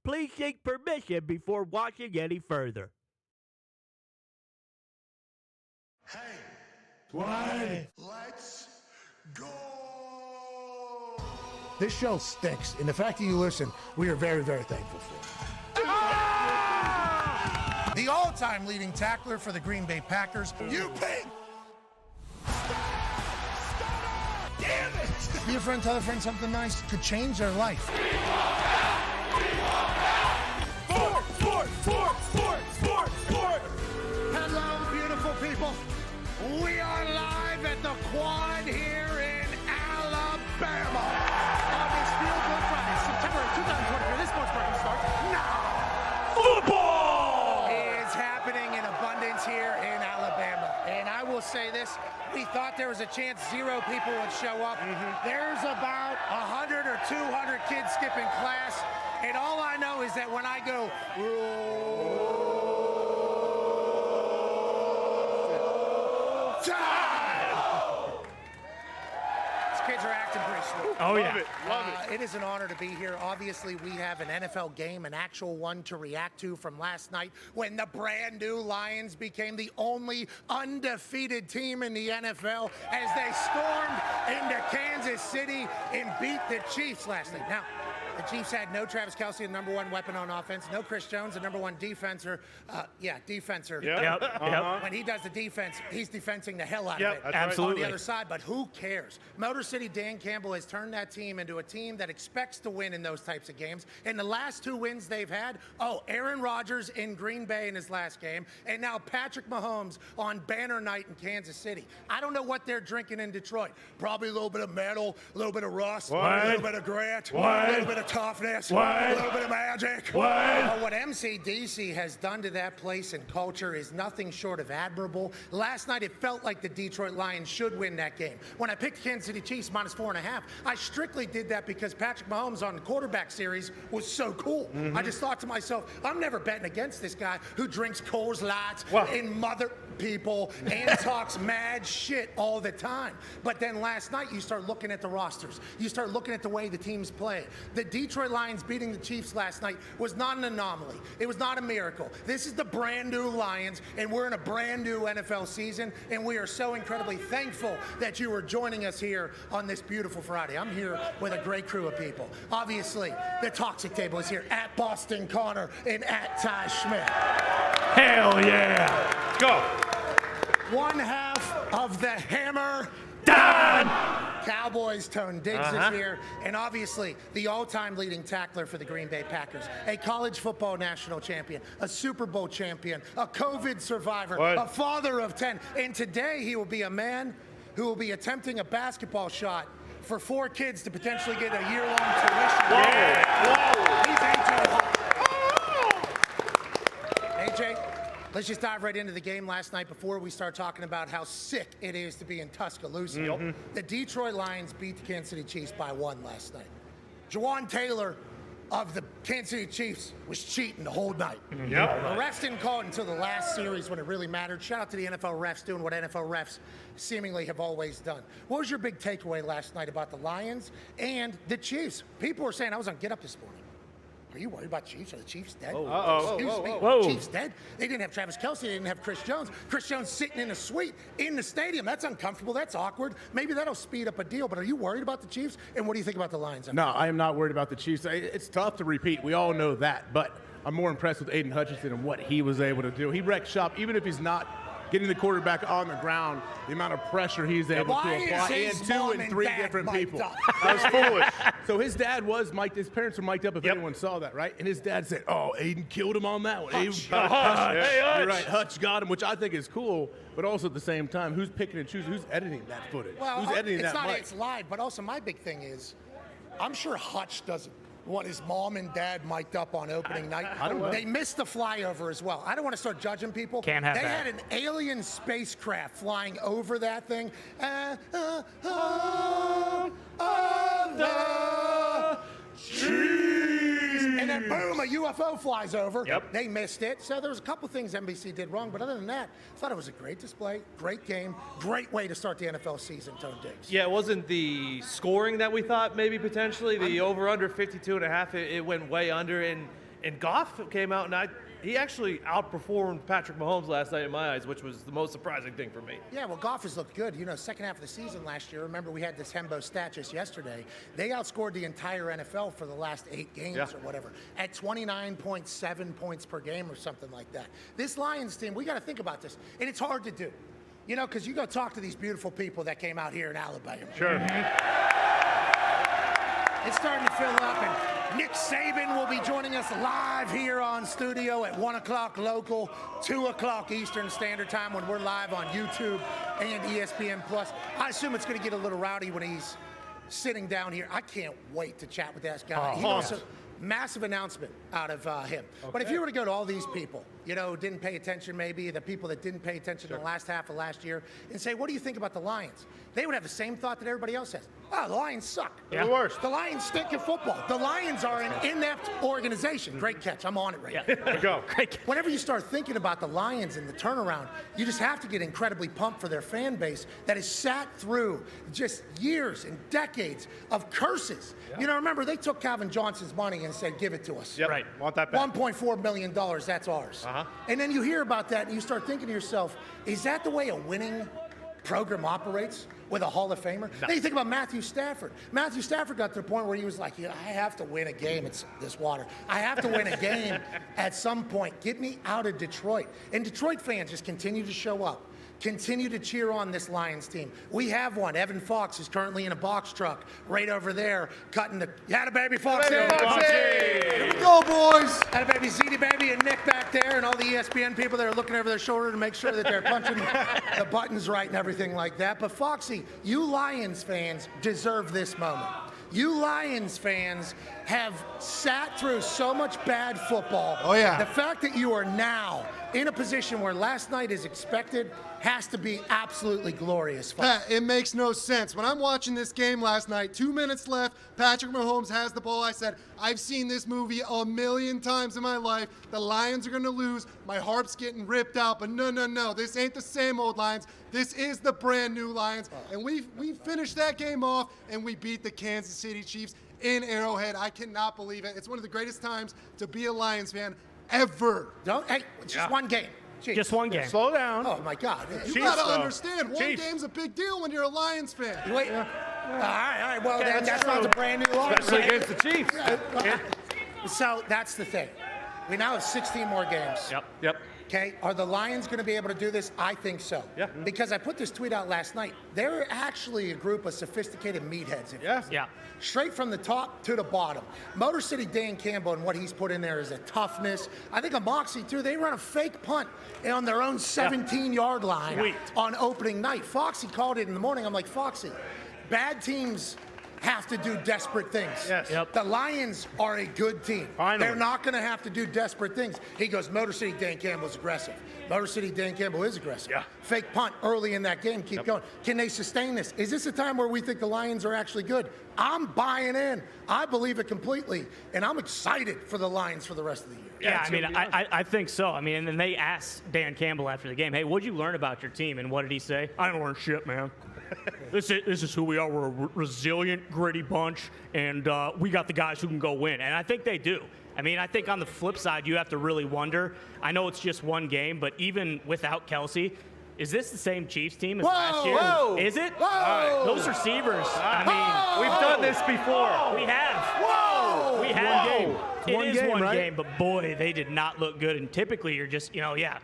Please seek permission before watching any further. Hey, why? Let's go! This show stinks, and the fact that you listen, we are very, very thankful for. The all-time leading tackler for the Green Bay Packers, You pig! damn it! Be a friend, tell a friend something nice could change their life. Sport! Hello, beautiful people. We are live at the Quad here in Alabama. On this Field Goal Friday, September 2023. This sports party starts now. Football is happening in abundance here in Alabama. And I will say this, we thought there was a chance 0 people would show up. There's about 100 or 200 kids skipping class. And all I know is that when I go, kids are acting pretty sweet. Oh, yeah. Love it. It is an honor to be here. Obviously, we have an NFL game, an actual one to react to from last night when the brand new Lions became the only undefeated team in the NFL as they stormed into Kansas City and beat the Chiefs last night. Now, the Chiefs had no Travis Kelce, the number 1 weapon on offense, no Chris Jones, the number 1 defensor. Defensor. Yep. When he does the defense, he's defensing the hell out Yep, of it. that's absolutely. On the other side, but who cares? Motor City Dan Campbell has turned that team into a team that expects to win in those types of games. And the last 2 wins they've had, Aaron Rodgers in Green Bay in his last game, and now Patrick Mahomes on banner night in Kansas City. I don't know what they're drinking in Detroit. Probably a little bit of metal, a little bit of rust, a little bit of grit, a little bit of toughness, a little bit of magic. What MCDC has done to that place and culture is nothing short of admirable. Last night, it felt like the Detroit Lions should win that game. When I picked Kansas City Chiefs -4.5, I strictly did that because Patrick Mahomes on the quarterback series was so cool. I just thought to myself, I'm never betting against this guy who drinks Coors Lights and mother people and talks mad shit all the time. But then last night, you start looking at the rosters. You start looking at the way the teams play. The Detroit Lions beating the Chiefs last night was not an anomaly. It was not a miracle. This is the brand new Lions, and we're in a brand new NFL season, and we are so incredibly thankful that you are joining us here on this beautiful Friday. I'm here with a great crew of people. Obviously, the Toxic Table is here at Boston Connor and at Ty Schmidt. Hell yeah. Go. One half of the Hammer Dahn. Cowboys Tone Diggs is here, and obviously the all-time leading tackler for the Green Bay Packers, a college football national champion, a Super Bowl champion, a COVID survivor, a father of 10, and today he will be a man who will be attempting a basketball shot for 4 kids to potentially get a year-long tuition. He's AJ Hawk. AJ, let's just dive right into the game last night before we start talking about how sick it is to be in Tuscaloosa. The Detroit Lions beat the Kansas City Chiefs by 1 last night. Jawan Taylor of the Kansas City Chiefs was cheating the whole night. The refs didn't call it until the last series when it really mattered. Shout out to the NFL refs doing what NFL refs seemingly have always done. What was your big takeaway last night about the Lions and the Chiefs? People were saying, I was on Get Up this morning. Are you worried about Chiefs? Are the Chiefs dead? Excuse me. Chiefs dead? They didn't have Travis Kelce. They didn't have Chris Jones. Chris Jones sitting in a suite in the stadium. That's uncomfortable. That's awkward. Maybe that'll speed up a deal. But are you worried about the Chiefs? And what do you think about the Lions? No, I am not worried about the Chiefs. It's tough to repeat. We all know that. But I'm more impressed with Aiden Hutchinson and what he was able to do. He wrecked shop, even if he's not getting the quarterback on the ground, the amount of pressure he's able to apply, and 2 and 3 different people. That was foolish. So his dad was mic'd, his parents were mic'd up if anyone saw that, right? And his dad said, Aiden killed him on that one. Hutch. You're Hutch. right, Hutch got him, which I think is cool, but also at the same time, who's picking and choosing? Who's editing that footage? Well, who's editing that mic? It's live, but also my big thing is, I'm sure Hutch doesn't want his mom and dad mic'd up on opening night. I don't know. They missed the flyover as well. I don't want to start judging people. Can't have they that. had an alien spacecraft flying over that thing. Of the Chiefs. And then boom, a UFO flies over. Yep. They missed it. So there was a couple things NBC did wrong, but other than that, I thought it was a great display, great game, great way to start the NFL season, Tone Diggs. Yeah, it wasn't the scoring that we thought maybe potentially. The over-under 52.5, it went way under. And Goff came out, and he actually outperformed Patrick Mahomes last night in my eyes, which was the most surprising thing for me. Yeah, well, Goff has looked good. You know, second half of the season last year, remember we had this Hembo stat just yesterday. They outscored the entire NFL for the last 8 games or whatever at 29.7 points per game or something like that. This Lions team, we got to think about this, and it's hard to do. You know, because you go talk to these beautiful people that came out here in Alabama. Sure. It's starting to fill up, and Nick Saban will be joining us live here on studio at 1 o'clock local, 2 o'clock Eastern Standard Time when we're live on YouTube and ESPN+. I assume it's going to get a little rowdy when he's sitting down here. I can't wait to chat with that guy. He also massive announcement out of him. Okay. But if you were to go to all these people, you know, didn't pay attention, maybe the people that didn't pay attention in the last half of last year, and say, what do you think about the Lions? They would have the same thought that everybody else has. Oh, the Lions suck. They're the worst. The Lions stink at football. The Lions are an inept organization. Great catch. I'm on it right now. There we go. Whenever you start thinking about the Lions and the turnaround, you just have to get incredibly pumped for their fan base that has sat through just years and decades of curses. Yeah. You know, remember, they took Calvin Johnson's money and said, give it to us. Yep. Right. Want that back. $1.4 million, that's ours. And then you hear about that and you start thinking to yourself, is that the way a winning program operates with a Hall of Famer? No. Then you think about Matthew Stafford. Matthew Stafford got to the point where he was like, I have to win a game. It's this water. I have to win a game at some point. Get me out of Detroit. And Detroit fans just continue to show up. Continue to cheer on this Lions team. We have one. Evan Fox is currently in a box truck right over there, cutting the. You had a baby, Foxy. Here we go, boys. Had a baby, ZD baby, and Nick back there, and all the ESPN people that are looking over their shoulder to make sure that they're punching the buttons right and everything like that. But Foxy, you Lions fans deserve this moment. You Lions fans have sat through so much bad football. Oh, yeah. The fact that you are now in a position where last night is expected has to be absolutely glorious. Pat, it makes no sense. When I'm watching this game last night, 2 minutes left, Patrick Mahomes has the ball. I said, I've seen this movie a million times in my life. The Lions are going to lose. My heart's getting ripped out. But no. This ain't the same old Lions. This is the brand new Lions. And we finished that game off, and we beat the Kansas City Chiefs in Arrowhead. I cannot believe it. It's one of the greatest times to be a Lions fan ever. Just one game. Jeez. Just one game. Slow down. Oh, my God. You got to understand, one game's a big deal when you're a Lions fan. Wait. All right. Well, that's not the brand new Lions. Especially against the Chiefs. So that's the thing. We now have 16 more games. Yep. Okay, are the Lions going to be able to do this? I think so. Yeah. Because I put this tweet out last night. They're actually a group of sophisticated meatheads. Yeah. Straight from the top to the bottom. Motor City Dan Campbell and what he's put in there is a toughness. I think a moxie, too. They run a fake punt on their own 17-yard line on opening night. Foxy called it in the morning. I'm like, Foxy, bad teams have to do desperate things. Yes. Yep. The Lions are a good team. Finally. They're not going to have to do desperate things. He goes, Motor City Dan Campbell's aggressive. Motor City Dan Campbell is aggressive. Yeah. Fake punt early in that game. Keep going. Can they sustain this? Is this a time where we think the Lions are actually good? I'm buying in. I believe it completely. And I'm excited for the Lions for the rest of the year. Yeah, I mean, I think so. I mean, and then they asked Dan Campbell after the game, hey, what'd you learn about your team? And what did he say? I didn't learn shit, man. This is who we are. We're a resilient, gritty bunch, and we got the guys who can go win. And I think they do. I mean, I think on the flip side, you have to really wonder. I know it's just one game, but even without Kelsey, is this the same Chiefs team as last year? Whoa. Is it? Whoa. Those receivers. I mean, We've done this before. we have. Whoa! We have. Game. It is one right? game, but boy, they did not look good. And typically, you're just,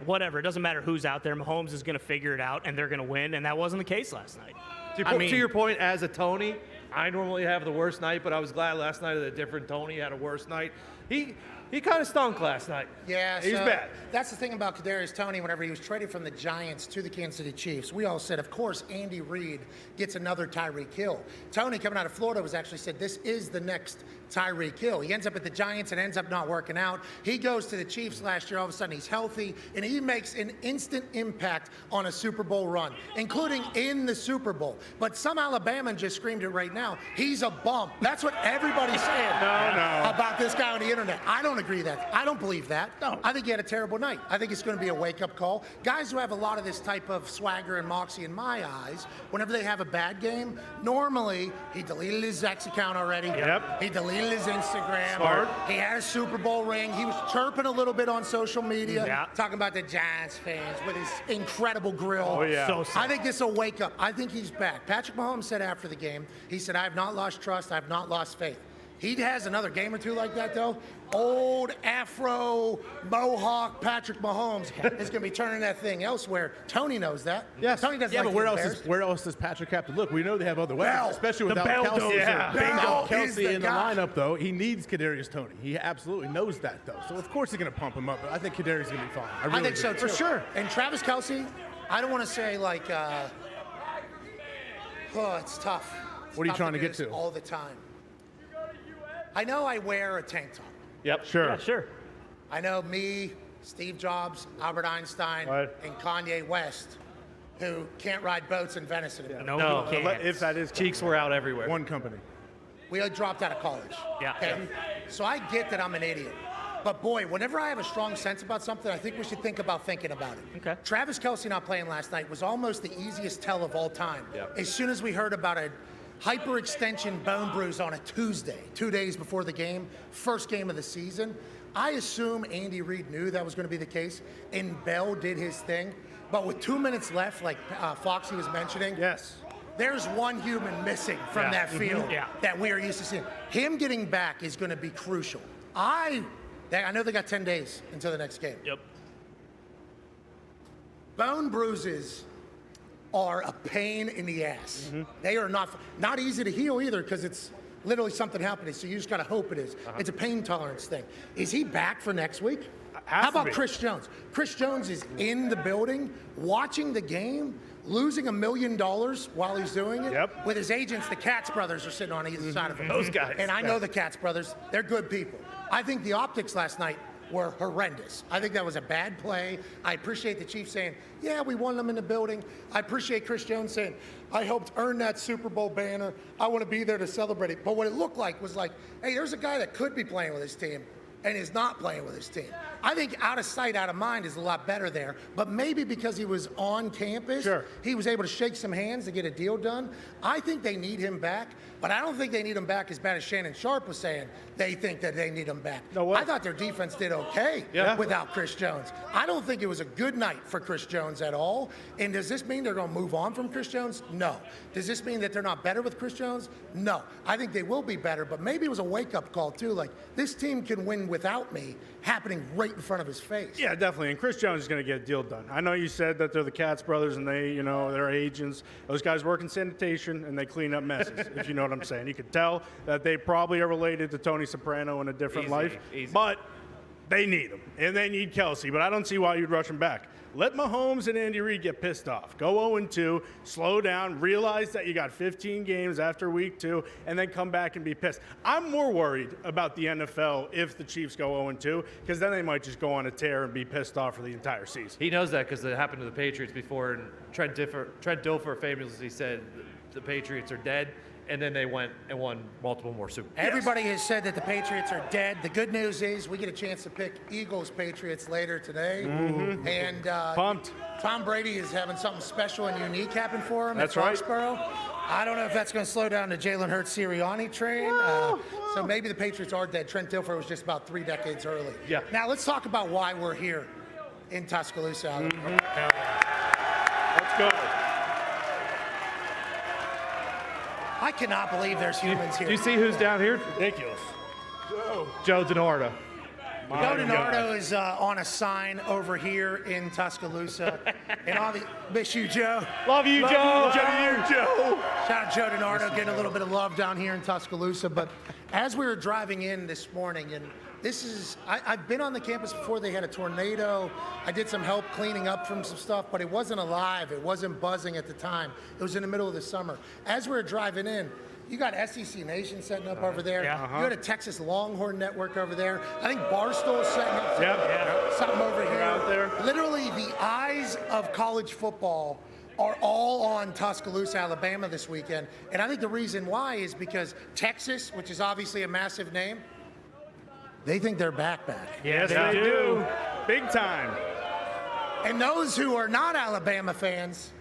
whatever. It doesn't matter who's out there. Mahomes is going to figure it out, and they're going to win. And that wasn't the case last night. To your point, as a Tony, I normally have the worst night, but I was glad last night that a different Tony had a worse night. He kind of stunk last night. Yeah, he's so bad. That's the thing about Kadarius Toney. Whenever he was traded from the Giants to the Kansas City Chiefs, we all said, of course, Andy Reid gets another Tyreek Hill. Toney, coming out of Florida, was actually said, this is the next Tyreek Hill. He ends up at the Giants and ends up not working out. He goes to the Chiefs last year. All of a sudden, he's healthy, and he makes an instant impact on a Super Bowl run, including in the Super Bowl. But some Alabama just screamed it right now. He's a bum. That's what everybody's saying about this guy on the internet. I don't don't agree that. I don't believe that. No. I think he had a terrible night. I think it's going to be a wake-up call. Guys who have a lot of this type of swagger and moxie in my eyes, whenever they have a bad game, normally he deleted his X account already. Yep. He deleted his Instagram. Smart. He had a Super Bowl ring. He was chirping a little bit on social media, Yeah. talking about the Giants fans with his incredible grill. Oh, yeah. So I think this will wake up. I think he's back. Patrick Mahomes said after the game, he said, I have not lost trust. I have not lost faith. He has another game or two like that, though. Old Afro Mohawk Patrick Mahomes is going to be turning that thing elsewhere. Tony knows that. Yes. Tony doesn't yeah, like but to get embarrassed. where else does Patrick have to look? We know they have other weapons, Bell. especially The without Bell Kelsey. goes Yeah. in. Bell Without is Kelsey the in the guy. lineup, though, he needs Kadarius Toney. He absolutely knows that, though. So of course he's going to pump him up. But I think Kadarius is going to be fine. I really think do. so, too. For sure. And Travis Kelce, I don't want to say like, it's tough. It's What are you tough trying to do get this to? all the time. I know I wear a tank top. Yep. Sure. Yeah, sure. I know me, Steve Jobs, Albert Einstein, Right. and Kanye West, who can't ride boats in Venice anymore. No, he can't. If that is Cheeks were out everywhere. One company. We had dropped out of college. Yeah. Okay? So I get that I'm an idiot. But boy, whenever I have a strong sense about something, I think we should think about thinking about it. Okay. Travis Kelce not playing last night was almost the easiest tell of all time. Yep. As soon as we heard about a hyperextension bone bruise on a Tuesday, 2 days before the game, first game of the season, I assume Andy Reid knew that was going to be the case, and Bell did his thing. But with 2 minutes left, like Foxy was mentioning, Yes. there's one human missing from that field Yeah. that we are used to seeing. Him getting back is going to be crucial. I know they got 10 days until the next game. Yep. Bone bruises are a pain in the ass. They are not easy to heal either because it's literally something happening. So you just got to hope it is. It's a pain tolerance thing. Is he back for next week? Has How to about be. Chris Jones? Chris Jones is in the building, watching the game, losing $1 million while he's doing it. Yep. With his agents, the Katz brothers are sitting on either side of him. Those guys. And I know the Katz brothers. They're good people. I think the optics last night were horrendous. I think that was a bad play. I appreciate the Chiefs saying, yeah, we won them in the building. I appreciate Chris Jones saying, I helped earn that Super Bowl banner. I want to be there to celebrate it. But what it looked like was like, hey, there's a guy that could be playing with his team and is not playing with his team. I think out of sight, out of mind is a lot better there. But maybe because he was on campus, Sure. he was able to shake some hands to get a deal done. I think they need him back, but I don't think they need him back as bad as Shannon Sharp was saying they think that they need him back. No way. I thought their defense did okay without Chris Jones. I don't think it was a good night for Chris Jones at all. And does this mean they're going to move on from Chris Jones? No. Does this mean that they're not better with Chris Jones? No. I think they will be better, but maybe it was a wake-up call too. Like, this team can win without me happening right in front of his face. Yeah, definitely. And Chris Jones is going to get a deal done. I know you said that they're the Katz brothers and they, they're agents. Those guys work in sanitation and they clean up messes, if you know what I'm saying. You could tell that they probably are related to Tony Soprano in a different Easy, life. easy. But they need him. And they need Kelsey. But I don't see why you'd rush him back. Let Mahomes and Andy Reid get pissed off. Go 0-2, slow down, realize that you got 15 games after week 2, and then come back and be pissed. I'm more worried about the NFL if the Chiefs go 0-2, because then they might just go on a tear and be pissed off for the entire season. He knows that because it happened to the Patriots before, and Trent Dilfer famously said the Patriots are dead, and then they went and won multiple more Super Bowls. Everybody has said that the Patriots are dead. The good news is we get a chance to pick Eagles-Patriots later today. And Pumped. Tom Brady is having something special and unique happen for him That's at right. Foxborough. I don't know if that's going to slow down the Jalen Hurts Sirianni train. So maybe the Patriots are dead. Trent Dilfer was just about 3 decades early. Yeah. Now let's talk about why we're here in Tuscaloosa. Let's go. I cannot believe there's humans here. Do you see who's down here? Ridiculous. Joe DiNardo. Joe DiNardo is on a sign over here in Tuscaloosa. And all the miss you, Joe. Love you, Joe. Joe. Shout out Joe DiNardo getting a little bit of love down here in Tuscaloosa. But as we were driving in this morning, and this is, I've been on the campus before they had a tornado. I did some help cleaning up from some stuff, but it wasn't alive. It wasn't buzzing at the time. It was in the middle of the summer. As we were driving in, you got SEC Nation setting up over there. Yeah. You got a Texas Longhorn Network over there. I think Barstool is setting up Yep. something over here. out there. Literally, the eyes of college football are all on Tuscaloosa, Alabama this weekend. And I think the reason why is because Texas, which is obviously a massive name, they think they're back. Yes, they do. Big time. And those who are not Alabama fans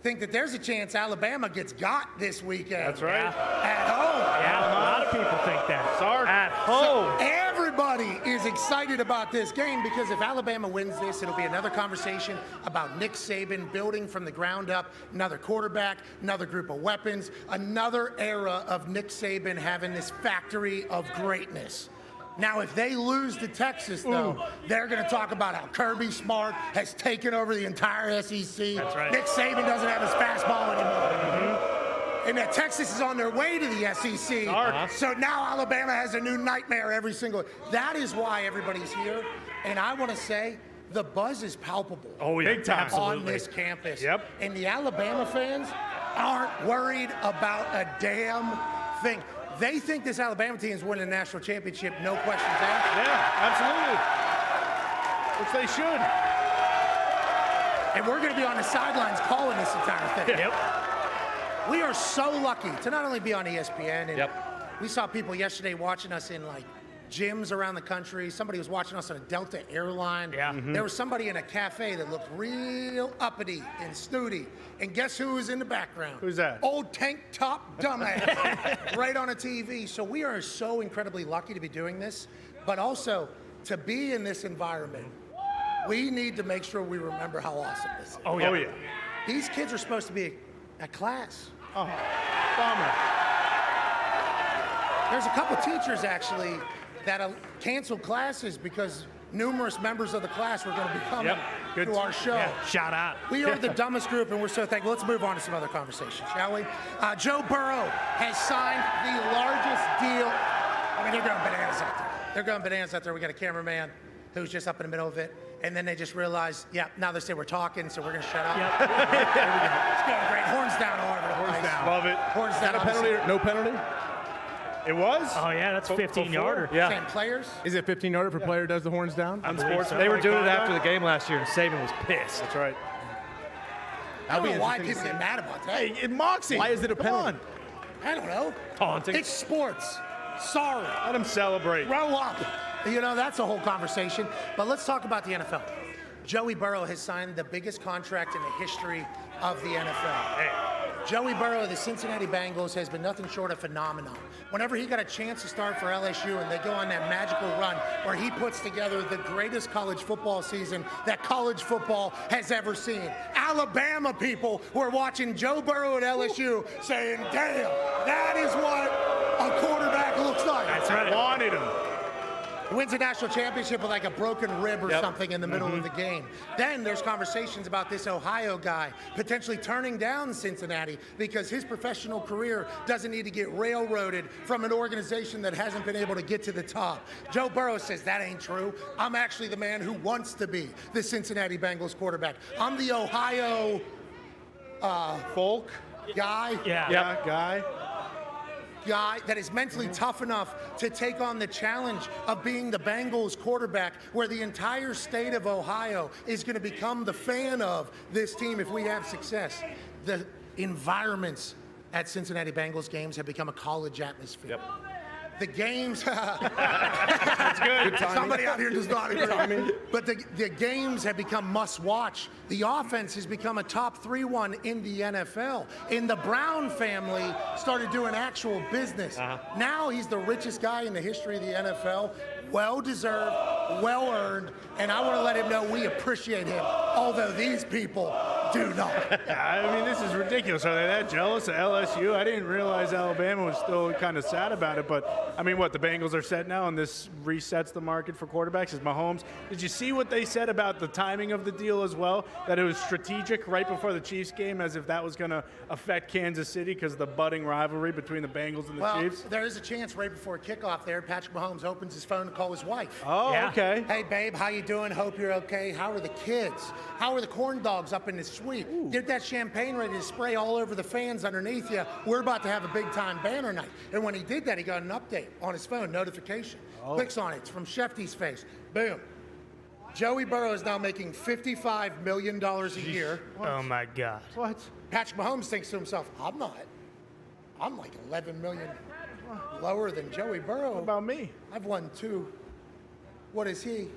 think that there's a chance Alabama gets got this weekend. That's right. At home. Yeah, a lot of people think that. Sark. At home. Everybody is excited about this game because if Alabama wins this, it'll be another conversation about Nick Saban building from the ground up, another quarterback, another group of weapons, another era of Nick Saban having this factory of greatness. Now, if they lose to Texas, though, they're going to talk about how Kirby Smart has taken over the entire SEC. That's right. Nick Saban doesn't have his fastball anymore. And that Texas is on their way to the SEC. So now Alabama has a new nightmare every single. That is why everybody's here. And I want to say the buzz is palpable. Oh, yeah. Big time. On this campus. Yep. And the Alabama fans aren't worried about a damn thing. They think this Alabama team is winning the national championship, no questions asked. Yeah, absolutely. Which they should. And we're going to be on the sidelines calling this entire thing. Yep. We are so lucky to not only be on ESPN, and we saw people yesterday watching us in like gyms around the country. Somebody was watching us on a Delta airline. Yeah. There was somebody in a cafe that looked real uppity and snooty. And guess who was in the background? Who's that? Old tank top dumbass right on a TV. So we are so incredibly lucky to be doing this, but also to be in this environment. We need to make sure we remember how awesome this is. Oh, yeah. Oh, yeah. These kids are supposed to be at class. Oh, bummer. There's a couple teachers actually that canceled classes because numerous members of the class were going to be coming to our show. Yeah, shout out. We are the dumbest group, and we're so thankful. Let's move on to some other conversations, shall we? Joe Burrow has signed the largest deal. I mean, they're going bananas out there. They're going bananas out there. We got a cameraman who's just up in the middle of it, and then they just realized, now they say we're talking, so we're going to shut up. Yep. There we go. It's going great. Horns down all over the place. Horns down. Love it. Horns Is that down. a penalty or no penalty? It was? Oh, yeah, that's 15-yarder. Same players. Is it 15-yarder if a player does the horns down? On sports, They were doing it after the game last year, and Saban was pissed. That's right. I don't know why interesting people to get mad about that. Hey, it mocks it. Why is it a Come penalty? on. I don't know. Taunting. It's sports. Sorry. Let him celebrate. Grow up. You know, that's a whole conversation. But let's talk about the NFL. Joey Burrow has signed the biggest contract in the history of the NFL. Joey Burrow of the Cincinnati Bengals has been nothing short of phenomenal. Whenever he got a chance to start for LSU and they go on that magical run where he puts together the greatest college football season that college football has ever seen. Alabama people were watching Joe Burrow at LSU saying, damn, that is what a quarterback looks like. That's right. Wanted him. He wins a national championship with like a broken rib or something in the middle of the game. Then there's conversations about this Ohio guy potentially turning down Cincinnati because his professional career doesn't need to get railroaded from an organization that hasn't been able to get to the top. Joe Burrow says that ain't true. I'm actually the man who wants to be the Cincinnati Bengals quarterback. I'm the Ohio Folk. guy. Yeah. Guy that is mentally tough enough to take on the challenge of being the Bengals quarterback, where the entire state of Ohio is going to become the fan of this team if we have success. The environments at Cincinnati Bengals games have become a college atmosphere. Yep. The games, That's good. somebody out here does not agree. But the games have become must-watch. The offense has become a top 3 in the NFL. And the Brown family started doing actual business. Now he's the richest guy in the history of the NFL. Well-deserved, well-earned, and I want to let him know we appreciate him, although these people do not. I mean, this is ridiculous. Are they that jealous of LSU? I didn't realize Alabama was still kind of sad about it. But, I mean, what, the Bengals are set now, and this resets the market for quarterbacks? Is Mahomes. Did you see what they said about the timing of the deal as well? That it was strategic right before the Chiefs game, as if that was going to affect Kansas City because of the budding rivalry between the Bengals and the Chiefs? There is a chance right before kickoff there, Patrick Mahomes opens his phone to call his wife. Oh, Yeah. okay. Hey, babe, how you doing? Hope you're okay. How are the kids? How are the corn dogs up in the suite? Get that champagne ready to spray all over the fans underneath you. We're about to have a big-time banner night. And when he did that, he got an update on his phone, notification. Clicks on it. It's from Shefty's face. Boom. Joey Burrow is now making $55 million a year. Oh, my God. What? Patrick Mahomes thinks to himself, I'm not. I'm like 11 million lower than Joey Burrow. What about me? I've won 2 What is he?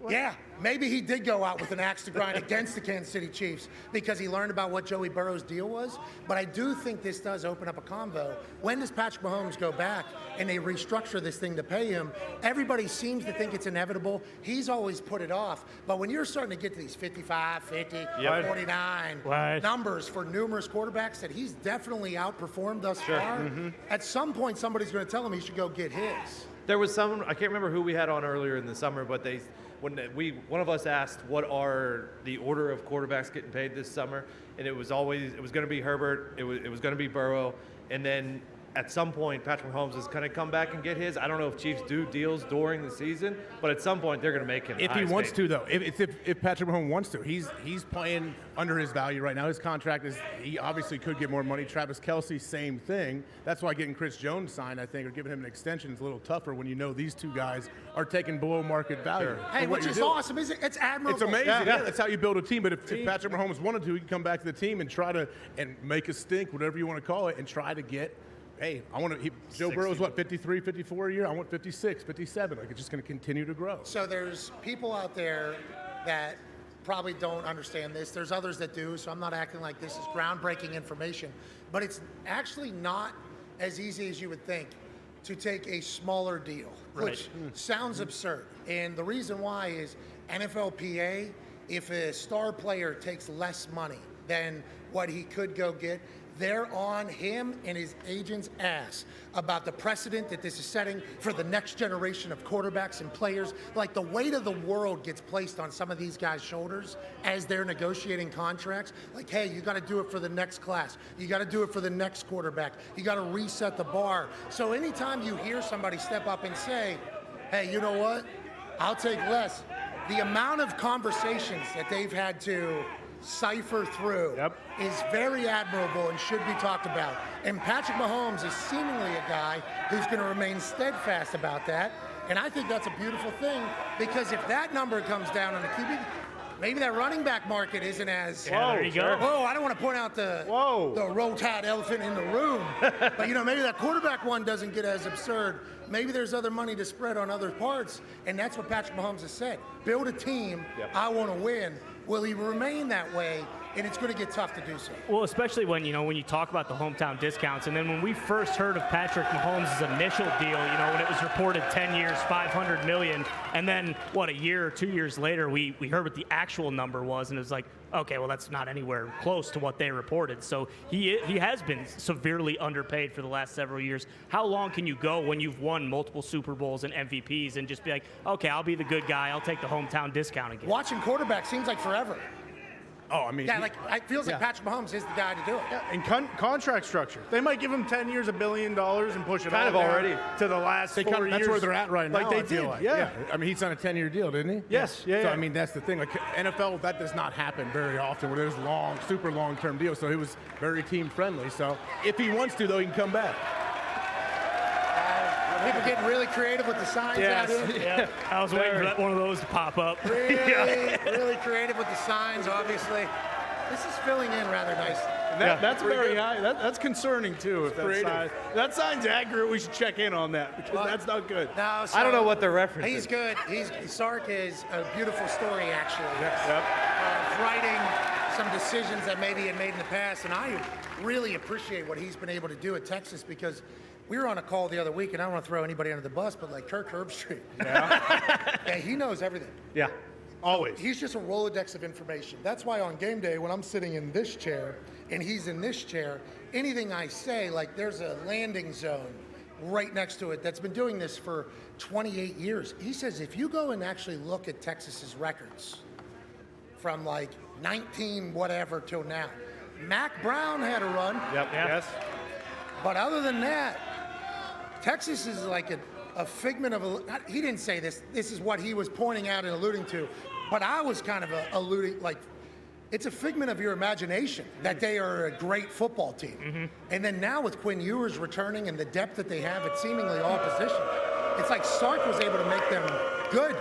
Yeah, maybe he did go out with an axe to grind against the Kansas City Chiefs because he learned about what Joey Burrow's deal was. But I do think this does open up a convo. When does Patrick Mahomes go back and they restructure this thing to pay him? Everybody seems to think it's inevitable. He's always put it off. But when you're starting to get to these 55, 50, 49 numbers for numerous quarterbacks that he's definitely outperformed thus far, at some point somebody's going to tell him he should go get his. There was someone, I can't remember who we had on earlier in the summer, but one of us asked what are the order of quarterbacks getting paid this summer, and it was going to be Herbert, it was going to be Burrow, and then at some point Patrick Mahomes is going to come back and get his. I don't know if Chiefs do deals during the season, but at some point they're going to make him. If he wants to, though, if Patrick Mahomes wants to, he's playing under his value right now. His contract he obviously could get more money. Travis Kelce, same thing. That's why getting Chris Jones signed, I think, or giving him an extension is a little tougher when you know these two guys are taking below market value. Hey, which is awesome, isn't it? It's admirable. It's amazing. Yeah, that's how you build a team. But if Patrick Mahomes wanted to, he can come back to the team and try to make a stink, whatever you want to call it, and try to get. Hey, Joe Burrow's what, 53, 54 a year? I want 56, 57. Like, it's just going to continue to grow. So there's people out there that probably don't understand this. There's others that do, so I'm not acting like this is groundbreaking information. But it's actually not as easy as you would think to take a smaller deal, which sounds absurd. And the reason why is NFLPA, if a star player takes less money than what he could go get, they're on him and his agent's ass about the precedent that this is setting for the next generation of quarterbacks and players. Like, the weight of the world gets placed on some of these guys' shoulders as they're negotiating contracts. Like, hey, you got to do it for the next class. You got to do it for the next quarterback. You got to reset the bar. So anytime you hear somebody step up and say, hey, you know what? I'll take less. The amount of conversations that they've had to cipher through is very admirable and should be talked about. And Patrick Mahomes is seemingly a guy who's going to remain steadfast about that. And I think that's a beautiful thing, because if that number comes down on the QB, maybe that running back market isn't as. There you go. Whoa, I don't want to point out the roll-tide elephant in the room. But, maybe that quarterback one doesn't get as absurd. Maybe there's other money to spread on other parts. And that's what Patrick Mahomes has said. Build a team. I want to win. Will he remain that way? And it's going to get tough to do so. Well, especially when you talk about the hometown discounts, and then when we first heard of Patrick Mahomes' initial deal, when it was reported 10 years, $500 million, and then a year or 2 years later, we heard what the actual number was, and it was like, okay, well, that's not anywhere close to what they reported. So he has been severely underpaid for the last several years. How long can you go when you've won multiple Super Bowls and MVPs and just be like, okay, I'll be the good guy, I'll take the hometown discount again? Watching quarterback seems like forever. Oh, I mean, it feels like Patrick Mahomes is the guy to do it. Yeah, and contract structure. They might give him 10 years, $1 billion, and push it already to the last 4 years. That's where they're at right now. Like they did. Yeah. I mean, he signed a 10-year deal, didn't he? Yes. Yeah. So I mean, that's the thing. Like, NFL, that does not happen very often, where there's super long-term deals. So he was very team friendly. So if he wants to, though, he can come back. People getting really creative with the signs out here. Yeah. I was waiting for one of those to pop up. Really creative with the signs, obviously. This is filling in rather nicely. That's very high. That's concerning, too. If that sign's accurate, we should check in on that, because that's not good. No, so I don't know what they're referencing. He's good. Sark is a beautiful story, actually. Of writing some decisions that maybe he had made in the past. And I really appreciate what he's been able to do at Texas, because we were on a call the other week, and I don't want to throw anybody under the bus, but like Kirk Herbstreit. Yeah, he knows everything. Yeah, always. He's just a Rolodex of information. That's why on game day, when I'm sitting in this chair and he's in this chair, anything I say, like there's a landing zone right next to it that's been doing this for 28 years. He says if you go and actually look at Texas's records from like 19 whatever till now, Mac Brown had a run. Yes. But other than that, Texas is like a figment of he didn't say this. This is what he was pointing out and alluding to. But I was kind of alluding, like, it's a figment of your imagination that they are a great football team. Mm-hmm. And then now with Quinn Ewers returning and the depth that they have at seemingly all positions, it's like Sark was able to make them good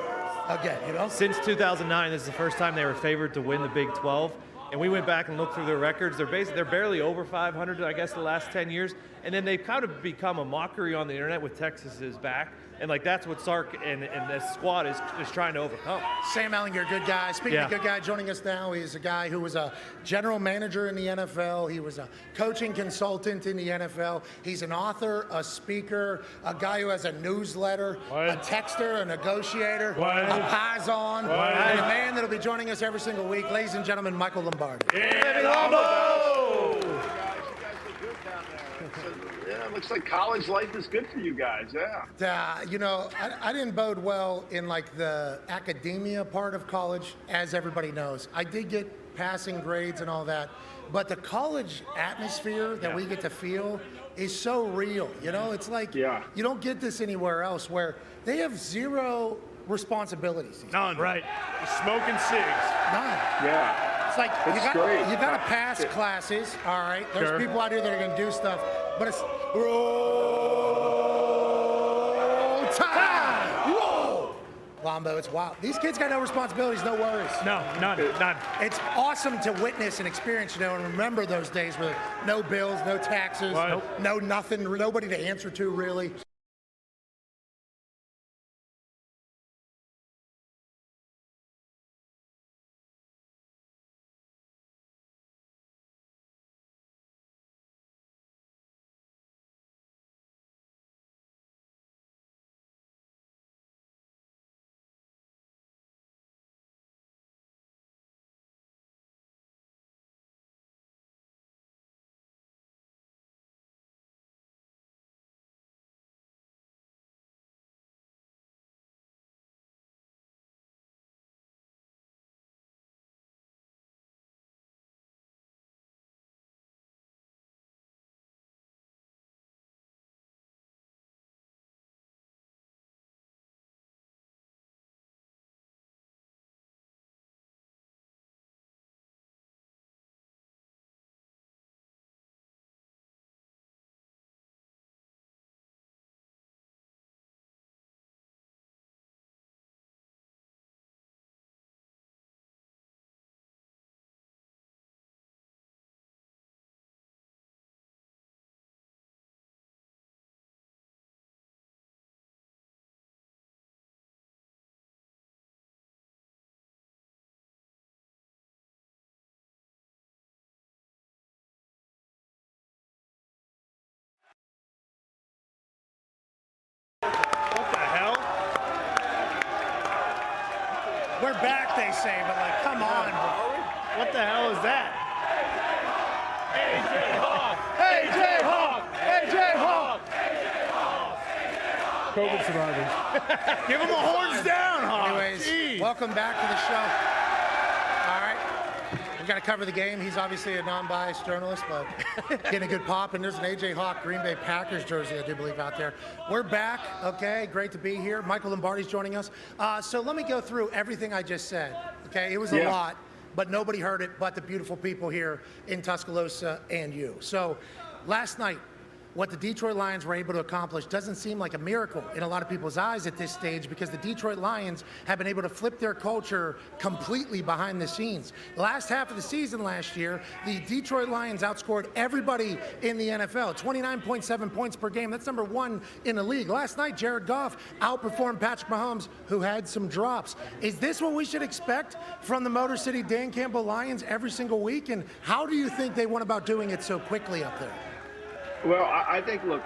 again, Since 2009, this is the first time they were favored to win the Big 12. And we went back and looked through their records. They're barely over 500, I guess, the last 10 years. And then they've kind of become a mockery on the internet with Texas's back. And like that's what Sark and this squad is trying to overcome. Sam Ellinger, good guy. Speaking of good guy, joining us now, he's a guy who was a general manager in the NFL. He was a coaching consultant in the NFL. He's an author, a speaker, a guy who has a newsletter, a texter, a negotiator, a Pazon, and a man that'll be joining us every single week. Ladies and gentlemen, Michael Lombardi. Yeah, it looks like college life is good for you guys, You know, I didn't bode well in like the academia part of college, as everybody knows. I did get passing grades and all that, but the college atmosphere that we get to feel is so real. You know, it's like you don't get this anywhere else, where they have zero responsibilities. None. Right. Smoking cigs. None. Yeah. It's like you got to pass classes, all right? There's people out here that are going to do stuff, but it's roll time. Whoa. Lombo, it's wild. These kids got no responsibilities, no worries. No, none. It's awesome to witness and experience, you know, and remember those days with no bills, no taxes, no nothing, nobody to answer to, really. We're back, they say, but like, come on, bro. What the hell is that? AJ Hawk! AJ Hawk! AJ Hawk! COVID survivors. Give him the horns down, Hawk. Anyways, welcome back to the show. All right. We got to cover the game. He's obviously a non-biased journalist, but getting a good pop. And there's an AJ Hawk Green Bay Packers jersey, I do believe, out there. We're back. Okay, great to be here. Michael Lombardi's joining us. So let me go through everything I just said. Okay, it was a lot, but nobody heard it but the beautiful people here in Tuscaloosa and you. So last night, what the Detroit Lions were able to accomplish doesn't seem like a miracle in a lot of people's eyes at this stage, because the Detroit Lions have been able to flip their culture completely behind the scenes. Last half of the season last year, the Detroit Lions outscored everybody in the NFL, 29.7 points per game. That's number one in the league. Last night, Jared Goff outperformed Patrick Mahomes, who had some drops. Is this what we should expect from the Motor City Dan Campbell Lions every single week? And how do you think they went about doing it so quickly up there? Well, I think, look,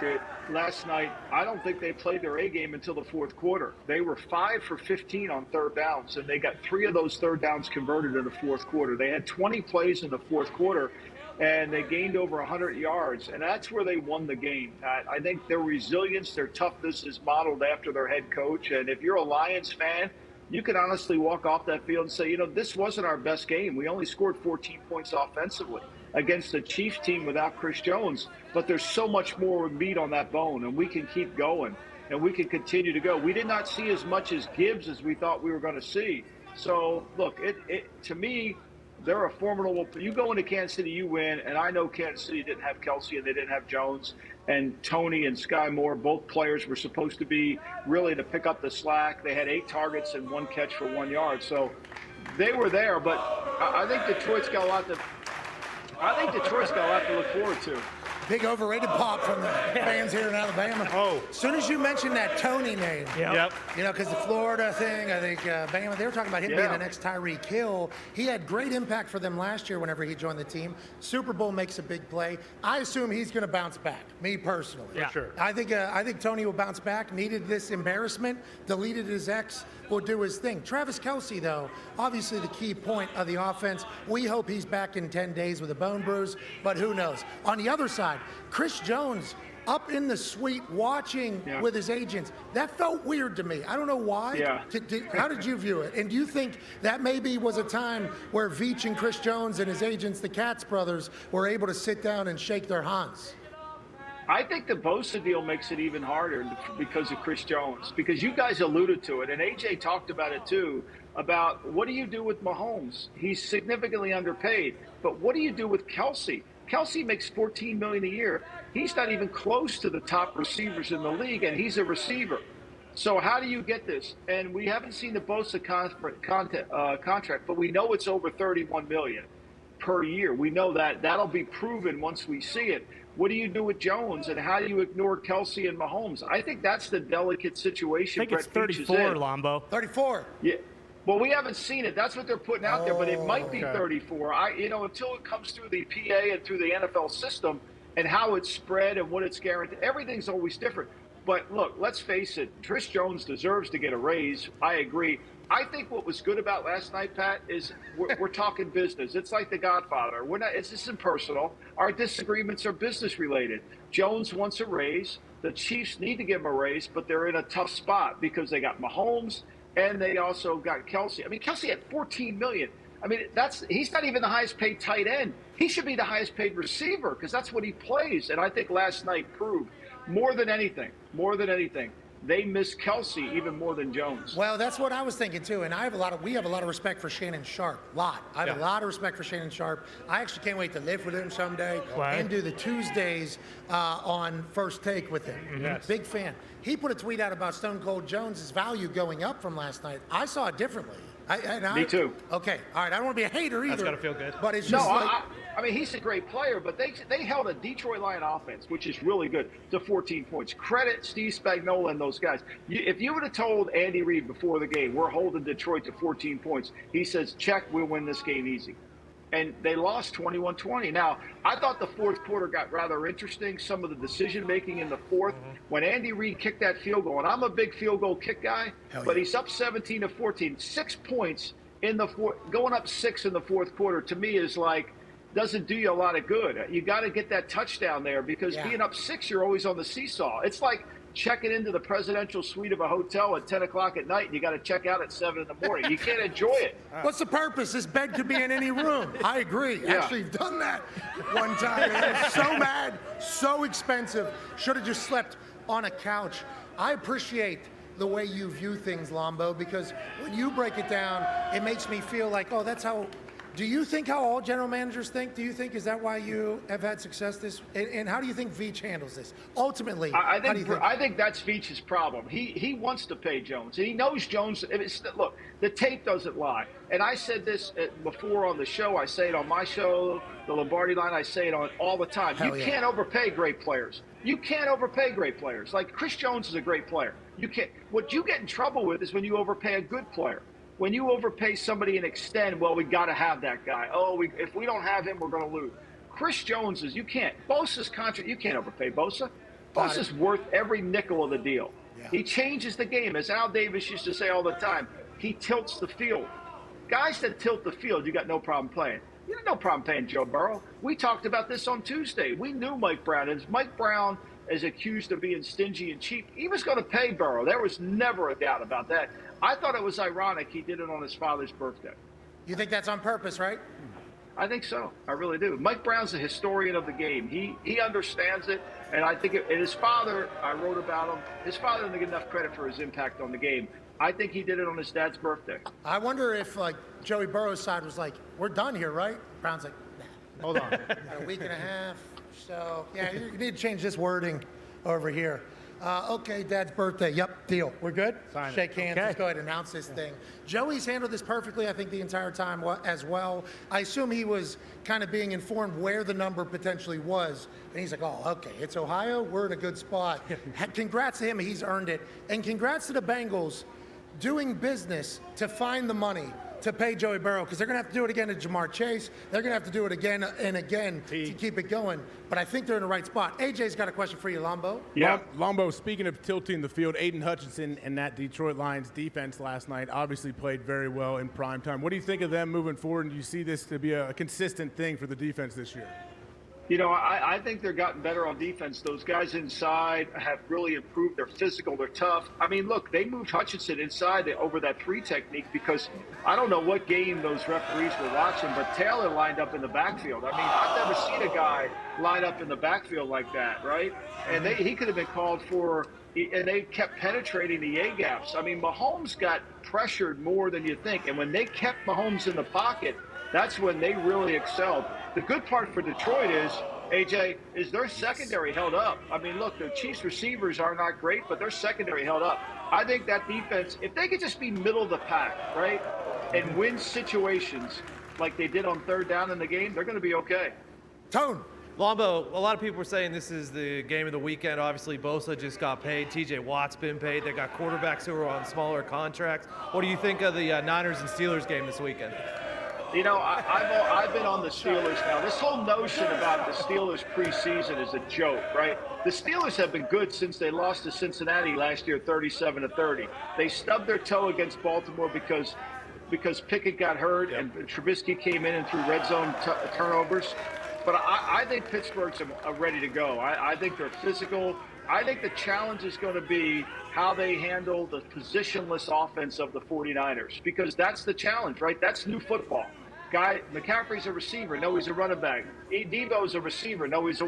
last night, I don't think they played their A game until the fourth quarter. They were 5 for 15 on third downs, and they got 3 of those third downs converted in the fourth quarter. They had 20 plays in the fourth quarter, and they gained over 100 yards, and that's where they won the game. I think their resilience, their toughness is modeled after their head coach, and if you're a Lions fan, you can honestly walk off that field and say, you know, this wasn't our best game. We only scored 14 points offensively against a Chiefs team without Chris Jones, but there's so much more meat on that bone, and we can keep going, and we can continue to go. We did not see as much as Gibbs as we thought we were going to see. So, look, to me, they're a formidable – you go into Kansas City, you win, and I know Kansas City didn't have Kelsey and they didn't have Jones, and Tony and Sky Moore, both players were supposed to be really to pick up the slack. They had 8 targets and 1 catch for 1 yard. So they were there, but I think Detroit's got a lot to look forward to. Big overrated pop from the fans here in Alabama. Oh. As soon as you mentioned that Tony name, Yep. you know, because the Florida thing, I think Bama, they were talking about him being the next Tyreek Hill. He had great impact for them last year whenever he joined the team. Super Bowl makes a big play. I assume he's going to bounce back, me personally. Yeah. Sure. I think Tony will bounce back, needed this embarrassment, deleted his ex, will do his thing. Travis Kelce, though, obviously the key point of the offense. We hope he's back in 10 days with a bone bruise, but who knows. On the other side, Chris Jones up in the suite watching with his agents. That felt weird to me. I don't know why. Yeah. How did you view it? And do you think that maybe was a time where Veach and Chris Jones and his agents, the Katz brothers, were able to sit down and shake their hands? I think the Bosa deal makes it even harder because of Chris Jones, because you guys alluded to it, and AJ talked about it too, about what do you do with Mahomes? He's significantly underpaid, but what do you do with Kelce? Kelce makes $14 million a year. He's not even close to the top receivers in the league, and he's a receiver. So how do you get this? And we haven't seen the Bosa contract, but we know it's over $31 million per year. We know that. That'll be proven once we see it. What do you do with Jones, and how do you ignore Kelce and Mahomes? I think that's the delicate situation. I think it's Brett Veach is 34, in. Lombo. 34. Yeah. Well, we haven't seen it. That's what they're putting out there, but it might be 34. Until it comes through the PA and through the NFL system and how it's spread and what it's guaranteed, everything's always different. But look, let's face it. Chris Jones deserves to get a raise. I agree. I think what was good about last night, Pat, is we're talking business. It's like The Godfather. This isn't personal. Our disagreements are business related. Jones wants a raise. The Chiefs need to give him a raise, but they're in a tough spot because they got Mahomes and they also got Kelce. I mean, Kelce had $14 million. I mean, he's not even the highest paid tight end. He should be the highest paid receiver because that's what he plays. And I think last night proved more than anything, they miss Kelce even more than Jones. Well, that's what I was thinking too, and we have a lot of respect for Shannon Sharp. I have a lot of respect for Shannon Sharp. I actually can't wait to live with him someday and do the Tuesdays on First Take with him. Yes. Big fan. He put a tweet out about Stone Cold Jones' value going up from last night. I saw it differently. Me too. Okay, all right. I don't want to be a hater either. That's gotta feel good. But it's just I mean, he's a great player, but they held a Detroit Lion offense, which is really good, to 14 points. Credit Steve Spagnuolo and those guys. If you would have told Andy Reid before the game, we're holding Detroit to 14 points, he says, check, we'll win this game easy. And they lost 21-20. Now, I thought the fourth quarter got rather interesting, some of the decision-making in the fourth. When Andy Reid kicked that field goal, and I'm a big field goal kick guy, but he's up 17-14, 6 points in the fourth, going up 6 in the fourth quarter, to me is like, doesn't do you a lot of good. You got to get that touchdown there because being up 6, you're always on the seesaw. It's like checking into the presidential suite of a hotel at 10 o'clock at night and you got to check out at 7 in the morning. You can't enjoy it. What's the purpose? This bed could be in any room. I agree. Yeah. Actually, you've done that one time. It was so mad, so expensive. Should have just slept on a couch. I appreciate the way you view things, Lombo, because when you break it down, it makes me feel like, oh, that's how. Do you think how all general managers think? Do you think is that why you have had success and how do you think Veach handles this? Ultimately, I think that's Veach's problem. He wants to pay Jones, and he knows Jones. Look, the tape doesn't lie. And I said this before on the show. I say it on my show, the Lombardi line. I say it on all the time. You can't overpay great players. You can't overpay great players. Like Chris Jones is a great player. You can't. What you get in trouble with is when you overpay a good player. When you overpay somebody and extend, well, we got to have that guy. If we don't have him, we're going to lose. Chris Jones you can't. Bosa's contract, you can't overpay Bosa. Bosa's worth every nickel of the deal. Yeah. He changes the game. As Al Davis used to say all the time, he tilts the field. Guys that tilt the field, you got no problem playing. You got no problem paying Joe Burrow. We talked about this on Tuesday. We knew Mike Brown. As Mike Brown is accused of being stingy and cheap, he was going to pay Burrow. There was never a doubt about that. I thought it was ironic he did it on his father's birthday. You think that's on purpose, right? I think so. I really do. Mike Brown's a historian of the game. He understands it, and I think and his father, I wrote about him, his father doesn't get enough credit for his impact on the game. I think he did it on his dad's birthday. I wonder if, like, Joey Burrow's side was like, we're done here, right? Brown's like, nah. Hold on. Got a week and a half. So, yeah, you need to change this wording over here. Okay, Dad's birthday. Yep, deal. We're good? Sign it. Shake hands. Okay. Let's go ahead and announce this thing. Joey's handled this perfectly, I think, the entire time as well. I assume he was kind of being informed where the number potentially was. And he's like, oh, okay, it's Ohio. We're in a good spot. Congrats to him. He's earned it. And congrats to the Bengals doing business to find the money to pay Joey Burrow, because they're going to have to do it again to Jamar Chase. They're going to have to do it again and again to keep it going. But I think they're in the right spot. AJ's got a question for you, Lombo. Yeah. Lombo, speaking of tilting the field, Aiden Hutchinson and that Detroit Lions defense last night obviously played very well in prime time. What do you think of them moving forward? And do you see this to be a consistent thing for the defense this year? You know, I think they're gotten better on defense. Those guys inside have really improved. They're physical. They're tough. I mean, look, they moved Hutchinson inside over that 3 technique because I don't know what game those referees were watching, but Taylor lined up in the backfield. I mean, I've never seen a guy line up in the backfield like that, right? And he could have been called for, and they kept penetrating the A-gaps. I mean, Mahomes got pressured more than you think. And when they kept Mahomes in the pocket, that's when they really excelled. The good part for Detroit is, AJ, is their secondary held up. I mean, look, the Chiefs receivers are not great, but their secondary held up. I think that defense, if they could just be middle of the pack, right, and win situations like they did on 3rd down in the game, they're going to be okay. Tone. Lombo, a lot of people were saying this is the game of the weekend. Obviously, Bosa just got paid. TJ Watt's been paid. They got quarterbacks who are on smaller contracts. What do you think of the Niners and Steelers game this weekend? You know, I've been on the Steelers now. This whole notion about the Steelers preseason is a joke, right? The Steelers have been good since they lost to Cincinnati last year, 37-30. They stubbed their toe against Baltimore because Pickett got hurt and Trubisky came in and threw red zone turnovers. But I think Pittsburgh's ready to go. I think they're physical. I think the challenge is going to be how they handle the positionless offense of the 49ers, because that's the challenge, right? That's new football. McCaffrey's a receiver. No, he's a running back. Debo's a receiver. No, he's a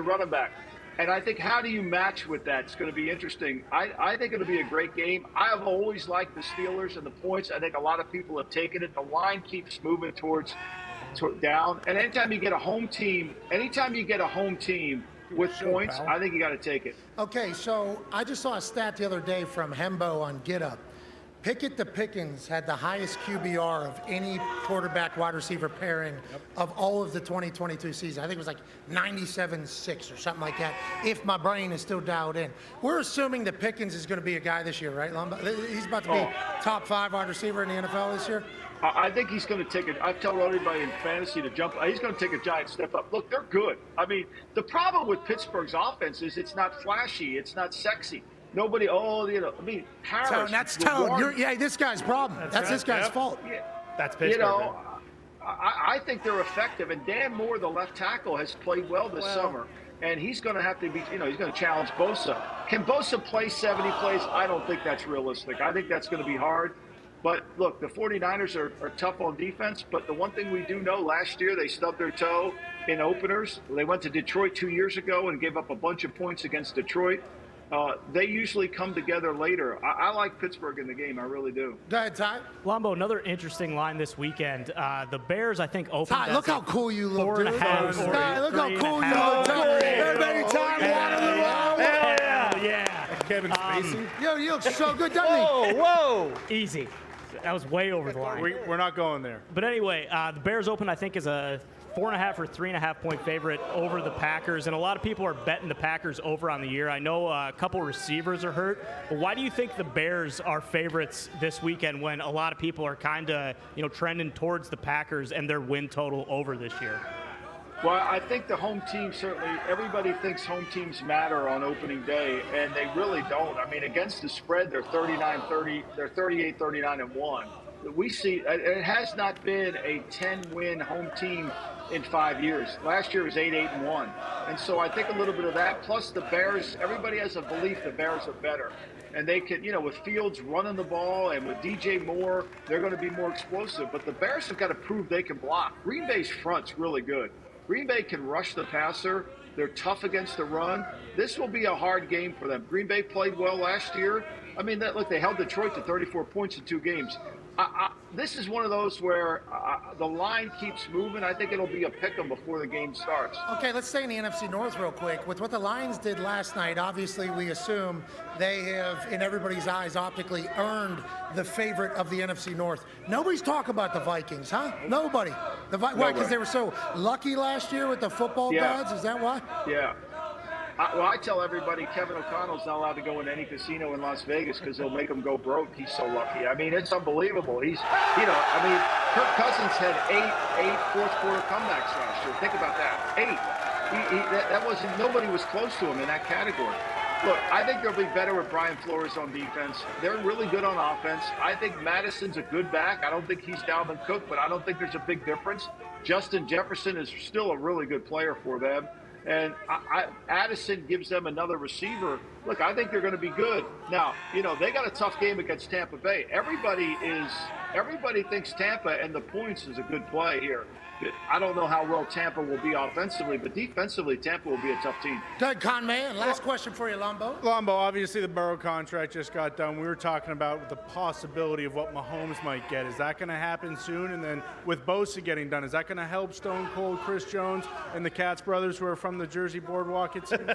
running back. And I think how do you match with that? It's going to be interesting. I think it'll be a great game. I have always liked the Steelers and the points. I think a lot of people have taken it. The line keeps moving towards down. And anytime you get a home team with points, I think you got to take it. Okay, so I just saw a stat the other day from Hembo on Get Up. Pickett to Pickens had the highest QBR of any quarterback wide receiver pairing of all of the 2022 season. I think it was like 97.6 or something like that, if my brain is still dialed in. We're assuming that Pickens is going to be a guy this year, right, Lomba? He's about to be top 5 wide receiver in the NFL this year? I think he's going to take it. I've told everybody in fantasy to jump. He's going to take a giant step up. Look, they're good. I mean, the problem with Pittsburgh's offense is it's not flashy. It's not sexy. Nobody, Harris. Tone, that's Tone. This guy's problem. That's this guy's fault. Yeah. That's Pittsburgh. I think they're effective. And Dan Moore, the left tackle, has played well this summer. And he's going to have to be, he's going to challenge Bosa. Can Bosa play 70 plays? I don't think that's realistic. I think that's going to be hard. But, look, the 49ers are tough on defense. But the one thing we do know, last year they stubbed their toe in openers. They went to Detroit 2 years ago and gave up a bunch of points against Detroit. They usually come together later. I like Pittsburgh in the game. I really do. Go ahead, Ty. Lombo, another interesting line this weekend. The Bears, I think, opened. Ty, look how cool you look, dude. 4.5. Ty, look how cool you look. Everybody, Ty, Yeah. Kevin Spacey. Yo, you look so good, doesn't he? Whoa! Easy. That was way over the line. We're not going there. But anyway, the Bears open, I think, is a 4.5 or 3.5 point favorite over the Packers, and a lot of people are betting the Packers over on the year. I know a couple receivers are hurt, but why do you think the Bears are favorites this weekend when a lot of people are kind of, trending towards the Packers and their win total over this year? Well, I think the home team, certainly, everybody thinks home teams matter on opening day, and they really don't. I mean, against the spread, they're 39-30, they're 38-39-1. We see it has not been a 10-win home team in 5 years. Last year was 8-1. And so I think a little bit of that, plus the Bears, everybody has a belief the Bears are better. And they can, with Fields running the ball and with DJ Moore, they're going to be more explosive. But the Bears have got to prove they can block. Green Bay's front's really good. Green Bay can rush the passer. They're tough against the run. This will be a hard game for them. Green Bay played well last year. I mean, look, they held Detroit to 34 points in 2 games. This is one of those where the line keeps moving. I think it'll be a pick 'em before the game starts. Okay, let's stay in the NFC North real quick. With what the Lions did last night, obviously we assume they have, in everybody's eyes, optically earned the favorite of the NFC North. Nobody's talking about the Vikings, huh? Nobody. Why? Because they were so lucky last year with the football gods? Is that why? Yeah. I tell everybody Kevin O'Connell's not allowed to go in any casino in Las Vegas because they'll make him go broke. He's so lucky. I mean, it's unbelievable. Kirk Cousins had eight fourth-quarter comebacks last year. Think about that. 8. That wasn't. Nobody was close to him in that category. Look, I think they'll be better with Brian Flores on defense. They're really good on offense. I think Madison's a good back. I don't think he's Dalvin Cook, but I don't think there's a big difference. Justin Jefferson is still a really good player for them. And Addison gives them another receiver. Look, I think they're going to be good. Now, they got a tough game against Tampa Bay. Everybody thinks Tampa and the points is a good play here. I don't know how well Tampa will be offensively, but defensively, Tampa will be a tough team. Doug Conman, last question for you, Lombo. Lombo, obviously the Burrow contract just got done. We were talking about the possibility of what Mahomes might get. Is that going to happen soon? And then with Bosa getting done, is that going to help Stone Cold, Chris Jones, and the Katz brothers who are from the Jersey Boardwalk, it seems?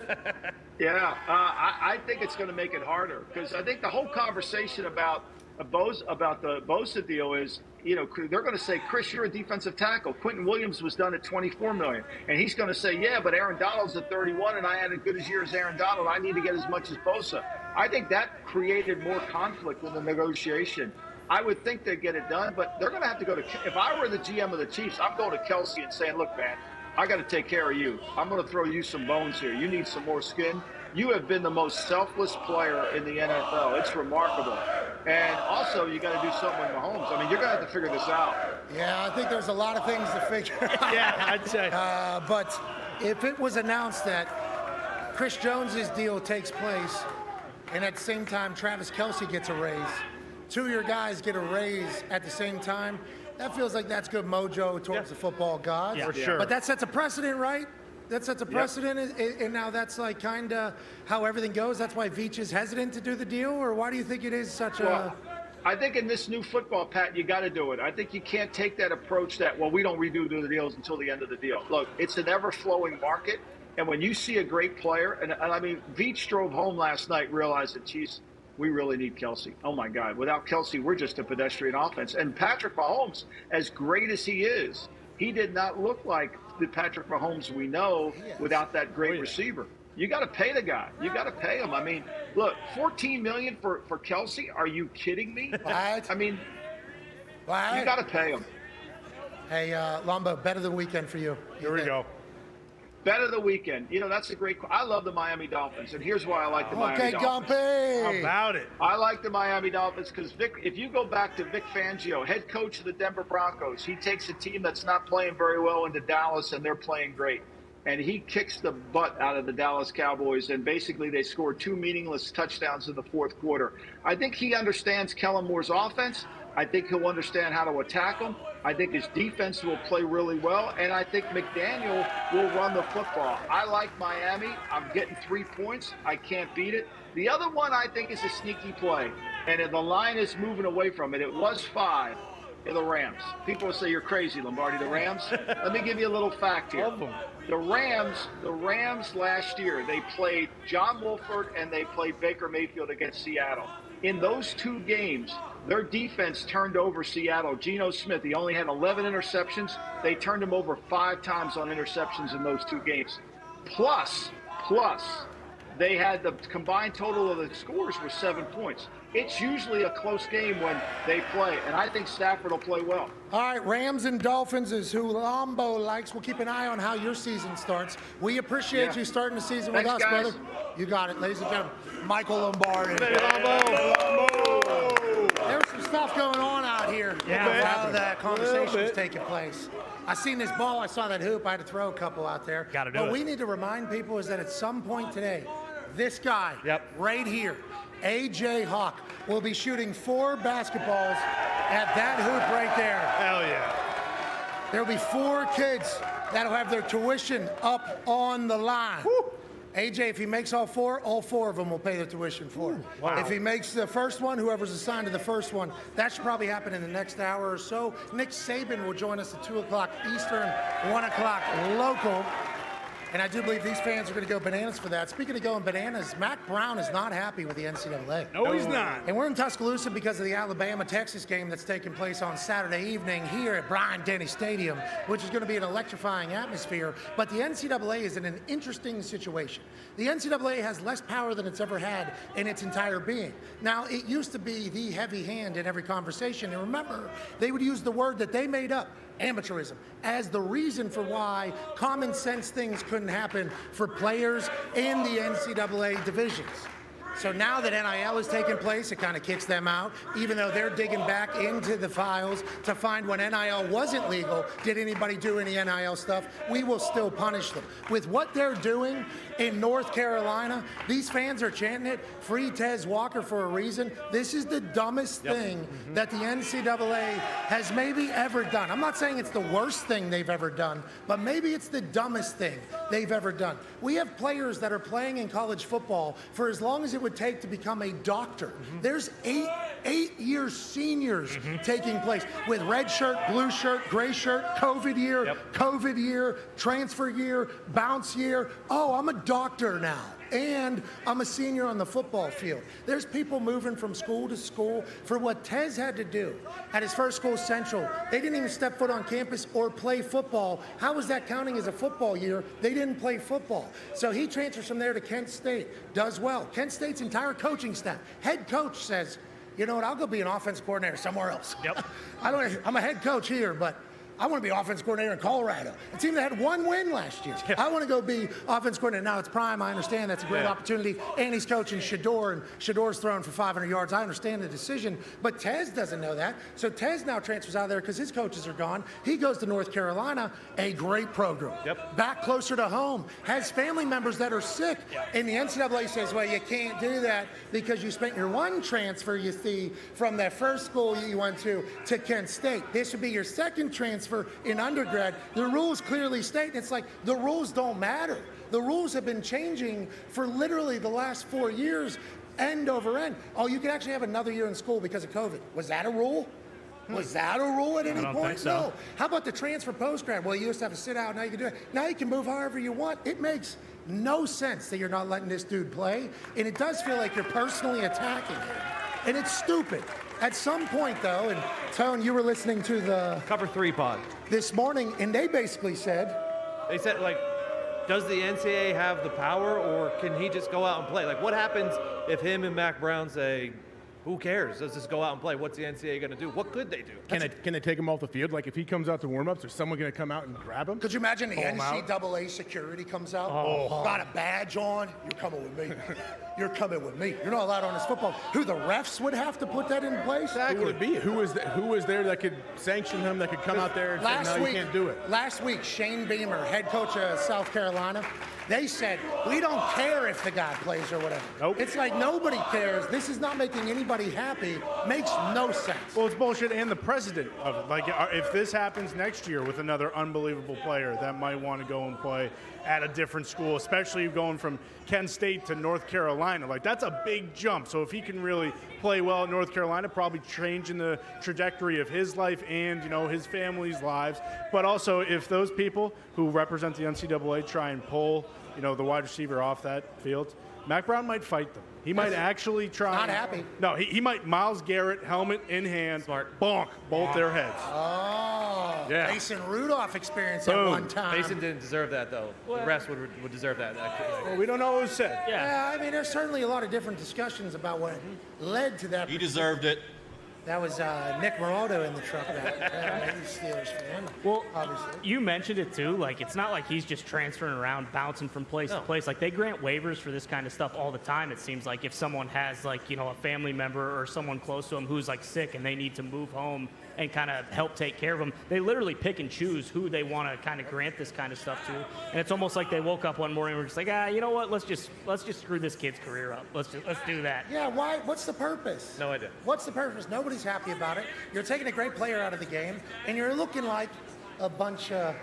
Yeah, I think it's going to make it harder because I think the whole conversation about the Bosa deal is, they're going to say, Chris, you're a defensive tackle. Quentin Williams was done at $24 million. And he's going to say, yeah, but Aaron Donald's at 31 and I had as good a year as Aaron Donald. I need to get as much as Bosa. I think that created more conflict in the negotiation. I would think they'd get it done, but they're going to have to go to – if I were the GM of the Chiefs, I'm going to Kelsey and saying, look, man, I got to take care of you. I'm going to throw you some bones here. You need some more skin. You have been the most selfless player in the NFL. It's remarkable. And also, you got to do something with Mahomes. I mean, you're going to have to figure this out. Yeah, I think there's a lot of things to figure out. Yeah, I'd say. But if it was announced that Chris Jones's deal takes place and at the same time Travis Kelce gets a raise, two of your guys get a raise at the same time, that feels like that's good mojo towards the football gods. Yeah, for sure. But that sets a precedent, right? That sets a precedent, and now that's like kind of how everything goes. That's why Veach is hesitant to do the deal, or why do you think it is such a... I think in this new football, Pat, you got to do it. I think you can't take that approach that, we don't redo the deals until the end of the deal. Look, it's an ever-flowing market, and when you see a great player, and I mean, Veach drove home last night realizing, geez, we really need Kelsey. Oh, my God. Without Kelsey, we're just a pedestrian offense. And Patrick Mahomes, as great as he is, he did not look like the Patrick Mahomes we know without that great receiver. You got to pay the guy. You got to pay him. I mean, look, $14 million for Kelsey? Are you kidding me? What? I mean, What? you got to pay him. Hey, Lombo, bet of the weekend for you. Here we go. Bet of the weekend. That's a great – I love the Miami Dolphins, and here's why I like the Miami Dolphins. Okay, How Gumpy. about it? I like the Miami Dolphins because if you go back to Vic Fangio, head coach of the Denver Broncos, he takes a team that's not playing very well into Dallas, and they're playing great. And he kicks the butt out of the Dallas Cowboys, and basically they scored 2 meaningless touchdowns in the fourth quarter. I think he understands Kellen Moore's offense. I think he'll understand how to attack them. I think his defense will play really well, and I think McDaniel will run the football. I like Miami. I'm getting 3 points. I can't beat it. The other one I think is a sneaky play, and the line is moving away from it. It was 5 in the Rams. People will say you're crazy, Lombardi. The Rams? Let me give you a little fact here. The Rams last year, they played John Wolford and they played Baker Mayfield against Seattle. In those 2 games, their defense turned over Seattle. Geno Smith, he only had 11 interceptions. They turned him over 5 times on interceptions in those 2 games. Plus, they had the combined total of the scores was 7 points. It's usually a close game when they play, and I think Stafford will play well. All right, Rams and Dolphins is who Lombo likes. We'll keep an eye on how your season starts. We appreciate you starting the season with us, guys. brother. You got it, ladies and gentlemen. Michael Lombardi. There's some stuff going on out here while that conversation was taking place. I seen this ball. I saw that hoop. I had to throw a couple out there. Gotta do what it. we need to remind people is that at some point today, this guy right here, A.J. Hawk, will be shooting 4 basketballs at that hoop right there. Hell yeah. There'll be 4 kids that'll have their tuition up on the line. Woo. AJ, if he makes all four of them will pay the tuition for it. Wow. If he makes the first one, whoever's assigned to the first one, that should probably happen in the next hour or so. Nick Saban will join us at 2 o'clock Eastern, 1 o'clock local. And I do believe these fans are going to go bananas for that. Speaking of going bananas, Mac Brown is not happy with the NCAA. No, he's not. And we're in Tuscaloosa because of the Alabama-Texas game that's taking place on Saturday evening here at Bryant-Denny Stadium, which is going to be an electrifying atmosphere. But the NCAA is in an interesting situation. The NCAA has less power than it's ever had in its entire being. Now, it used to be the heavy hand in every conversation. And remember, they would use the word that they made up, amateurism, as the reason for why common sense things couldn't happen for players in the NCAA divisions. So now that NIL is taking place, it kind of kicks them out, even though they're digging back into the files to find when NIL wasn't legal, did anybody do any NIL stuff? We will still punish them. With what they're doing in North Carolina, these fans are chanting it, free Tez Walker for a reason. This is the dumbest thing that the NCAA has maybe ever done. I'm not saying it's the worst thing they've ever done, but maybe it's the dumbest thing they've ever done. We have players that are playing in college football for as long as it would take to become a doctor. There's eight-year seniors taking place with red shirt, blue shirt, gray shirt, COVID year, transfer year, bounce year. Oh, I'm a doctor now. And I'm a senior on the football field. There's people moving from school to school for what Tez had to do at his first school, Central. They didn't even step foot on campus or play football. How was that counting as a football year? They didn't play football. So he transfers from there to Kent State, does well. Kent State's entire coaching staff, head coach says, you know what, I'll go be an offense coordinator somewhere else. I'm a head coach here, but I want to be offense coordinator in Colorado. A team that had one win last year. I want to go be offense coordinator. Now it's prime. I understand that's a great opportunity. And he's coaching Shador, and Shador's throwing for 500 yards. I understand the decision, but Tez doesn't know that. So Tez now transfers out of there because his coaches are gone. He goes to North Carolina, a great program. Back closer to home. Has family members that are sick. And the NCAA says, well, you can't do that because you spent your one transfer, you see, from that first school you went to Kent State. This would be your second transfer in undergrad. The rules clearly state, it's like the rules don't matter. The rules have been changing for literally the last 4 years, end over end. Oh, you can actually have another year in school because of COVID. Was that a rule? Was that a rule at any point? Think so. No. How about the transfer postgrad? Well, you used to have to sit out, now you can do it. Now you can move however you want. It makes no sense that you're not letting this dude play, and it does feel like you're personally attacking him. And it's stupid. At some point, though, and Tone, you were listening to the Cover 3 pod this morning, and they basically said, like, does the NCAA have the power, or can he just go out and play? Like, what happens if him and Mac Brown say, who cares? Let's just go out and play. What's the NCAA going to do? What could they do? Can they take him off the field? Like, if he comes out to warm-ups, is someone going to come out and grab him? could you imagine the NCAA security comes out, got a badge on, you're coming with me. You're coming with me. You're not allowed on this football. Who, the refs would have to put that in place? Who would it be? Who was there that could sanction him, that could come out there and say, no, you can't do it? Last week, Shane Beamer, head coach of South Carolina, they said, we don't care if the guy plays or whatever. Nope. It's like nobody cares. This is not making anybody happy. Makes no sense. Well, it's bullshit, and the precedent of it. Like, if this happens next year with another unbelievable player that might want to go and play at a different school, especially going from Kent State to North Carolina, like, that's a big jump. So if he can really play well at North Carolina, probably changing the trajectory of his life and, you know, his family's lives. But also, if those people who represent the NCAA try and pull, you know, the wide receiver off that field, Mac Brown might fight them. He might actually try. Not happy. No, he might Myles Garrett, helmet in hand, bonk, bolt their heads. Oh, Yeah. Mason Rudolph experience at Boom. one time. Mason didn't deserve that, though. The refs would deserve that. Well, we don't know who said. Yeah, I mean, there's certainly a lot of different discussions about what led to that. He deserved it. That was Nick Morado in the truck. He's Steelers fan. Well, obviously. you mentioned it too. Like, it's not like he's just transferring around, bouncing from place to place. Like, they grant waivers for this kind of stuff all the time. It seems like if someone has, like, you know, a family member or someone close to them who's like sick and they need to move home and kind of help take care of them, they literally pick and choose who they want to kind of grant this kind of stuff to. And it's almost like they woke up one morning and were just like, you know what? Let's just screw this kid's career up. Let's do that. Yeah, why? What's the purpose? No idea. What's the purpose? Nobody's happy about it. You're taking a great player out of the game, and you're looking like a bunch of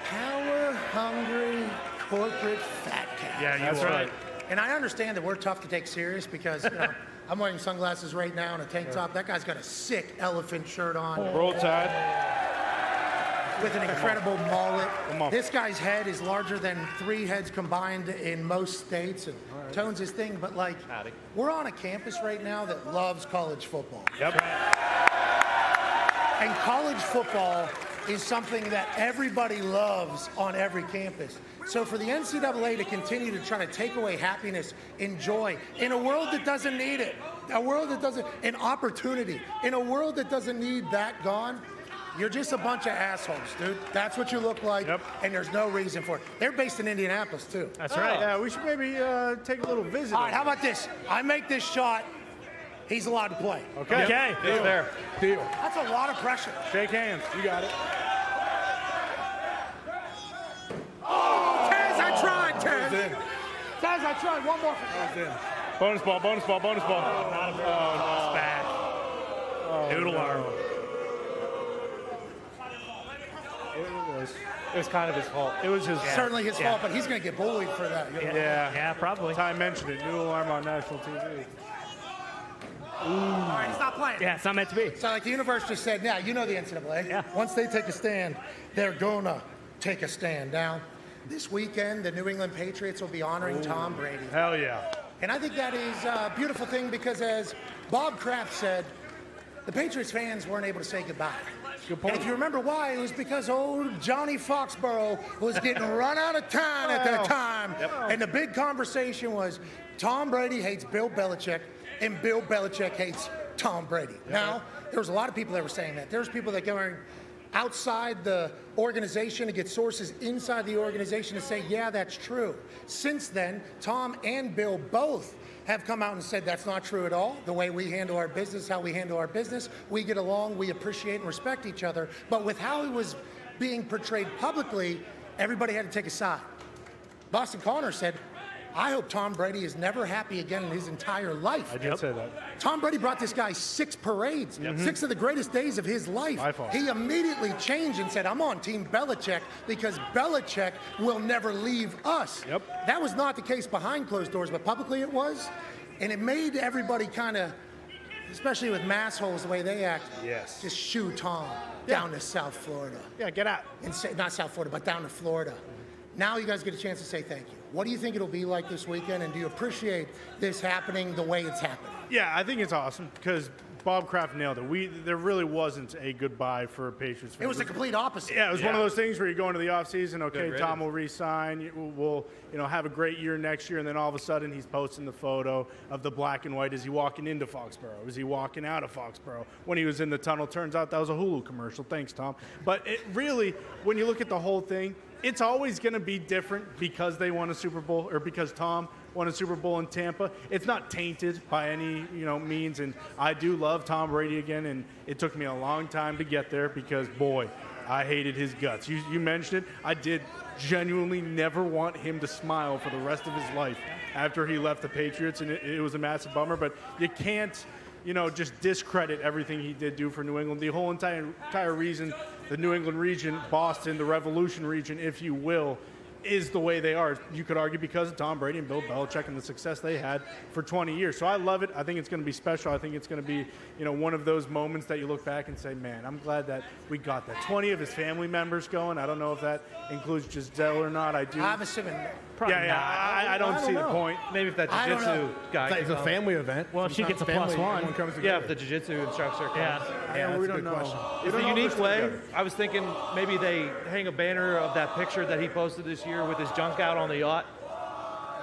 power-hungry corporate fat cat. Yeah, That's right. And I understand that we're tough to take serious because, I'm wearing sunglasses right now and a tank top. That guy's got a sick elephant shirt on. Roll Tide. With an incredible mullet. Come on. This guy's head is larger than 3 heads combined in most states and tones his thing. But, like, we're on a campus right now that loves college football. Yep. And college football is something that everybody loves on every campus. So for the NCAA to continue to try to take away happiness and joy in a world that doesn't need it, an opportunity, in a world that doesn't need that gone, you're just a bunch of assholes, dude. That's what you look like, and there's no reason for it. They're based in Indianapolis, too. That's right. Yeah, we should maybe take a little visit. All right, how about this? I make this shot, he's allowed to play. Okay. Deal. There. Deal. That's a lot of pressure. Shake hands. You got it. Taz, I tried, Taz. In. Taz, I tried. One more. Bonus ball. It's back. Noodle arm. It was kind of his fault. It was his Certainly his fault, but he's going to get bullied for that. Yeah, probably. Ty mentioned it. New alarm on national TV. All right, he's not playing. Yeah, it's not meant to be. So like the universe just said, now you know the NCAA. Yeah. Once they take a stand, they're gonna take a stand. Now, this weekend, the New England Patriots will be honoring Tom Brady. Hell yeah. And I think that is a beautiful thing because as Bob Kraft said, the Patriots fans weren't able to say goodbye. Good point. And if you remember why, it was because old Johnny Foxborough was getting run out of town at that time. And the big conversation was Tom Brady hates Bill Belichick and Bill Belichick hates Tom Brady. Now, there was a lot of people that were saying that. There's people that going outside the organization to get sources inside the organization to say, yeah, that's true. Since then, Tom and Bill both have come out and said that's not true at all. The way we handle our business, how we handle our business, we get along, we appreciate and respect each other. But with how it was being portrayed publicly, everybody had to take a side. Boston Connor said, I hope Tom Brady is never happy again in his entire life. I did say that. Tom Brady brought this guy 6 parades, 6 of the greatest days of his life. By far. He immediately changed and said, I'm on Team Belichick because Belichick will never leave us. Yep. That was not the case behind closed doors, but publicly it was. And it made everybody kind of, especially with massholes, the way they act, Yes. just shoo Tom down to South Florida. Yeah, get out. And say, not South Florida, but down to Florida. Now you guys get a chance to say thank you. What do you think it'll be like this weekend, and do you appreciate this happening the way it's happening? Yeah, I think it's awesome because Bob Kraft nailed it. There really wasn't a goodbye for Patriots fans. It was the complete opposite. Yeah, it was one of those things where you go into the offseason, okay, Good Tom will re-sign, we'll have a great year next year, and then all of a sudden he's posting the photo of the black and white. Is he walking into Foxborough? Is he walking out of Foxborough? When he was in the tunnel, turns out that was a Hulu commercial. Thanks, Tom. But it really, when you look at the whole thing, it's always going to be different because they won a Super Bowl or because Tom won a Super Bowl in Tampa. It's not tainted by any means, and I do love Tom Brady again, and it took me a long time to get there because, boy, I hated his guts. You mentioned it. I did genuinely never want him to smile for the rest of his life after he left the Patriots, and it was a massive bummer, but you can't just discredit everything he did do for New England. The whole entire reason the New England region, Boston, the Revolution region, if you will, is the way they are. You could argue because of Tom Brady and Bill Belichick and the success they had for 20 years. So I love it. I think it's going to be special. I think it's going to be, one of those moments that you look back and say, man, I'm glad that we got that. 20 of his family members going. I don't know if that includes Giselle or not. I do. I'm assuming. I don't see the point. Maybe if that I don't jiu-jitsu know. guy It's comes a out. family event. Well, if she gets a Sometimes +1. everyone comes Yeah, together. if the jiu-jitsu instructor comes. Yeah. We that's a don't good know. question. It's a unique way. I was thinking maybe they hang a banner of that picture that he posted this year with his junk out on the yacht.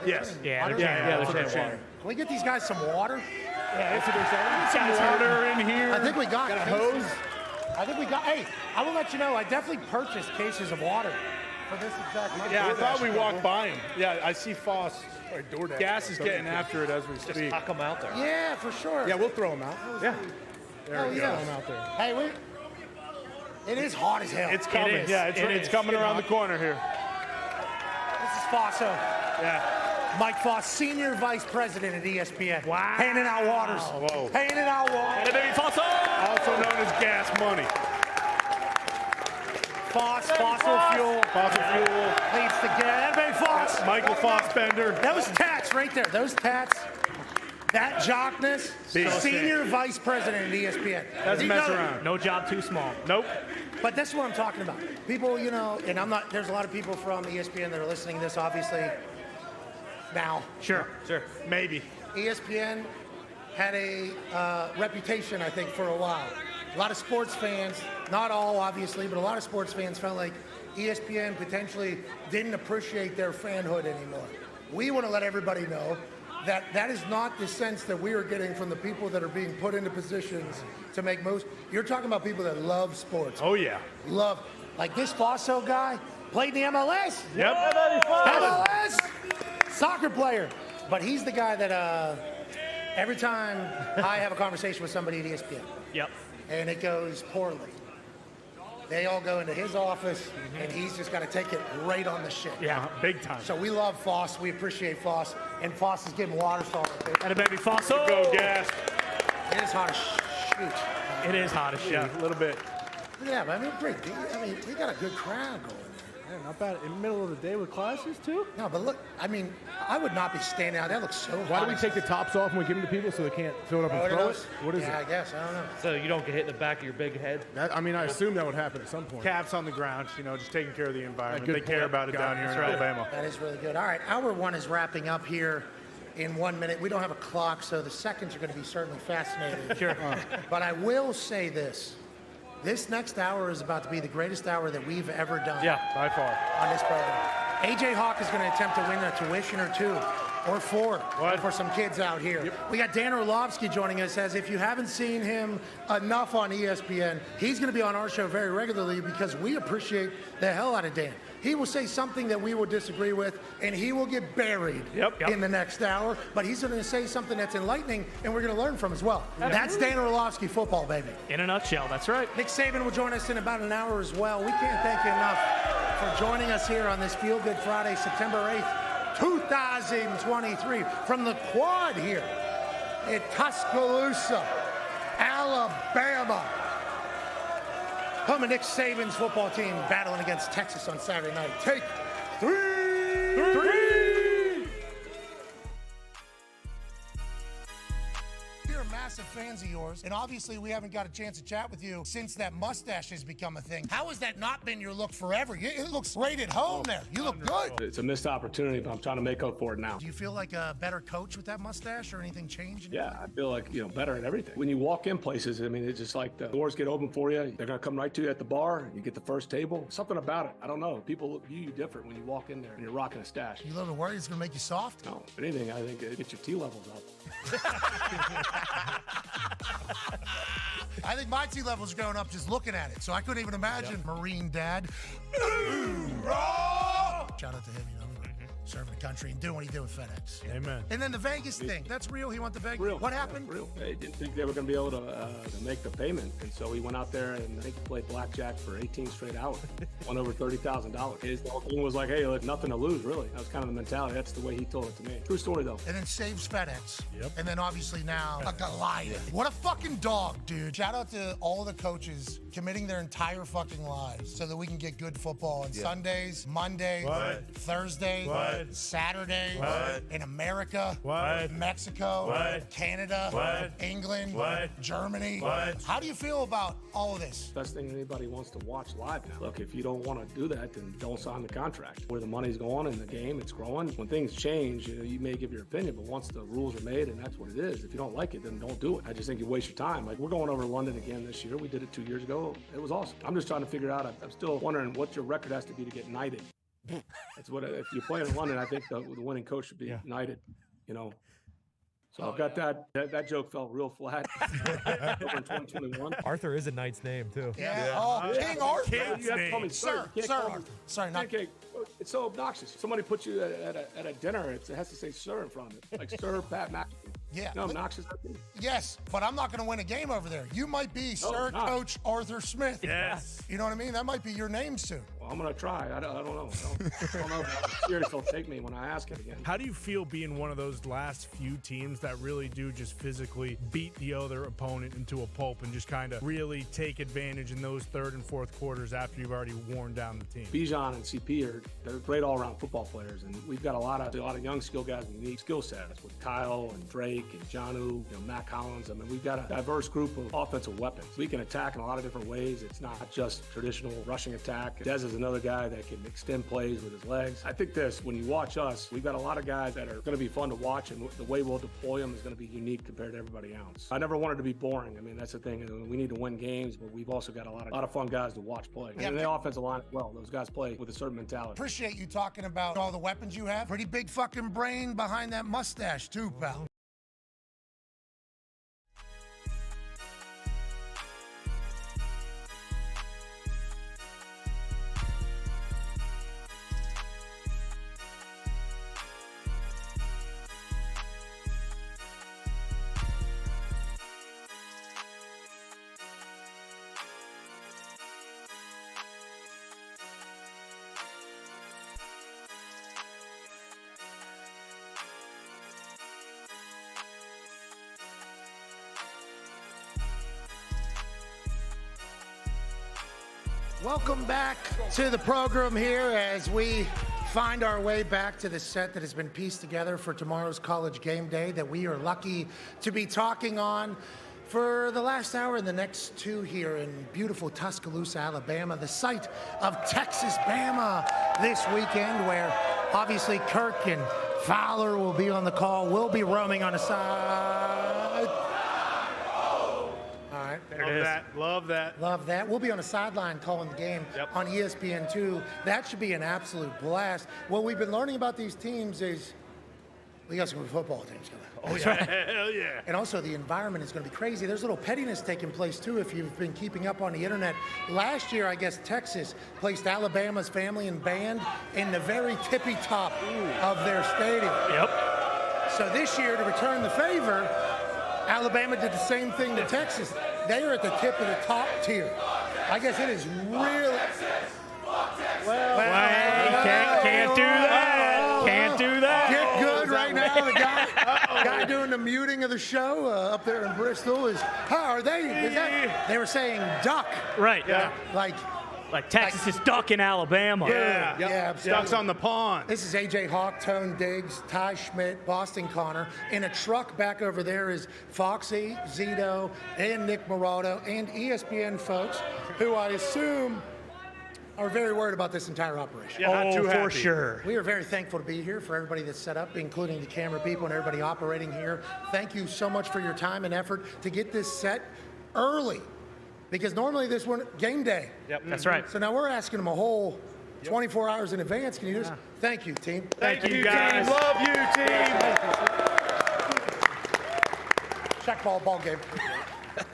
Yes. Yeah, they're they're chanting. saying water. Can we get these guys some water? Yeah, that's what they're saying. Some water in here. I think we got a cases. hose? I think we got. Hey, I will let you know. I definitely purchased cases of water for this exact. Yeah, I thought we walked by him. Yeah, I see Foss. Sorry, DoorDash. Gas is getting after it as we Just speak. knock them out there. Yeah, for sure. Yeah, we'll throw them out. Yeah. Hell yeah. Throw them out there. Hey, it is hot as hell. It's coming. is. Yeah, It it's coming around the corner here. This is Fosso. Yeah. Mike Foss, Senior Vice President at ESPN. Wow. Handing out waters. Whoa. Handing out water. And a baby Fosso! Also known as gas money. Foss, fossil fuel. Fossil fuel. Leads the game. Everybody Foss. Michael Fossbender. Those tats right there. Those tats. That jockness. Senior vice president at ESPN. Doesn't mess around. No job too small. Nope. But that's what I'm talking about. People, you know, and I'm not, there's a lot of people from ESPN that are listening to this, obviously, now. Sure. Maybe. ESPN had a reputation, I think, for a while. A lot of sports fans, not all obviously, but a lot of sports fans felt like ESPN potentially didn't appreciate their fanhood anymore. We want to let everybody know that that is not the sense that we are getting from the people that are being put into positions to make moves. You're talking about people that love sports. Oh, yeah. Love, like this Fosso guy played in the MLS. Yep. MLS soccer player. But he's the guy that every time I have a conversation with somebody at ESPN, Yep. and it goes poorly, they all go into his office, and he's just got to take it right on the shit. Yeah. Big time. So we love Foss. We appreciate Foss. And Foss is giving water salt. And a baby Fosso. Go gas. It is hot as shoot. It is hot as shit. Yeah, a little bit. Yeah, but I mean, great. I mean, we got a good crowd going. Yeah, not bad. In the middle of the day with classes, too? No, but look, I mean, I would not be standing out. That looks so hot. Why do we take the tops off when we give them to people so they can't fill it up and throw it? What is yeah, it? I guess. I don't know. So you don't get hit in the back of your big head. I mean, I assume that would happen at some point. Caps on the ground, you know, just taking care of the environment. Good They care point. about it down here in Alabama. That is really good. All right, hour one is wrapping up here in 1 minute. We don't have a clock, so the seconds are going to be certainly fascinating. Sure. But I will say this. This next hour is about to be the greatest hour that we've ever done By far. on this program. A.J. Hawk is going to attempt to win a tuition or two or four for some kids out here. We got Dan Orlovsky joining us. As if you haven't seen him enough on ESPN, he's going to be on our show very regularly because we appreciate the hell out of Dan. He will say something that we will disagree with, and he will get buried in the next hour. But he's going to say something that's enlightening, and we're going to learn from as well. That's Dan Orlovsky football, baby. In a nutshell, that's right. Nick Saban will join us in about an hour as well. We can't thank you enough for joining us here on this Feel Good Friday, September 8th, 2023, from the quad here at Tuscaloosa, Alabama. Home of Nick Saban's football team battling against Texas on Saturday night. Take three. We're massive fans of yours, and obviously we haven't got a chance to chat with you since that mustache has become a thing. How has that not been your look forever? It looks right at home there. You look good. It's a missed opportunity, but I'm trying to make up for it now. Do you feel like a better coach with that mustache, or anything changed? Yeah, I feel like, better at everything. When you walk in places, I mean, it's just like the doors get open for you. They're going to come right to you at the bar. You get the first table. Something about it. I don't know. People view you different when you walk in there and you're rocking a stash. You a little worried it's going to make you soft? No, if anything, I think it gets your T levels up. I think my T levels are going up just looking at it, so I couldn't even imagine Marine Dad. Shout out to him, serving the country and doing what he did with FedEx. Amen. And then the Vegas thing, that's real. He went to Vegas. Real. What happened? Real. They didn't think they were going to be able to make the payment, and so he went out there and I think he played blackjack for 18 straight hours. Won over $30,000. His whole thing was like, hey, look, nothing to lose, really. That was kind of the mentality. That's the way he told it to me. True story, though. And then saves FedEx. Yep. And then obviously now a Goliath. What a fucking dog, dude. Shout out to all the coaches committing their entire fucking lives so that we can get good football on Sundays, Mondays, Thursdays, Saturdays, in America, Mexico, Canada, England, Germany. How do you feel about all of this? Best thing anybody wants to watch live now. Look, if you don't want to do that, then don't sign the contract. Where the money's going in the game, it's growing. When things change, you may give your opinion, but once the rules are made and that's what it is, if you don't like it, then don't do it. I just think you waste your time. Like, we're going over to London again this year. We did it 2 years ago. It was awesome. I'm just trying to figure out, I'm still wondering what your record has to be to get knighted. It's what, if you play in London, I think the winning coach should be knighted, So I've got that joke fell real flat over in 2021. Arthur is a knight's name, too. Yeah. Oh, King Arthur. You have to call me Sir Arthur. Sorry, not King. It's so obnoxious. Somebody puts you at a dinner, it has to say sir in front of it. Like Sir Pat McAfee. Yeah. No, obnoxious. Yes, but I'm not going to win a game over there. You might be Sir not. Coach Arthur Smith. Yes. You know what I mean? That might be your name soon. Well, I'm going to try. I don't know. I don't know if serious they'll take me when I ask it again. How do you feel being one of those last few teams that really do just physically beat the other opponent into a pulp and just kind of really take advantage in those third and fourth quarters after you've already worn down the team? Bijan and CP they're great all-around football players, and we've got a lot of young skill guys with unique skill sets with Kyle and Drake and Jonnu, Matt Collins. I mean, we've got a diverse group of offensive weapons. We can attack in a lot of different ways. It's not just traditional rushing attack. Dez is another guy that can extend plays with his legs. I think when you watch us, we've got a lot of guys that are going to be fun to watch, and the way we'll deploy them is going to be unique compared to everybody else. I never wanted to be boring. I mean, that's the thing. We need to win games, but we've also got a lot of fun guys to watch play. And the offensive line as well. Those guys play with a certain mentality. Appreciate you talking about all the weapons you have. Pretty big fucking brain behind that mustache, too, pal. Welcome back to the program here as we find our way back to the set that has been pieced together for tomorrow's college game day that we are lucky to be talking on for the last hour and the next two here in beautiful Tuscaloosa, Alabama, the site of Texas-Bama this weekend, where obviously Kirk and Fowler will be on the call. We'll be roaming on the side. Love that. Love that. We'll be on the sideline calling the game on ESPN2. That should be an absolute blast. What we've been learning about these teams is we got some good football teams coming. Oh, yeah. Hell yeah. And also the environment is going to be crazy. There's a little pettiness taking place, too, if you've been keeping up on the internet. Last year, I guess Texas placed Alabama's family and band in the very tippy top of their stadium. Yep. So this year, to return the favor, Alabama did the same thing to Texas. They are at the tip of the top tier. I guess it is really... Can't do that. Can't do that. Get good right now. The guy doing the muting of the show up there in Bristol is, how are they? They were saying duck. Right. Yeah. Like Texas is ducking Alabama. Yeah, absolutely. Ducks on the pond. This is A.J. Hawk, Tone Diggs, Ty Schmidt, Boston Connor. In a truck back over there is Foxy, Zito, and Nick Morado, and ESPN folks, who I assume are very worried about this entire operation. Yeah, not too happy. For sure. We are very thankful to be here, for everybody that's set up, including the camera people and everybody operating here. Thank you so much for your time and effort to get this set early. Because normally this one, game day. Yep, that's right. So now we're asking them a whole 24 hours in advance. Can you just, thank you, team. Thank you, guys. Love you, team. Check ball game.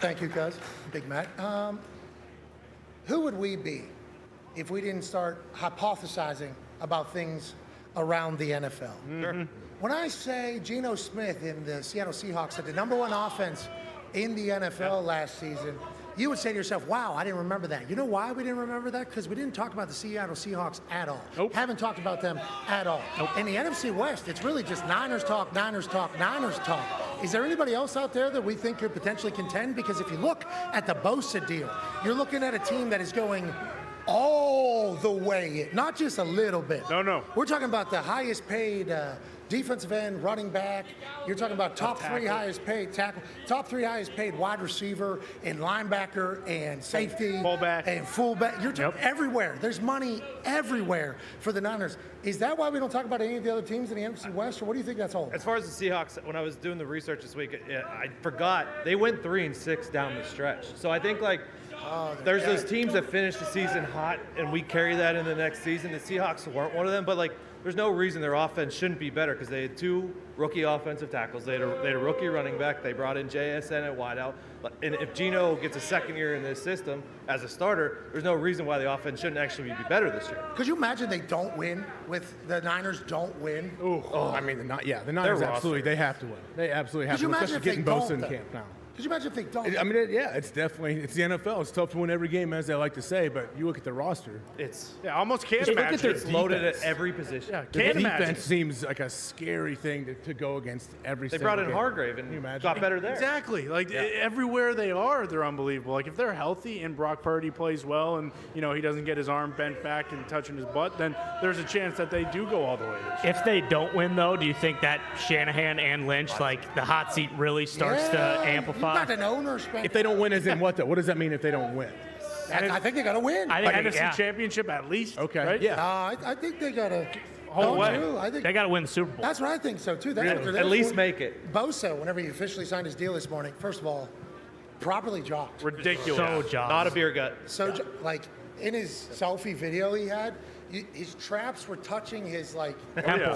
Thank you, cuz. Big Matt. Who would we be if we didn't start hypothesizing about things around the NFL? Mm-hmm. When I say Geno Smith in the Seattle Seahawks had the #1 offense in the NFL last season, you would say to yourself, wow, I didn't remember that. You know why we didn't remember that? Because we didn't talk about the Seattle Seahawks at all. Nope. Haven't talked about them at all. Nope. In the NFC West, it's really just Niners talk, Niners talk, Niners talk. Is there anybody else out there that we think could potentially contend? Because if you look at the Bosa deal, you're looking at a team that is going all the way in, not just a little bit. No. We're talking about the highest paid defensive end, running back. You're talking about top three highest paid tackle, top three highest paid wide receiver and linebacker and safety fullback. and fullback. You're talking everywhere. There's money everywhere for the Niners. Is that why we don't talk about any of the other teams in the NFC West, or what do you think that's all? As far as the Seahawks, when I was doing the research this week, I forgot they went 3-6 down the stretch. So I think there's those teams that finish the season hot, and we carry that in the next season. The Seahawks weren't one of them, but there's no reason their offense shouldn't be better because they had two rookie offensive tackles. They had a rookie running back. They brought in JSN at wideout. And if Geno gets a second year in this system as a starter, there's no reason why the offense shouldn't actually be better this year. Could you imagine they don't win with the Niners don't win? I mean, the Niners absolutely, they have to win. They absolutely have Could you to win, imagine especially if getting they Bosa in don't, camp now. Could you imagine if they don't? I mean, it's definitely, it's the NFL. It's tough to win every game, as they like to say, but you look at the roster. Almost can't Just look imagine. at their It's loaded at every position. Yeah, The can't defense imagine. seems like a scary thing to go against every They single brought in game. Hargrave Can you and imagine? got better there. Exactly. Like everywhere they are, they're unbelievable. Like if they're healthy and Brock Purdy plays well, and he doesn't get his arm bent back and touching his butt, then there's a chance that they do go all the way this year. If they don't win, though, do you think that Shanahan and Lynch, like the hot seat, really starts to amplify? You got an owner spend. If they don't win, as in what though? What does that mean if they don't win? I think they got to win. I think NFC Championship at least. Okay. Right? Yeah. I think they got to. Whole way. I think They got to win the Super Bowl. that's what I think so too. That's what they're there At least for. make it. Bosa, whenever he officially signed his deal this morning, first of all, properly jogged. Ridiculous. So job. Not a beer gut. So, like in his selfie video he had, his traps were touching his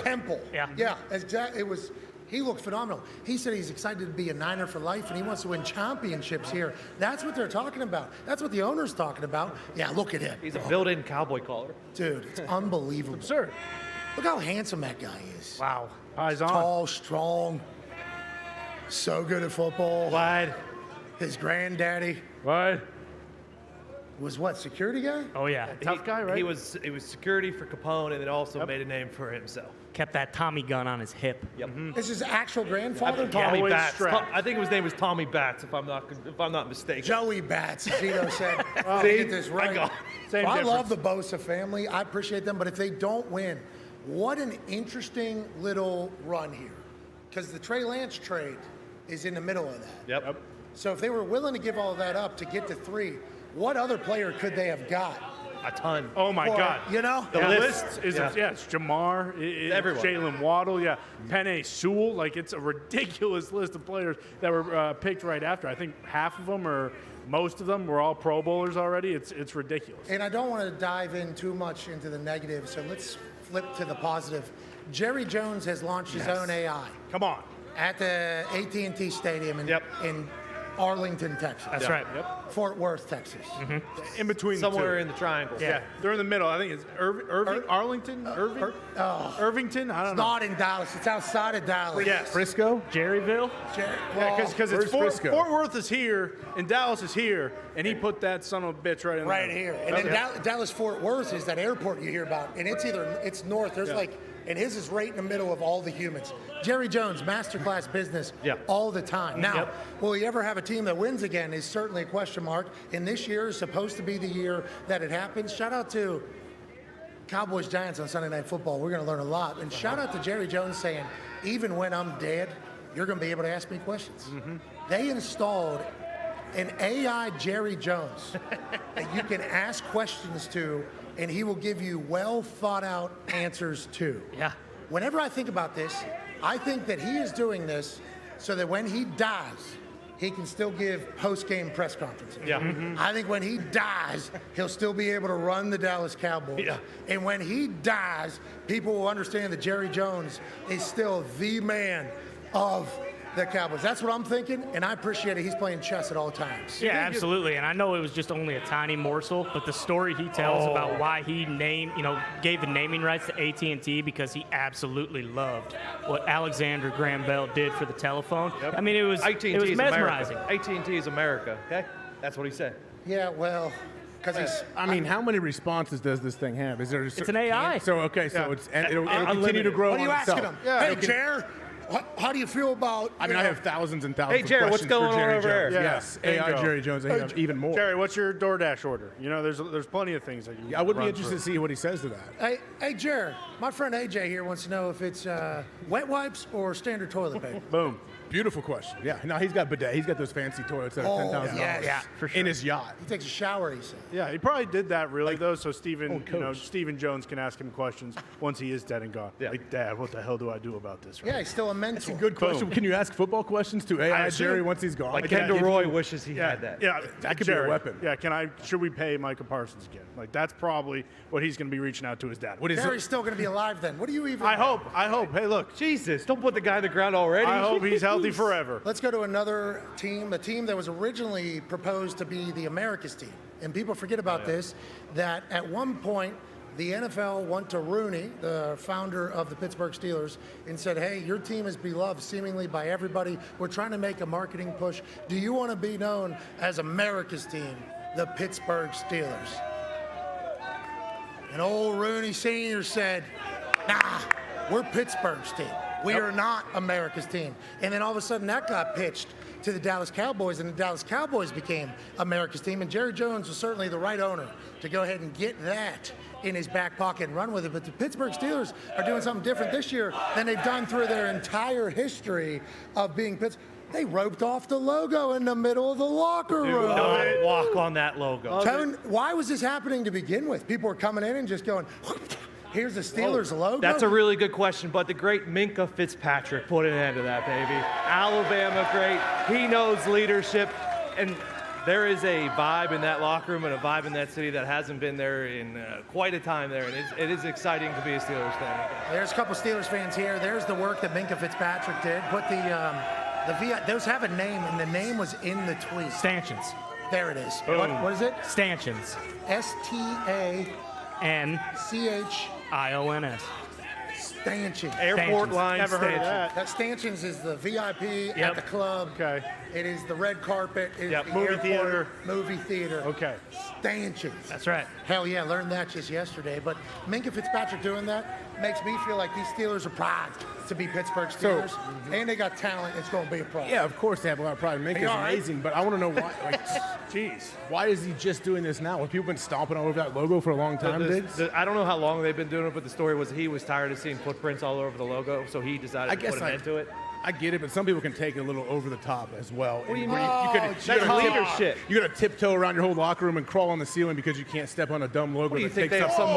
temple. Yeah. Yeah. Exactly. It was. He looked phenomenal. He said he's excited to be a Niner for life, and he wants to win championships here. That's what they're talking about. That's what the owner's talking about. Yeah, look at him. He's a built-in cowboy collar. Dude, it's unbelievable. Sir. Look how handsome that guy is. Wow. Eyes on. Tall, strong, so good at football. Wide. His granddaddy Wide. was what, security guy? Oh, yeah. Tough guy, right? He was security for Capone, and then also made a name for himself. Kept that Tommy gun on his hip. Yep. This is his actual grandfather? Tommy Always Batts. strapped. I think his name was Tommy Batts, if I'm not mistaken. Joey Bats, Gino said. See? Get this right. I got- Same Well, I difference. love the Bosa family. I appreciate them, but if they don't win, what an interesting little run here. Because the Trey Lance trade is in the middle of that. Yep. So if they were willing to give all that up to get to 3, what other player could they have got? A ton. Oh my Or, God. You know? The The list. list is Yeah. it's Jamar, it's Everyone. Jalen Waddle, Penei Sewell. Like it's a ridiculous list of players that were picked right after. I think half of them or most of them were all Pro Bowlers already. It's ridiculous. And I don't want to dive in too much into the negative, so let's flip to the positive. Jerry Jones has launched his own AI Come on. at the AT&T Stadium in Arlington, Texas. That's right. Fort Worth, Texas. In between Somewhere the in the triangle. two. Yeah, they're in the middle. I think it's Arlington, Irvington. I don't It's know. not in Dallas. It's outside of Dallas. Yes. Frisco? Jerryville? Because it's Where's Frisco? Fort Worth is here and Dallas is here, and he put that son of a bitch right in Right there. here. And then Dallas Fort Worth is that airport you hear about. And it's north. There's and his is right in the middle of all the humans. Jerry Jones, masterclass business all the time. Now, will he ever have a team that wins again is certainly a question mark. And this year is supposed to be the year that it happens. Shout out to Cowboys Giants on Sunday Night Football. We're going to learn a lot. And shout out to Jerry Jones saying, even when I'm dead, you're going to be able to ask me questions. They installed an AI Jerry Jones that you can ask questions to, and he will give you well thought out answers to. Yeah. Whenever I think about this, I think that he is doing this so that when he dies, he can still give post-game press conferences. Yeah. I think when he dies, he'll still be able to run the Dallas Cowboys. Yeah. And when he dies, people will understand that Jerry Jones is still the man of the Cowboys. That's what I'm thinking, and I appreciate it. He's playing chess at all times. Yeah, absolutely. And I know it was just only a tiny morsel, but the story he tells about why he gave the naming rights to AT&T because he absolutely loved what Alexander Graham Bell did for the telephone. I mean, it was mesmerizing. AT&T is America. Okay, that's what he said. Yeah, well, because he's. I mean, how many responses does this thing have? Is there? It's an AI. So it'll continue to grow. What are you on asking itself. him? Hey, Jer, how do you feel about? I mean, I have thousands and thousands. Hey, Jerry, of what's questions going for on Jerry over Jones. there? Yes, Bingo. AI Jerry Jones. I have even more. Jerry, what's your DoorDash order? There's plenty of things that you. I would be run interested to through. see what he says to that. Hey, Jer, my friend AJ here wants to know if it's wet wipes or standard toilet paper. Boom. Beautiful question. Yeah. No, he's got bidet. He's got those fancy toilets that are $10,000 yes. For sure. in his yacht. He takes a shower, he said. Yeah, he probably did that really though, so Stephen Jones can ask him questions once he is dead and gone. Yeah. Like, Dad, what the hell do I do about this? Right? Yeah, he's still a mentor. That's a good question. Can you ask football questions to AI Jerry once he's gone? Like Kendall Roy wishes he had that. Yeah, That could be a weapon. Yeah, should we pay Micah Parsons again? Like, that's probably what he's going to be reaching out to his dad. What is Jerry's still going to be alive then. What do you even? I hope. Hey, look. Jesus, don't put the guy on the ground already. I hope he's healthy forever. Let's go to another team, a team that was originally proposed to be the America's team. And people forget about this, that at one point, the NFL went to Rooney, the founder of the Pittsburgh Steelers, and said, hey, your team is beloved seemingly by everybody. We're trying to make a marketing push. Do you want to be known as America's team, the Pittsburgh Steelers? And old Rooney Sr. said, nah, we're Pittsburgh's team. We are not America's team. And then all of a sudden that got pitched to the Dallas Cowboys, and the Dallas Cowboys became America's team. And Jerry Jones was certainly the right owner to go ahead and get that in his back pocket and run with it. But the Pittsburgh Steelers are doing something different this year than they've done through their entire history of being Pittsburgh. They roped off the logo in the middle of the locker room. Don't walk on that logo. Tone, why was this happening to begin with? People were coming in and just going, here's the Steelers logo. That's a really good question, but the great Minka Fitzpatrick put an end to that, baby. Alabama great. He knows leadership, and there is a vibe in that locker room and a vibe in that city that hasn't been there in quite a time there, and it is exciting to be a Steelers fan. There's a couple Steelers fans here. There's the work that Minka Fitzpatrick did. Put those have a name, and the name was in the tweet. Stanchions. There it is. What is it? Stanchions. STANCHIONS. Stanchions. Airport line Never heard of stanchion. That Stanchions is the VIP at the club. Okay. It is the red carpet. It is the movie airport, theater. Movie theater. Okay. Stanchions. That's right. Hell yeah, learned that just yesterday. But Minka Fitzpatrick doing that makes me feel like these Steelers are proud to be Pittsburgh Steelers. And they got talent. It's going to be a problem. Yeah, of course they have a lot of pride. Minka's amazing, but I want to know why. Like, Jeez. why is he just doing this now? Have people been stomping all over that logo for a long time, Diggs? I don't know how long they've been doing it, but the story was he was tired of seeing footprints all over the logo, so he decided to put an end to it. I get it, but some people can take it a little over the top as well. What do you mean? That's leadership. You got to tiptoe around your whole locker room and crawl on the ceiling because you can't step on a dumb logo. What do you that think takes they have up some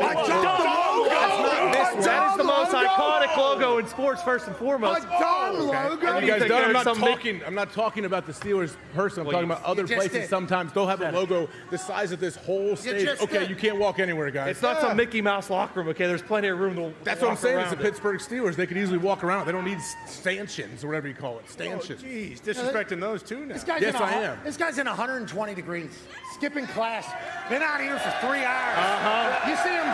That is the most iconic logo in sports, first and foremost. A dumb logo. And you guys done? I'm not talking about the Steelers personally. I'm talking about other places. did. Sometimes they'll have a logo the size of this whole stage. Okay, did. you can't walk anywhere, guys. It's not some Mickey Mouse locker room, okay? There's plenty of room to That's what I'm walk saying. around It's the it. Pittsburgh Steelers. They could easily walk around. They don't need stanchions or whatever you call it. Stanchions. Jeez, disrespecting those two now. This guy's Yes, I am. This guy's in 120 degrees, skipping class. Been out here for 3 hours. You see him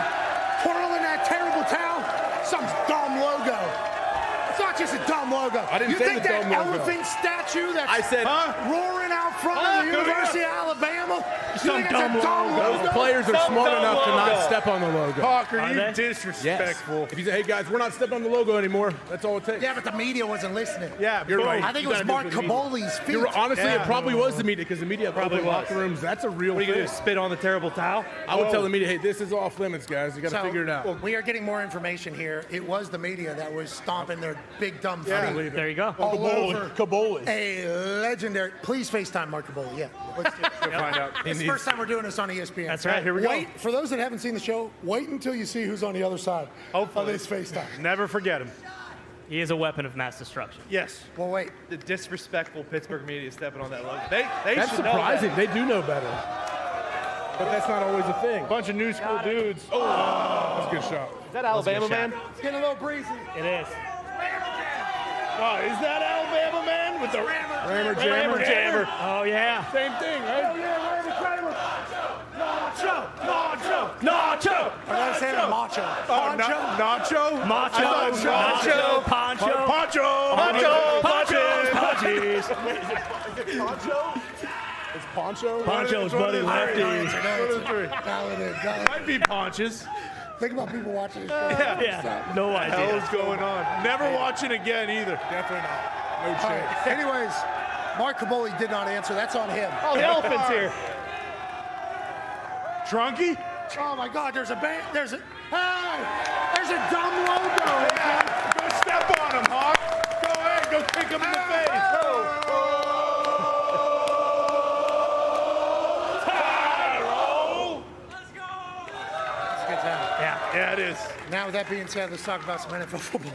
twirling that terrible towel? Some dumb logo. It's not just a dumb logo. I didn't you say think the that dumb logo. elephant statue that's I said, roaring out front of the University of Alabama? You Some think it's a dumb dumb logo. logo? those players are Some smart dumb enough to logo. not step on the logo. Parker, Are you they? Yes. disrespectful. If you say, hey guys, we're not stepping on the logo anymore, that's all it takes. Yeah, but the media wasn't listening. Yeah, You're boom. right. I think it You was gotta Mark do it for the media. Caboli's feet. Honestly, Yeah. it probably was the media because the media Probably open was. locker rooms. That's a real What are you thing. going to do, spit on the terrible towel? I would tell the media, hey, this is off limits, guys. You got to figure it out. We are getting more information here. It was the media that was stomping their big dumb feet. There you go. All over Caboli. a legendary. Please FaceTime Mark Caboli. Yeah. Let's do it. Find out. It's the first time we're doing this on ESPN. That's right. Here we go. Wait, for those that haven't seen the show, wait until you see who's on the other side of this FaceTime. Never forget him. He is a weapon of mass destruction. Yes. Well, wait. The disrespectful Pittsburgh media stepping on that logo. They That's should know that. surprising. They do know better. But that's not always a thing. Bunch of new school dudes. That's a good shot. Is that Alabama, man? It's getting a little breezy. It is. Oh, is that Alabama man with the Rammer Rammer jammer. jammer. Oh, yeah. Same thing, right? Nacho. I gotta say that macho. Oh, Nacho? Macho. Nacho. Poncho. Poncho. Ponchos. It's Poncho. Poncho's buddy lefties. Valid. Might be Ponches. Think about people watching this show. Yeah. No What the hell idea. is going on? Never watching again either. Definitely not. No All chance. right. Anyways, Mark Caboli did not answer. That's on him. Oh, the elephant's here. Trunky? Oh my God! There's a dumb logo. Go step on him, Hawk. Go ahead. Go kick him in the face. Yeah, it is. Now, with that being said, let's talk about some NFL football.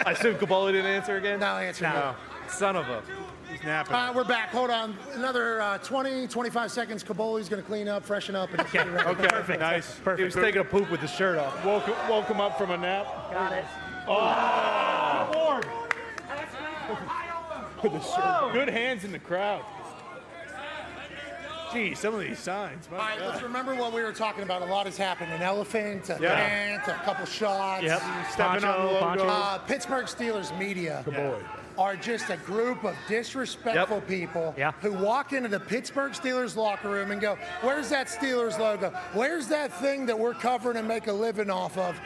I assume Caboli didn't answer again? No, answer no. Son of a. He's napping. We're back. Hold on. Another 20, 25 seconds. Kaboli's going to clean up, freshen up, and get ready. Okay, perfect. Nice. He was taking a poop with his shirt off. Woke him up from a nap. Got it. Oh, Lord. With the shirt. Good hands in the crowd. Gee, some of these signs. All right, let's remember what we were talking about. A lot has happened. An elephant, a pant, a couple shots. Yep. Stepping on the logo. Pittsburgh Steelers media Boy. are just a group of disrespectful people who walk into the Pittsburgh Steelers locker room and go, where's that Steelers logo? Where's that thing that we're covering and make a living off of?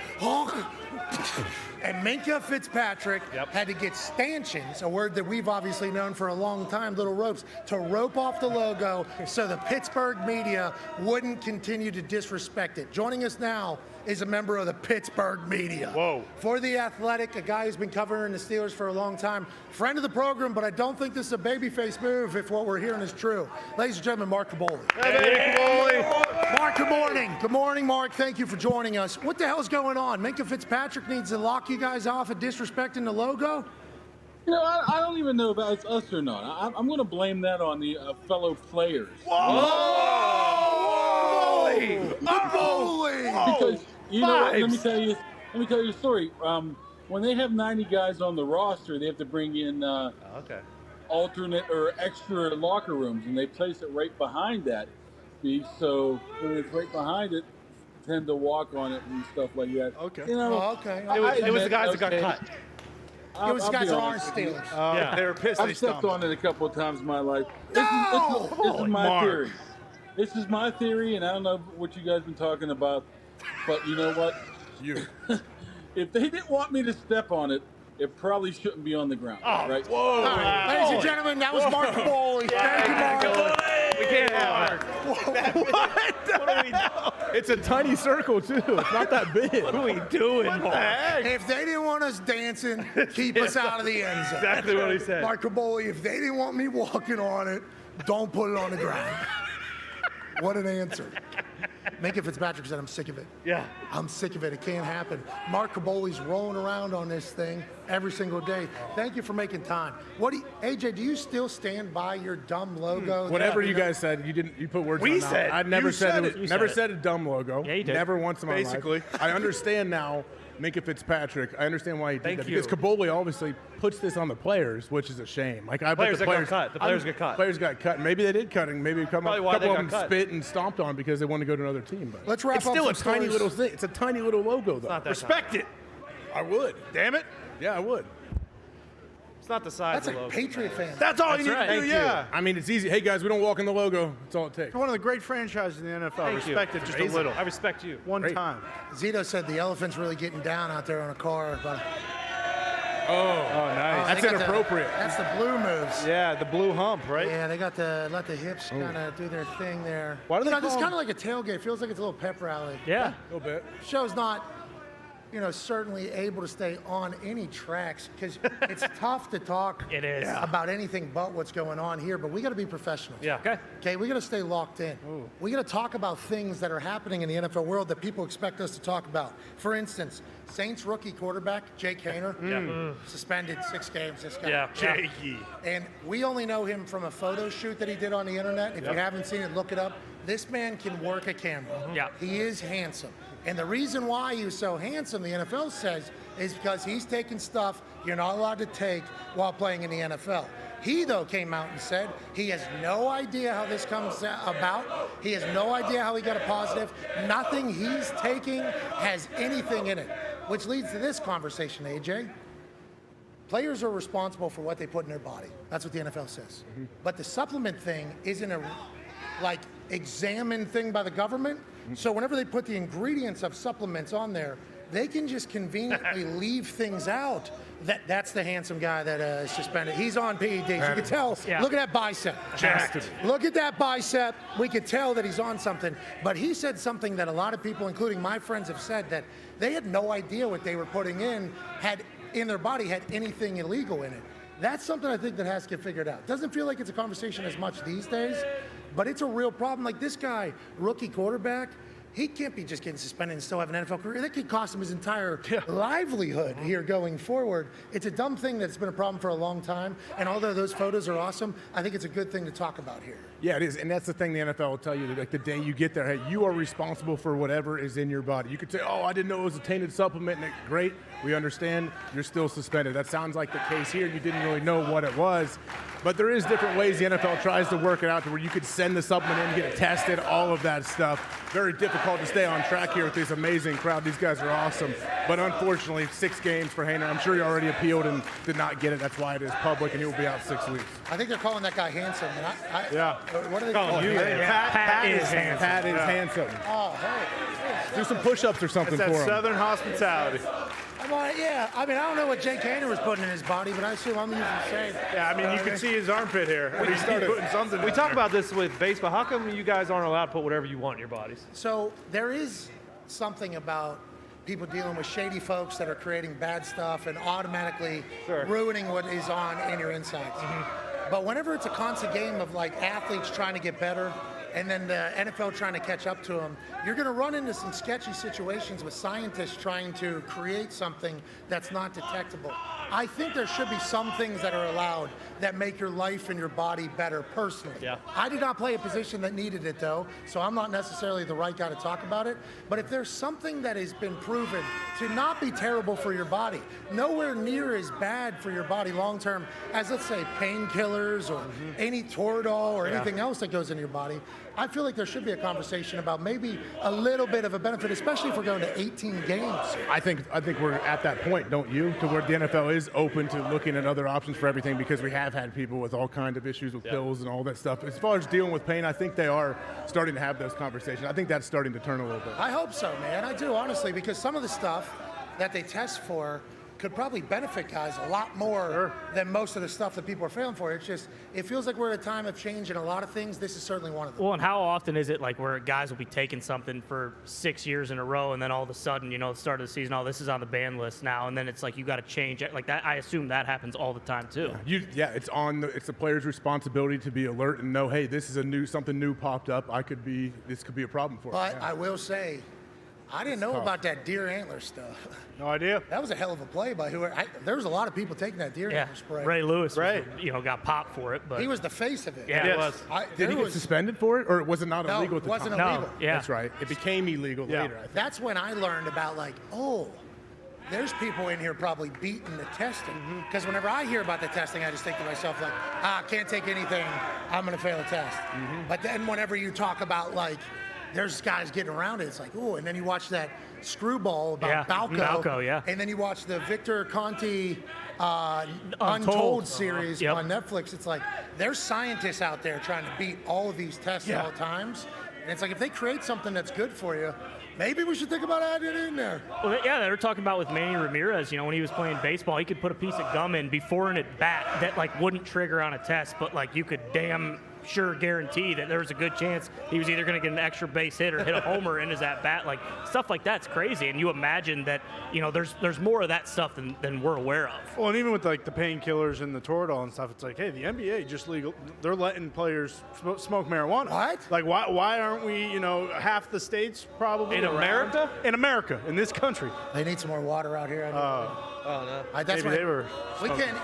And Minkah Fitzpatrick had to get stanchions, a word that we've obviously known for a long time, little ropes, to rope off the logo so the Pittsburgh media wouldn't continue to disrespect it. Joining us now is a member of the Pittsburgh media. Whoa. For The Athletic, a guy who's been covering the Steelers for a long time. Friend of the program, but I don't think this is a babyface move if what we're hearing is true. Ladies and gentlemen, Mark Caboli. Hey, Caboli. Mark, good morning. Good morning, Mark. Thank you for joining us. What the hell's going on? Minkah Fitzpatrick needs to lock you guys off of disrespecting the logo? You know, I don't even know about it's us or not. I'm going to blame that on the fellow players. Because you know, what, let me tell you a story. When they have 90 guys on the roster, they have to bring in alternate or extra locker rooms, and they place it right behind that. So when it's right behind it, tend to walk on it and stuff like that. Okay. You know, It was the guys that got cut. It was guys that aren't Steelers. They were pissed. I've stepped on it a couple of times in my life. This is my theory. This is my theory, and I don't know what you guys been talking about, but you know what? If they didn't want me to step on it, it probably shouldn't be on the ground. Right? Whoa. Ladies and gentlemen, that was Mark Caboli. Thank you, Mark. We can't have What are we doing? It's a tiny circle, too. It's not that big. What are we doing? What the heck? If they didn't want us dancing, keep us out of the end zone. Exactly what he said. Mark Caboli, if they didn't want me walking on it, don't put it on the ground. What an answer. Minkah Fitzpatrick said, I'm sick of it. Yeah. I'm sick of it. It can't happen. Mark Caboli's rolling around on this thing every single day. Thank you for making time. AJ, do you still stand by your dumb logo? Whatever you guys said, you put words We in my mouth. said. I never You said said it. it. Never said a dumb logo. Yeah, you did. Never once in my Basically. life. I understand now. Minkah Fitzpatrick, I understand why he did Thank that. you. Because Caboli obviously puts this on the players, which is a shame. Like I bet Players the that got players cut. The players get cut. Players got cut. Maybe they did cutting. Maybe a couple Probably why of they them got cut. spit and stomped on because they want to go to another team. But Let's wrap it's up still a some tiny stories. little thing. It's a tiny little logo, though. Not that Respect it. I would. Damn it. Yeah, I would. It's not the size That's of the a logo. Patriot fan. That's all you need right. to do, Thank yeah. I mean, it's easy. Hey, guys, we don't walk in the logo. That's all it takes. You're one of the great franchises in the NFL. Thank you. Respect it just a little. I respect you. One Great. time. Zito said the elephant's really getting down out there on a car. But Oh, nice. That's they got inappropriate. That's the blue moves. Yeah, the blue hump, right? Yeah, they got to let the hips kind of do their thing there. Why do they It's call kind of like a tailgate. Feels like it's a little pep rally. Yeah. A little bit. Show's not, certainly able to stay on any tracks because it's tough to talk It is. about anything but what's going on here, but we got to be professionals. Yeah. Okay, we got to stay locked in. We got to talk about things that are happening in the NFL world that people expect us to talk about. For instance, Saints rookie quarterback Jake Haener, suspended 6 games. This guy. Yeah. Jakey. And we only know him from a photo shoot that he did on the internet. If you haven't seen it, look it up. This man can work a camera. Yeah. He is handsome. And the reason why he was so handsome, the NFL says, is because he's taking stuff you're not allowed to take while playing in the NFL. He, though, came out and said he has no idea how this comes about. He has no idea how he got a positive. Nothing he's taking has anything in it, which leads to this conversation, AJ. Players are responsible for what they put in their body. That's what the NFL says. But the supplement thing isn't a, examined thing by the government. So whenever they put the ingredients of supplements on there, they can just conveniently leave things out. That's the handsome guy that is suspended. He's on PEDs. You can tell. Yeah. Look at that bicep. Jacked. Look at that bicep. We could tell that he's on something. But he said something that a lot of people, including my friends, have said, that they had no idea what they were putting in had in their body had anything illegal in it. That's something I think that has to get figured out. Doesn't feel like it's a conversation as much these days, but it's a real problem. Like this guy, rookie quarterback, he can't be just getting suspended and still have an NFL career. That could cost him his entire livelihood here going forward. It's a dumb thing that's been a problem for a long time. And although those photos are awesome, I think it's a good thing to talk about here. Yeah, it is. And that's the thing the NFL will tell you. Like the day you get there, hey, you are responsible for whatever is in your body. You could say, oh, I didn't know it was a tainted supplement. And great, we understand. You're still suspended. That sounds like the case here. You didn't really know what it was. But there is different ways the NFL tries to work it out to where you could send the supplement in, get it tested, all of that stuff. Very difficult to stay on track here with this amazing crowd. These guys are awesome. But unfortunately, 6 games for Haener. I'm sure he already appealed and did not get it. That's why it is public, and he will be out 6 weeks. I think they're calling that guy handsome. And yeah. What are they calling him? Pat is handsome. Pat is handsome. Oh, hey. Do some push-ups or something for him. Southern hospitality. Yeah, I mean, I don't know what Jake Haener was putting in his body, but I assume I'm using the same. Yeah, I mean, you can see his armpit here. He's putting something in We talk there. about this with baseball. How come you guys aren't allowed to put whatever you want in your bodies? So there is something about people dealing with shady folks that are creating bad stuff and automatically ruining what is on in your insides. But whenever it's a constant game of like athletes trying to get better and then the NFL trying to catch up to them, you're going to run into some sketchy situations with scientists trying to create something that's not detectable. I think there should be some things that are allowed that make your life and your body better personally. Yeah. I did not play a position that needed it though, so I'm not necessarily the right guy to talk about it. But if there's something that has been proven to not be terrible for your body, nowhere near as bad for your body long term as, let's say, painkillers or any Toradol or anything else that goes in your body, I feel like there should be a conversation about maybe a little bit of a benefit, especially if we're going to 18 games. I think we're at that point, don't you? To where the NFL is open to looking at other options for everything, because we have had people with all kinds of issues with pills and all that stuff. As far as dealing with pain, I think they are starting to have those conversations. I think that's starting to turn a little bit. I hope so, man. I do, honestly, because some of the stuff that they test for could probably benefit guys a lot more than most of the stuff that people are failing for. It's just, it feels like we're at a time of change in a lot of things. This is certainly one of them. Well, and how often is it like where guys will be taking something for 6 years in a row, and then all of a sudden, you know, at the start of the season, oh, this is on the ban list now, and then it's like you got to change it like that. I assume that happens all the time too. It's the player's responsibility to be alert and know, hey, this is something new popped up. This could be a problem for us. But I will say, I didn't know about that deer antler stuff. No idea. That was a hell of a play by there was a lot of people taking that deer antler spray. Ray Lewis, got popped for it, but he was the face of it. Yeah, it was. Did he get suspended for it, or was it not illegal at the time? It wasn't illegal. No, yeah. That's right. It became illegal later, I think. That's when I learned about there's people in here probably beating the testing. Because whenever I hear about the testing, I just think to myself, like, can't take anything, I'm going to fail a test. But then whenever you talk about, like, there's guys getting around it, it's like, ooh, and then you watch that screwball about Balco. And then you watch the Victor Conti Untold series on Netflix. It's like, there's scientists out there trying to beat all of these tests at all times. And it's like, if they create something that's good for you, maybe we should think about adding it in there. Well, yeah, they were talking about with Manny Ramirez, you know, when he was playing baseball, he could put a piece of gum in before an at-bat that, like, wouldn't trigger on a test, but, like, you could damn sure guarantee that there was a good chance he was either going to get an extra base hit or hit a homer in his at-bat. Like, stuff like that's crazy, and you imagine that, you know, there's more of that stuff than we're aware of. Well, and even with, like, the painkillers and the Toradol and stuff, it's like, hey, the NBA just they're letting players smoke marijuana. What? Like, why aren't we, you know, half the states probably in America? In America, in this country. They need some more water out here. No. That's maybe they were. We can't.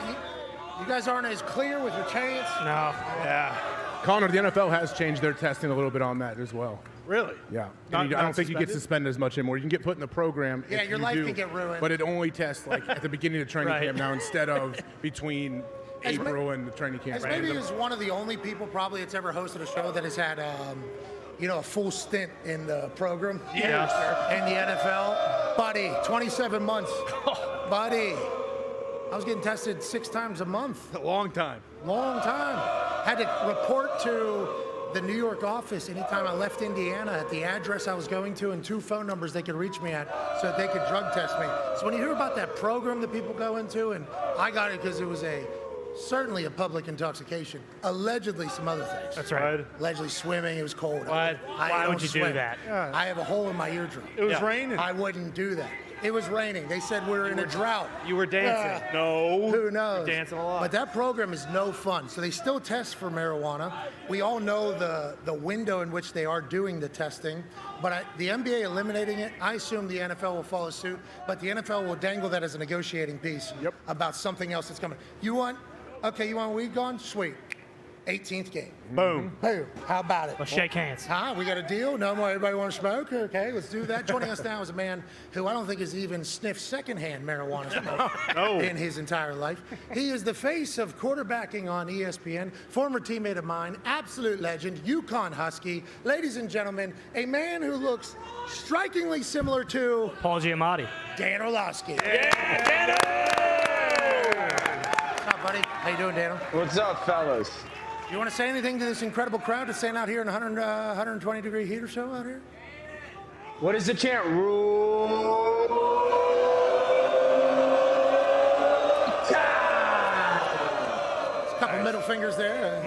You guys aren't as clear with your chance. No. Yeah. Connor, the NFL has changed their testing a little bit on that as well. Really? Yeah. I don't think you get suspended as much anymore. You can get put in the program. Yeah, your life can get ruined. But it only tests like at the beginning of training camp now instead of between April and the training camp. As maybe as one of the only people probably that's ever hosted a show that has had a full stint in the program. Yeah. In the NFL. Buddy, 27 months. Buddy. I was getting tested 6 times a month. A long time. Long time. Had to report to the New York office anytime I left Indiana at the address I was going to and 2 phone numbers they could reach me at so that they could drug test me. So when you hear about that program that people go into, and I got it because it was certainly a public intoxication, allegedly some other things. That's right. Allegedly swimming, it was cold. Why would you do that? I have a hole in my eardrum. It was raining. I wouldn't do that. It was raining. They said we're in a drought. You were dancing. No. Who knows? You're dancing a lot. But that program is no fun. So they still test for marijuana. We all know the window in which they are doing the testing. But the NBA eliminating it, I assume the NFL will follow suit. But the NFL will dangle that as a negotiating piece about something else that's coming. You want weed gone? Sweet. 18th game. Boom. Boom. How about it? Let's shake hands. Huh? We got a deal? No more. Everybody want to smoke? Okay, let's do that. Joining us now is a man who I don't think has even sniffed secondhand marijuana smoke in his entire life. He is the face of quarterbacking on ESPN, former teammate of mine, absolute legend, UConn Husky. Ladies and gentlemen, a man who looks strikingly similar to Paul Giamatti. Dan Orlovsky. Yeah, What's up, buddy? How you doing, Dan? What's up, fellas? You want to say anything to this incredible crowd that's staying out here in 120-degree heat or so out here? What is the chant? Rule. Couple middle fingers there.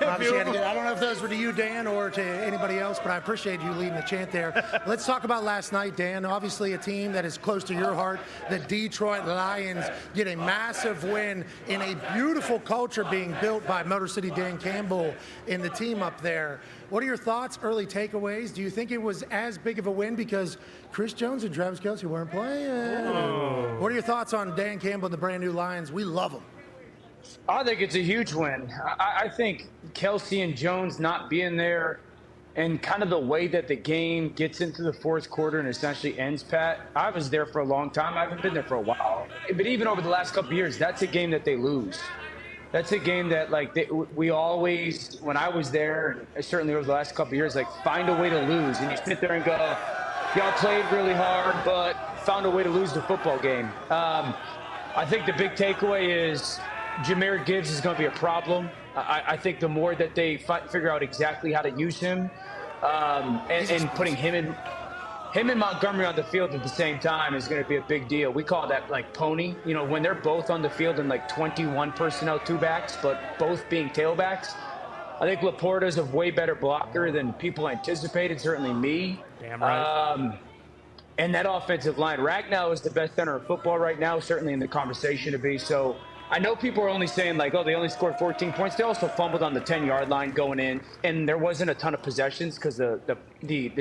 Obviously, I don't know if those were to you, Dan, or to anybody else, but I appreciate you leading the chant there. Let's talk about last night, Dan. Obviously, a team that is close to your heart. The Detroit Lions get a massive win in a beautiful culture being built by Motor City Dan Campbell and the team up there. What are your thoughts, early takeaways? Do you think it was as big of a win because Chris Jones and Travis Kelce weren't playing? Oh. What are your thoughts on Dan Campbell and the brand new Lions? We love them. I think it's a huge win. I think Kelce and Jones not being there and kind of the way that the game gets into the fourth quarter and essentially ends, Pat. I was there for a long time. I haven't been there for a while. But even over the last couple of years, that's a game that they lose. That's a game that, we always, when I was there, and certainly over the last couple of years, find a way to lose. And you sit there and go, y'all played really hard, but found a way to lose the football game. I think the big takeaway is Jahmyr Gibbs is going to be a problem. I think the more that they figure out exactly how to use him and putting him and Montgomery on the field at the same time is going to be a big deal. We call that pony. When they're both on the field in 21 personnel, two backs, but both being tailbacks. I think Laporta's a way better blocker than people anticipated, certainly me. Damn right. And that offensive line, Ragnow is the best center of football right now, certainly in the conversation to be. So I know people are only saying they only scored 14 points. They also fumbled on the 10-yard line going in, and there wasn't a ton of possessions because the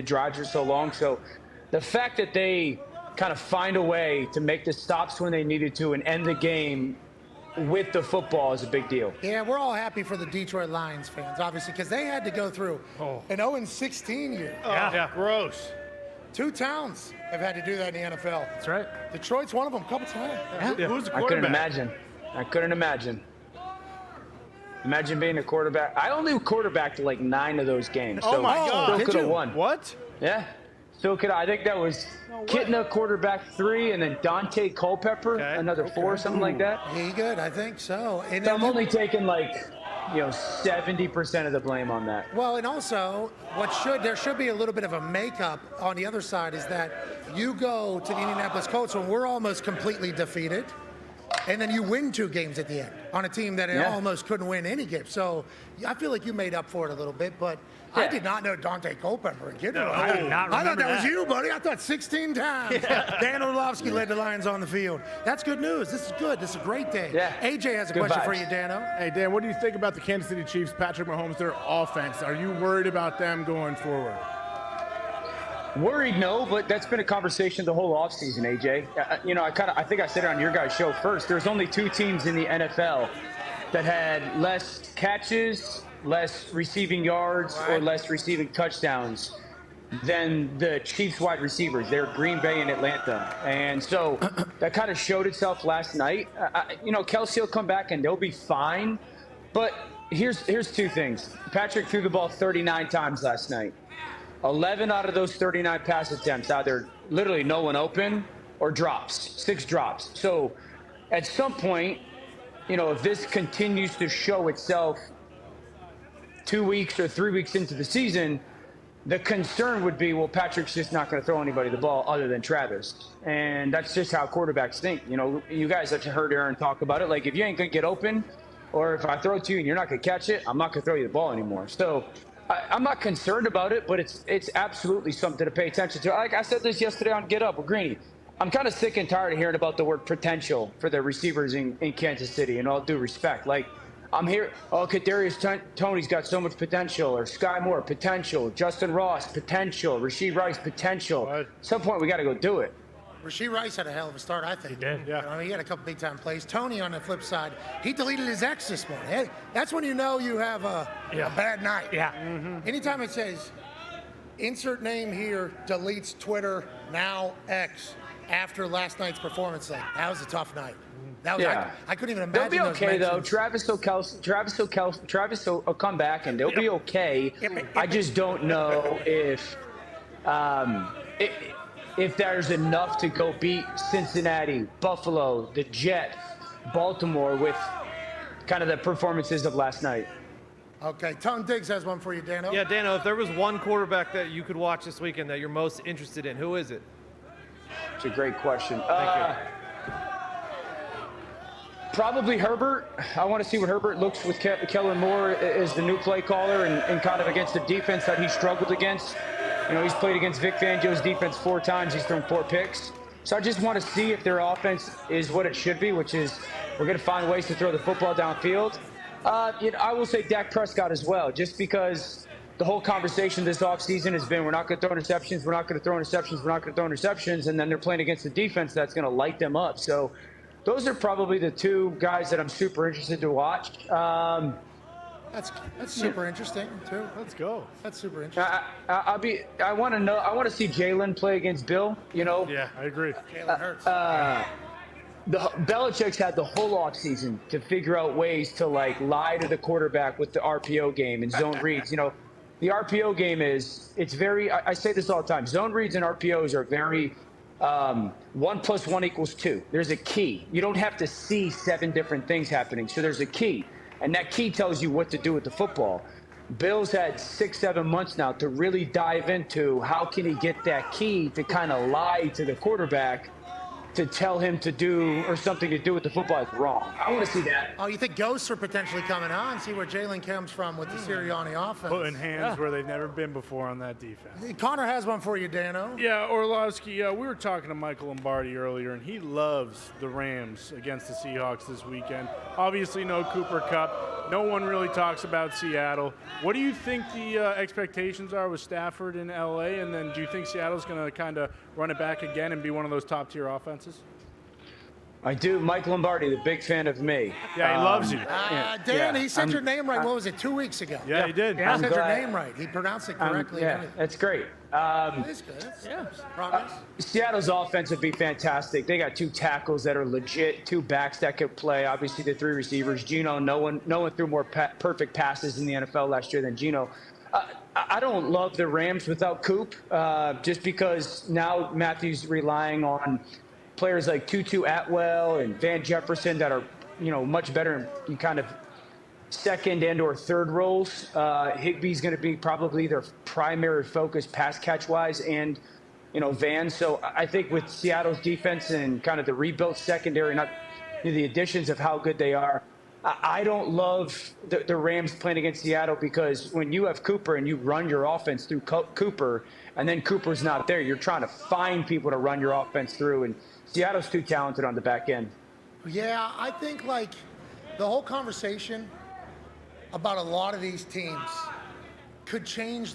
drives are so long. So the fact that they kind of find a way to make the stops when they needed to and end the game with the football is a big deal. Yeah, we're all happy for the Detroit Lions fans, obviously, because they had to go through an 0-16 year. Yeah, gross. Two towns have had to do that in the NFL. That's right. Detroit's one of them a couple times. Yeah. Who's the quarterback? I couldn't imagine. Imagine being a quarterback. I only quarterbacked 9 of those games. Oh, my God. Still could have won. What? Yeah. Still could. I think that was Kitna quarterback 3, and then Dante Culpepper another 4 or something like that. He good, I think so. And so I'm only taking 70% of the blame on that. Well, and also there should be a little bit of a makeup on the other side is that you go to the Indianapolis Colts when we're almost completely defeated. And then you win 2 games at the end on a team that almost couldn't win any game. So I feel like you made up for it a little bit, but I did not know Dante Culpepper. I did not remember I thought that was that. you, buddy. I thought 16 times. Dan Orlovsky led the Lions on the field. That's good news. This is good. This is a great day. Yeah. AJ has a Good question vibes. for you, Dano. Hey, Dan, what do you think about the Kansas City Chiefs, Patrick Mahomes, their offense? Are you worried about them going forward? Worried, no, but that's been a conversation the whole offseason, AJ. I think I said it on your guys' show first. There's only 2 teams in the NFL that had less catches, less receiving yards, or less receiving touchdowns than the Chiefs wide receivers. They're Green Bay and Atlanta. And so that kind of showed itself last night. Kelce will come back and they'll be fine. But here's 2 things. Patrick threw the ball 39 times last night. 11 out of those 39 pass attempts, either literally no one open or drops, 6 drops. So at some point, if this continues to show itself 2 weeks or 3 weeks into the season, the concern would be, well, Patrick's just not going to throw anybody the ball other than Travis. And that's just how quarterbacks think. You guys have heard Aaron talk about it. If you ain't going to get open, or if I throw it to you and you're not going to catch it, I'm not going to throw you the ball anymore. So I'm not concerned about it, but it's absolutely something to pay attention to. Like I said this yesterday on Get Up with Greeny. I'm kind of sick and tired of hearing about the word potential for the receivers in Kansas City, and all due respect. Like, I'm here, Kadarius Toney's got so much potential, or Sky Moore, potential, Justin Ross, potential, Rashee Rice, potential. At some point, we got to go do it. Rashee Rice had a hell of a start, I think. He did, yeah. You know, I mean, he had a couple big-time plays. Tony, on the flip side, he deleted his ex this morning. Hey, that's when you know you have a bad night. Yeah. Anytime it says, insert name here, deletes Twitter, now X, after last night's performance, like, that was a tough night. That was, I couldn't even imagine. They'll be okay, though. Mentions. Travis will come back, and they'll be okay. I just don't know if there's enough to go beat Cincinnati, Buffalo, the Jets, Baltimore with kind of the performances of last night. Okay, Tone Diggs has one for you, Dano. Yeah, Dano, if there was one quarterback that you could watch this weekend that you're most interested in, who is it? It's a great question. Thank you. Probably Herbert. I want to see what Herbert looks with Kellen Moore as the new play caller and kind of against the defense that he struggled against. You know, he's played against Vic Fangio's defense 4 times. He's thrown 4 picks. So I just want to see if their offense is what it should be, which is we're going to find ways to throw the football downfield. I will say Dak Prescott as well, just because the whole conversation this offseason has been we're not going to throw interceptions, we're not going to throw interceptions, we're not going to throw interceptions, and then they're playing against the defense that's going to light them up. So those are probably the 2 guys that I'm super interested to watch. That's super interesting too. Let's go. That's super interesting. I want to see Jalen play against Bill. You know. Yeah, I agree. Jalen Hurts. Belichick's had the whole offseason to figure out ways to like lie to the quarterback with the RPO game and zone reads. You know, the RPO game it's very. I say this all the time. Zone reads and RPOs are very. 1 + 1 = 2. There's a key. You don't have to see 7 different things happening. So there's a key. And that key tells you what to do with the football. Bill's had 6-7 months now to really dive into how can he get that key to kind of lie to the quarterback to tell him to do or something to do with the football is wrong. I want to see that. Oh, you think ghosts are potentially coming on? See where Jalen comes from with the Sirianni offense. Putting hands where they've never been before on that defense. Connor has one for you, Dano. Yeah, Orlovsky, we were talking to Michael Lombardi earlier, and he loves the Rams against the Seahawks this weekend. Obviously, no Cooper Kupp. No one really talks about Seattle. What do you think the expectations are with Stafford in L.A., and then do you think Seattle's going to kind of run it back again and be one of those top-tier offenses? I do. Mike Lombardi, the big fan of me. Yeah, he loves you. Dan, he said your name right. What was it, 2 weeks ago? Yeah, he did. He said your name right. He pronounced it correctly. That's great. That is good. Progress. Seattle's offense would be fantastic. They got 2 tackles that are legit, 2 backs that could play. Obviously, the 3 receivers. Geno, no one threw more perfect passes in the NFL last year than Geno. I don't love the Rams without Coop, just because now Matthew's relying on players like Tutu Atwell and Van Jefferson that are, much better in kind of second and or third roles. Higbee's going to be probably their primary focus pass catch wise, and Van. So I think with Seattle's defense and kind of the rebuilt secondary, not the additions of how good they are, I don't love the Rams playing against Seattle, because when you have Cooper and you run your offense through Cooper, and then Cooper's not there, you're trying to find people to run your offense through, and Seattle's too talented on the back end. Yeah, I think the whole conversation about a lot of these teams could change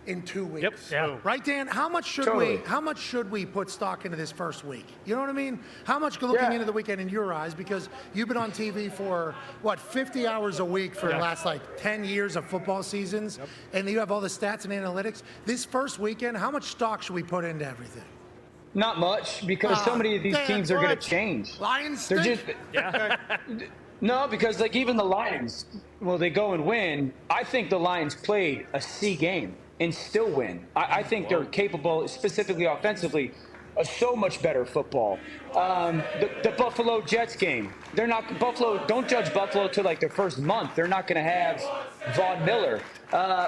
in 2 weeks. Yep. Yeah. Right, Dan? How much should we put stock into this first week? You know what I mean? How much looking into the weekend in your eyes, because you've been on TV for 50 hours a week for the last 10 years of football seasons, and you have all the stats and analytics. This first weekend, how much stock should we put into everything? Not much, because so many of these teams are going to change. Lions stink. No, because even the Lions, they go and win. I think the Lions played a C game and still win. I think they're capable, specifically offensively, of so much better football. The Buffalo Jets game, don't judge Buffalo till their first month. They're not going to have Von Miller.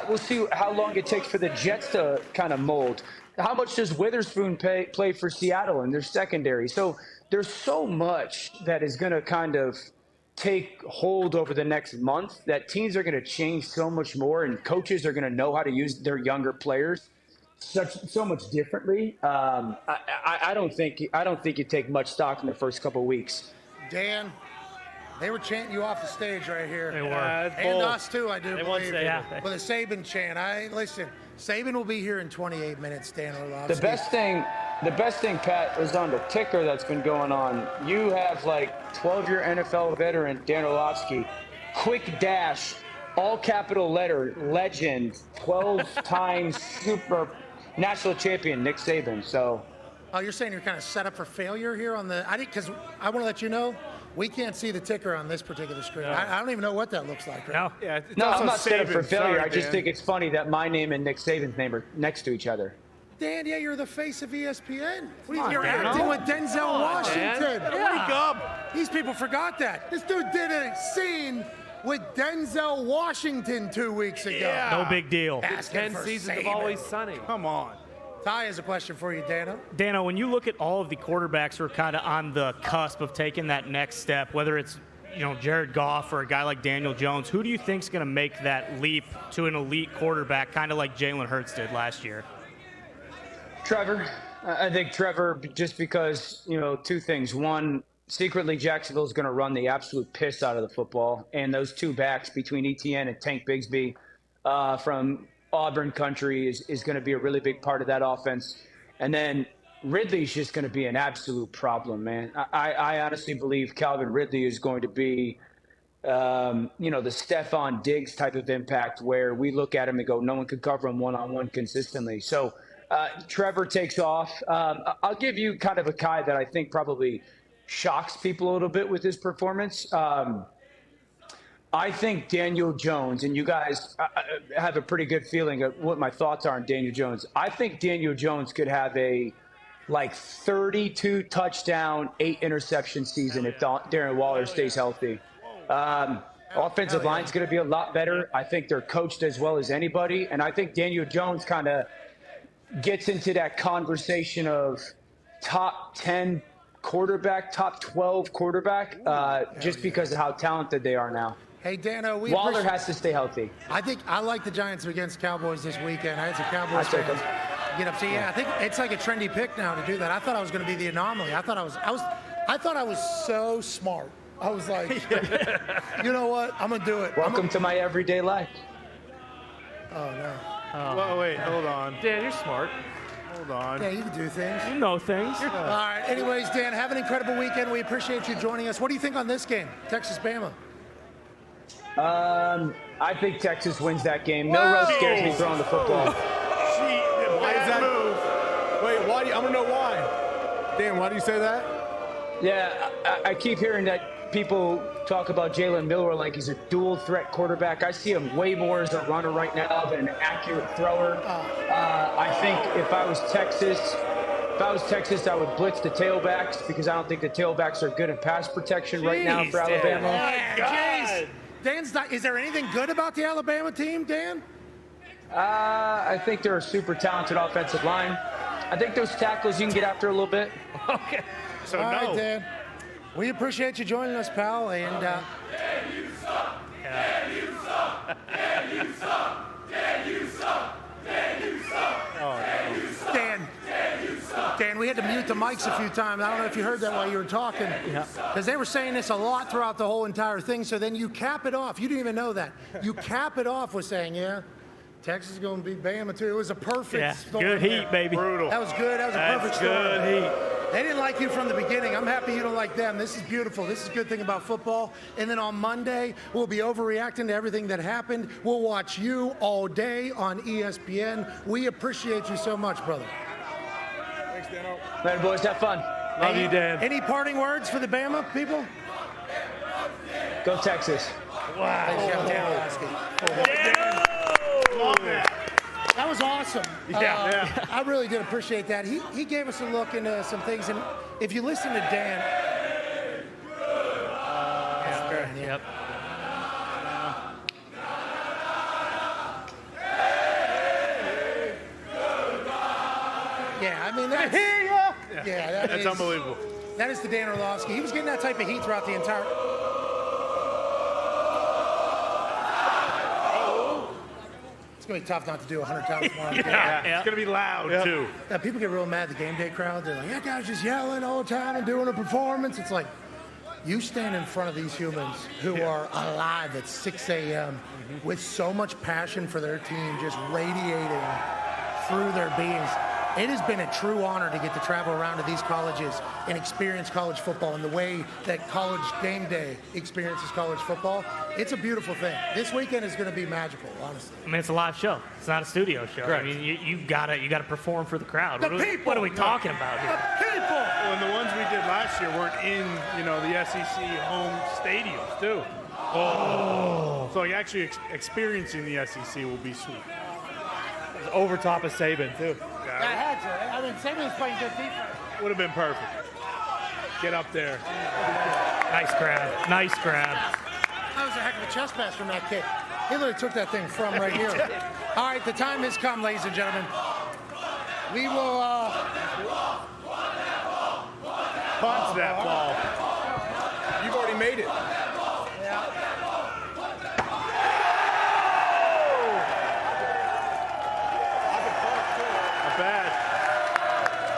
We'll see how long it takes for the Jets to kind of mold. How much does Witherspoon play for Seattle in their secondary? So there's so much that is going to kind of take hold over the next month, that teams are going to change so much more, and coaches are going to know how to use their younger players so much differently. I don't think you take much stock in the first couple of weeks. Dan, they were chanting you off the stage right here. They were. And us too, I do They believe. Saban. With a Saban chant. Listen, Saban will be here in 28 minutes, Dan Orlovsky. The best thing, Pat, is on the ticker that's been going on. You have like 12-year NFL veteran Dan Orlovsky, quick dash, all capital letter, legend, 12 times super national champion Nick Saban. So. Oh, you're saying you're kind of set up for failure here on the? Because I want to let you know, we can't see the ticker on this particular screen. No. I don't even know what that looks like. Right? No. Yeah, No, I'm not set up for failure. Sorry, I just Dan. think it's funny that my name and Nick Saban's name are next to each other. Dan, yeah, you're the face of ESPN. on, You're Dan. acting with Denzel Washington. Wake up. These people forgot that. This dude did a scene with Denzel Washington 2 weeks ago. Yeah. No big deal. Asking 10 for seasons of Saban. Always Sunny. Come on. Ty has a question for you, Dano. Dano, when you look at all of the quarterbacks who are kind of on the cusp of taking that next step, whether it's Jared Goff or a guy like Daniel Jones, who do you think's going to make that leap to an elite quarterback, kind of like Jalen Hurts did last year? Trevor. I think Trevor, just because, two things. One, secretly Jacksonville's going to run the absolute piss out of the football. And those two backs between Etienne and Tank Bigsby from Auburn country is going to be a really big part of that offense. And then Ridley's just going to be an absolute problem, man. I honestly believe Calvin Ridley is going to be, the Stephon Diggs type of impact where we look at him and go, no one could cover him one-on-one consistently. So Trevor takes off. I'll give you kind of a guy that I think probably shocks people a little bit with his performance. I think Daniel Jones, and you guys have a pretty good feeling of what my thoughts are on Daniel Jones. I think Daniel Jones could have a 32 touchdown, 8 interception season if Darren Waller stays healthy. Offensive line's going to be a lot better. I think they're coached as well as anybody, and I think Daniel Jones kind of gets into that conversation of top 10 quarterback, top 12 quarterback, just because of how talented they are now. Hey, Dano, Waller has to stay healthy. I like the Giants against Cowboys this weekend. I had some Cowboys I take fans them. get upset. Yeah, I think it's like a trendy pick now to do that. I thought I was going to be the anomaly. I thought I was so smart. I was like, you know what? I'm going to do it. Welcome to my everyday life. Oh, no. Well, wait, hold on. Dan, you're smart. Hold on. Yeah, you can do things. You know things. All right. Anyways, Dan, have an incredible weekend. We appreciate you joining us. What do you think on this game, Texas-Bama? I think Texas wins that game. Milrow scares me throwing the football. Why is that move? Wait, why? I want to know why. Dan, why do you say that? Yeah, I keep hearing that people talk about Jalen Milrow like he's a dual threat quarterback. I see him way more as a runner right now than an accurate thrower. I think if I was Texas, I would blitz the tailbacks because I don't think the tailbacks are good at pass protection right now for Alabama. Jeez. Dan's not, is there anything good about the Alabama team, Dan? I think they're a super talented offensive line. I think those tackles you can get after a little bit. Okay. So All no. right, Dan. We appreciate you joining us, pal. And Dan, we had to mute the mics a few times. I don't know if you heard that while you were talking. Because they were saying this a lot throughout the whole entire thing. So then you cap it off. You didn't even know that. You cap it off with saying, yeah, Texas is going to beat Bama, too. It was a perfect story. Good heat, baby. Brutal. That was good. That was a perfect story. Good heat. They didn't like you from the beginning. I'm happy you don't like them. This is beautiful. This is a good thing about football. And then on Monday, we'll be overreacting to everything that happened. We'll watch you all day on ESPN. We appreciate you so much, brother. Thanks, Dano. Later, boys. Have fun. Love you, Dan. Any parting words for the Bama people? Go Texas. Thanks, Dan Orlovsky. Love it. That was awesome. Yeah. I really did appreciate that. He gave us a look into some things. And if you listen to Dan. Yep. Yeah, I mean, that's. Yeah, That's unbelievable. That is the Dan Orlovsky. He was getting that type of heat throughout the entire. going to be tough not to do 100 times more. It's going to be loud, too. People get real mad at the game day crowd. They're like, that guy's just yelling all the time and doing a performance. It's like, you stand in front of these humans who are alive at 6 a.m. with so much passion for their team just radiating through their beings. It has been a true honor to get to travel around to these colleges and experience college football in the way that College Game Day experiences college football. It's a beautiful thing. This weekend is going to be magical, honestly. I mean, it's a live show. It's not a studio show. Correct. I mean, you gotta perform for the crowd. The What are we talking about here? People! Well, and the ones we did last year weren't in, the SEC home stadiums, too. Oh. So actually experiencing the SEC will be sweet. It's over top of Saban, too. I had to. I mean, Saban's playing good defense. Would have been perfect. Get up there. Nice grab. Nice grab. That was a heck of a chest pass from that kid. He literally took that thing from right here. All right, the time has come, ladies and gentlemen. We will punch that ball. You've already made it.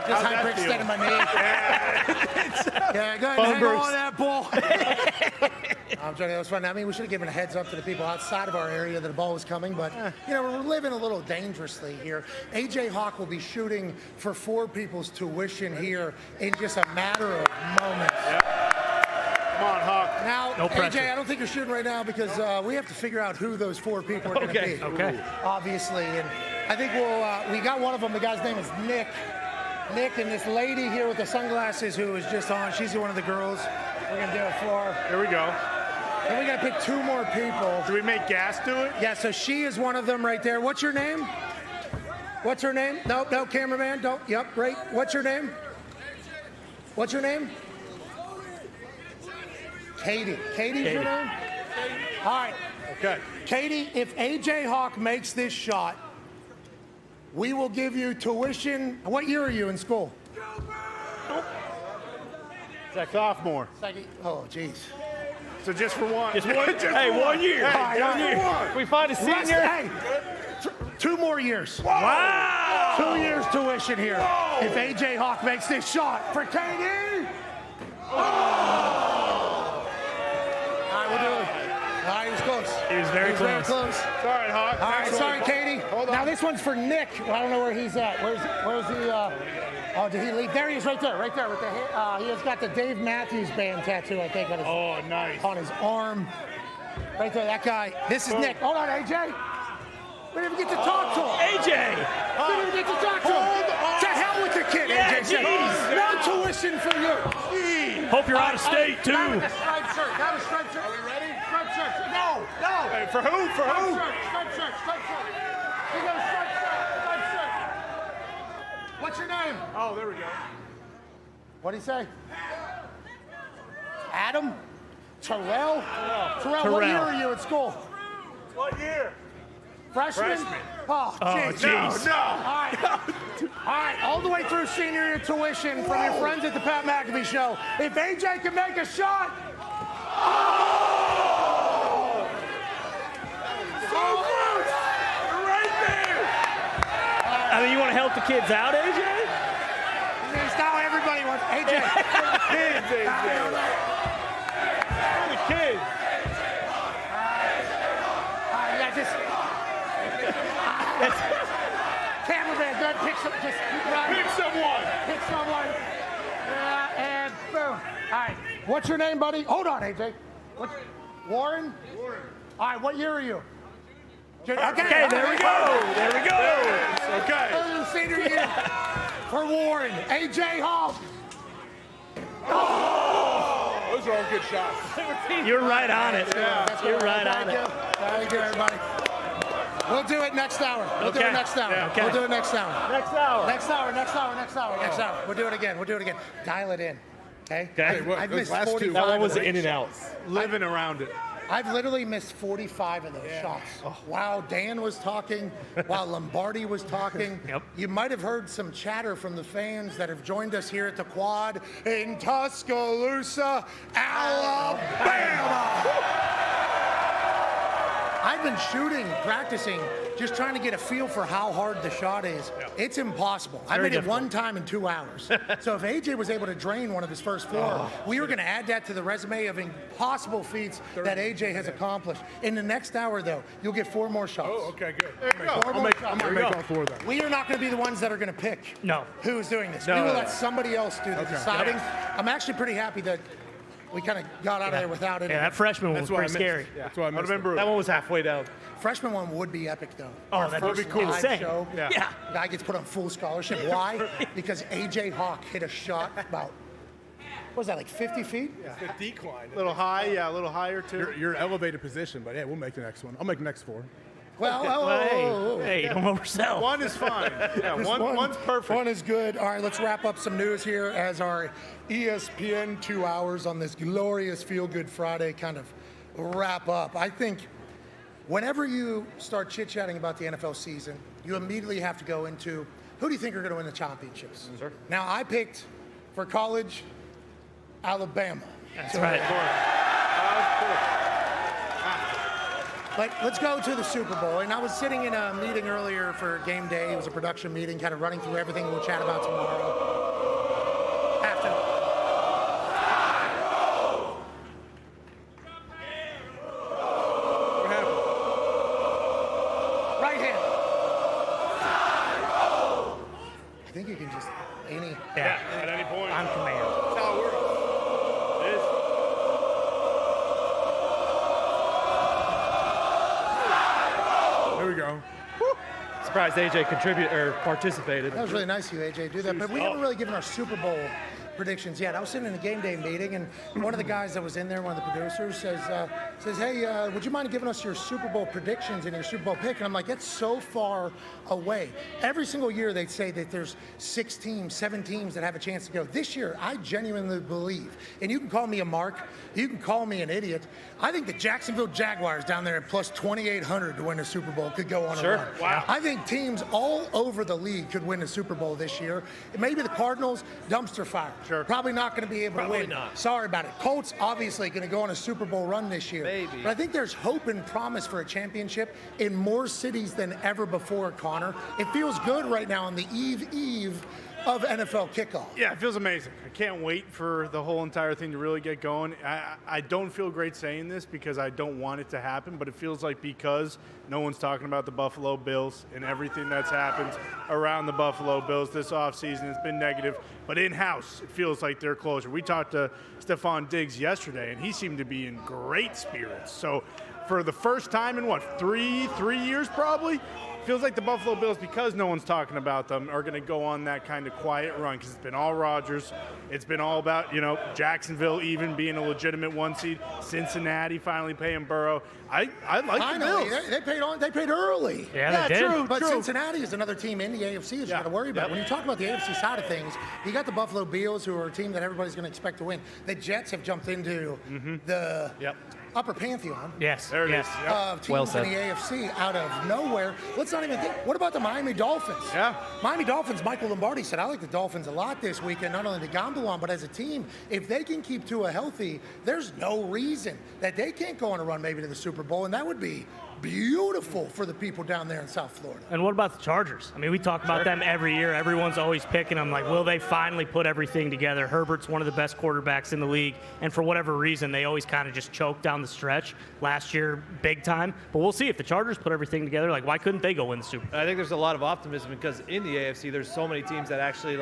Just hyperextended my knee. Yeah, go ahead and hang on to that ball. I'm joking. That was fun. I mean, we should have given a heads up to the people outside of our area that the ball was coming, but we're living a little dangerously here. AJ Hawk will be shooting for 4 people's tuition here in just a matter of moments. Yep. Come on, Hawk. Now, no AJ, I don't think you're shooting right now because we have to figure out who those 4 people are going to be. Okay. Obviously, and I think we got one of them. The guy's name is Nick. Nick and this lady here with the sunglasses who is just on. She's one of the girls. We're going to do it for. Here we go. Then we got to pick 2 more people. Do we make gas do it? Yeah, so she is one of them right there. What's your name? What's her name? No, cameraman. Don't. Yep, right. What's your name? What's your name? Katie. Katie's your name? All right. Okay. Katie, if AJ Hawk makes this shot, we will give you tuition. What year are you in school? Sophomore. Second. Oh, jeez. So just for one. Just one. Hey, 1 year. Hey, One year. one. We find a senior. Hey, 2 more years. Wow. 2 years tuition here. Whoa. If AJ Hawk makes this shot for Katie. Oh. All right, we'll do it. All right, he was close. He was very close. Very close. Sorry, Hawk. All right, sorry, Katie. Now this one's for Nick. Well, I don't know where he's at. Where's he? Oh, did he leave? There he is, right there. With the he has got the Dave Matthews Band tattoo, I think, on his nice. on his arm. Right there, that guy. This is Nick. Hold on, AJ. We didn't even get to talk to him. AJ. We didn't even get to talk to him. To hell with the kid, Yeah, AJ. said. No tuition for you. Hope you're out of state too. Got a striped shirt. Got a striped shirt. Are we ready? Striped shirt. No. Hey, for who? For who? Striped shirt. He got a striped shirt. What's your name? Oh, there we go. What'd he say? Adam? Terrell? Terrell, what year are you at school? What year? Freshman? Oh, jeez. No. All right, all the way through senior year tuition from your friends at the Pat McAfee Show. If AJ can make a shot. Oh! So close! Right there! I mean, you want to help the kids out, AJ? It's now everybody wants AJ. Kids, AJ. The kids. Yeah, just. Cameraman, go pick some. Just run. Pick someone. Pick someone. And boom. All right. What's your name, buddy? Hold on, AJ. Warren? Warren. All right, what year are you? Okay, there we go. There we go. Okay. Senior year for Warren. AJ Hall. Oh, those are all good shots. You're right on it. Yeah, You're right on it. Thank you, everybody. We'll do it next hour. We'll do it next hour. Yeah, okay. We'll do it next hour. Next hour. Next hour. We'll do it again. Dial it in. Okay? Hey, what, I've those missed last two- 45. That one was of in and those. out. Living around it. I've literally missed 45 of those shots. While Dan was talking, while Lombardi was talking, you might have heard some chatter from the fans that have joined us here at the Quad in Tuscaloosa, Alabama. I've been shooting, practicing, just trying to get a feel for how hard the shot is. Yeah. It's impossible. I made it one time in 2 hours. So if AJ was able to drain one of his first 4, we were going to add that to the resume of impossible feats that AJ has accomplished. In the next hour, though, you'll get 4 more shots. Oh, okay, good. I'll make all 4 of them. We are not going to be the ones that are going to pick who's doing this. No, we will let somebody else do the deciding. I'm actually pretty happy that we kind of got out of there without it. Yeah, that freshman one was pretty scary. That's why I remember that one was halfway down. Freshman one would be epic, though. Oh, that would be cool. Live show. Yeah. Guy gets put on full scholarship. Why? Because AJ Hawk hit a shot about, what was that, like 50 feet? Yeah. The decline. A little high, a little higher, too. You're elevated position, but yeah, we'll make the next one. I'll make the next 4. Well, hey, don't oversell. One is fine. Yeah, one's perfect. One is good. All right, let's wrap up some news here as our ESPN 2 hours on this glorious Feel Good Friday kind of wrap up. I think whenever you start chit-chatting about the NFL season, you immediately have to go into who do you think are going to win the championships? Sure. Now, I picked for college Alabama. That's right. But let's go to the Super Bowl. And I was sitting in a meeting earlier for game day. It was a production meeting, kind of running through everything we'll chat about tomorrow. After. What happened? Right hand. I think you can just At any point. On command. That's how it works. It is. There we go. Surprised AJ participated. That was really nice of you, AJ, to do that. But we haven't really given our Super Bowl predictions yet. I was sitting in a game day meeting, and one of the guys that was in there, one of the producers, says, hey, would you mind giving us your Super Bowl predictions and your Super Bowl pick? And I'm like, that's so far away. Every single year they say that there's 6 teams, 7 teams that have a chance to go. This year, I genuinely believe, and you can call me a mark, you can call me an idiot, I think the Jacksonville Jaguars down there at plus 2,800 to win the Super Bowl could go on a run. Wow. I think teams all over the league could win the Super Bowl this year. Maybe the Cardinals, dumpster fire. Sure. Probably not going to be able to win. Not. Sorry about it. Colts obviously going to go on a Super Bowl run this year. Maybe. But I think there's hope and promise for a championship in more cities than ever before, Connor. It feels good right now on the eve of NFL kickoff. Yeah, it feels amazing. I can't wait for the whole entire thing to really get going. I don't feel great saying this because I don't want it to happen, but it feels like because no one's talking about the Buffalo Bills and everything that's happened around the Buffalo Bills this offseason has been negative, but in-house, it feels like they're closer. We talked to Stephon Diggs yesterday, and he seemed to be in great spirits. So for the first time in, three years probably, feels like the Buffalo Bills, because no one's talking about them, are going to go on that kind of quiet run because it's been all Rodgers. It's been all about, Jacksonville even being a legitimate 1 seed. Cincinnati finally paying Burrow. I like the Bills. They paid early. Yeah, they did. True. But Cincinnati is another team in the AFC that you got to worry about. When you talk about the AFC side of things, you got the Buffalo Bills, who are a team that everybody's going to expect to win. The Jets have jumped into the upper pantheon. Yes. There it is. Of teams in the AFC out of nowhere. Let's not even think. What about the Miami Dolphins? Yeah. Miami Dolphins, Michael Lombardi said, I like the Dolphins a lot this weekend, not only the Gambelon, but as a team. If they can keep Tua healthy, there's no reason that they can't go on a run maybe to the Super Bowl, and that would be beautiful for the people down there in South Florida. And what about the Chargers? I mean, we talk about them every year. Everyone's always picking them. Like, will they finally put everything together? Herbert's one of the best quarterbacks in the league, and for whatever reason, they always kind of just choke down the stretch. Last year, big time. But we'll see if the Chargers put everything together. Like, why couldn't they go win the Super Bowl? I think there's a lot of optimism because in the AFC, there's so many teams that actually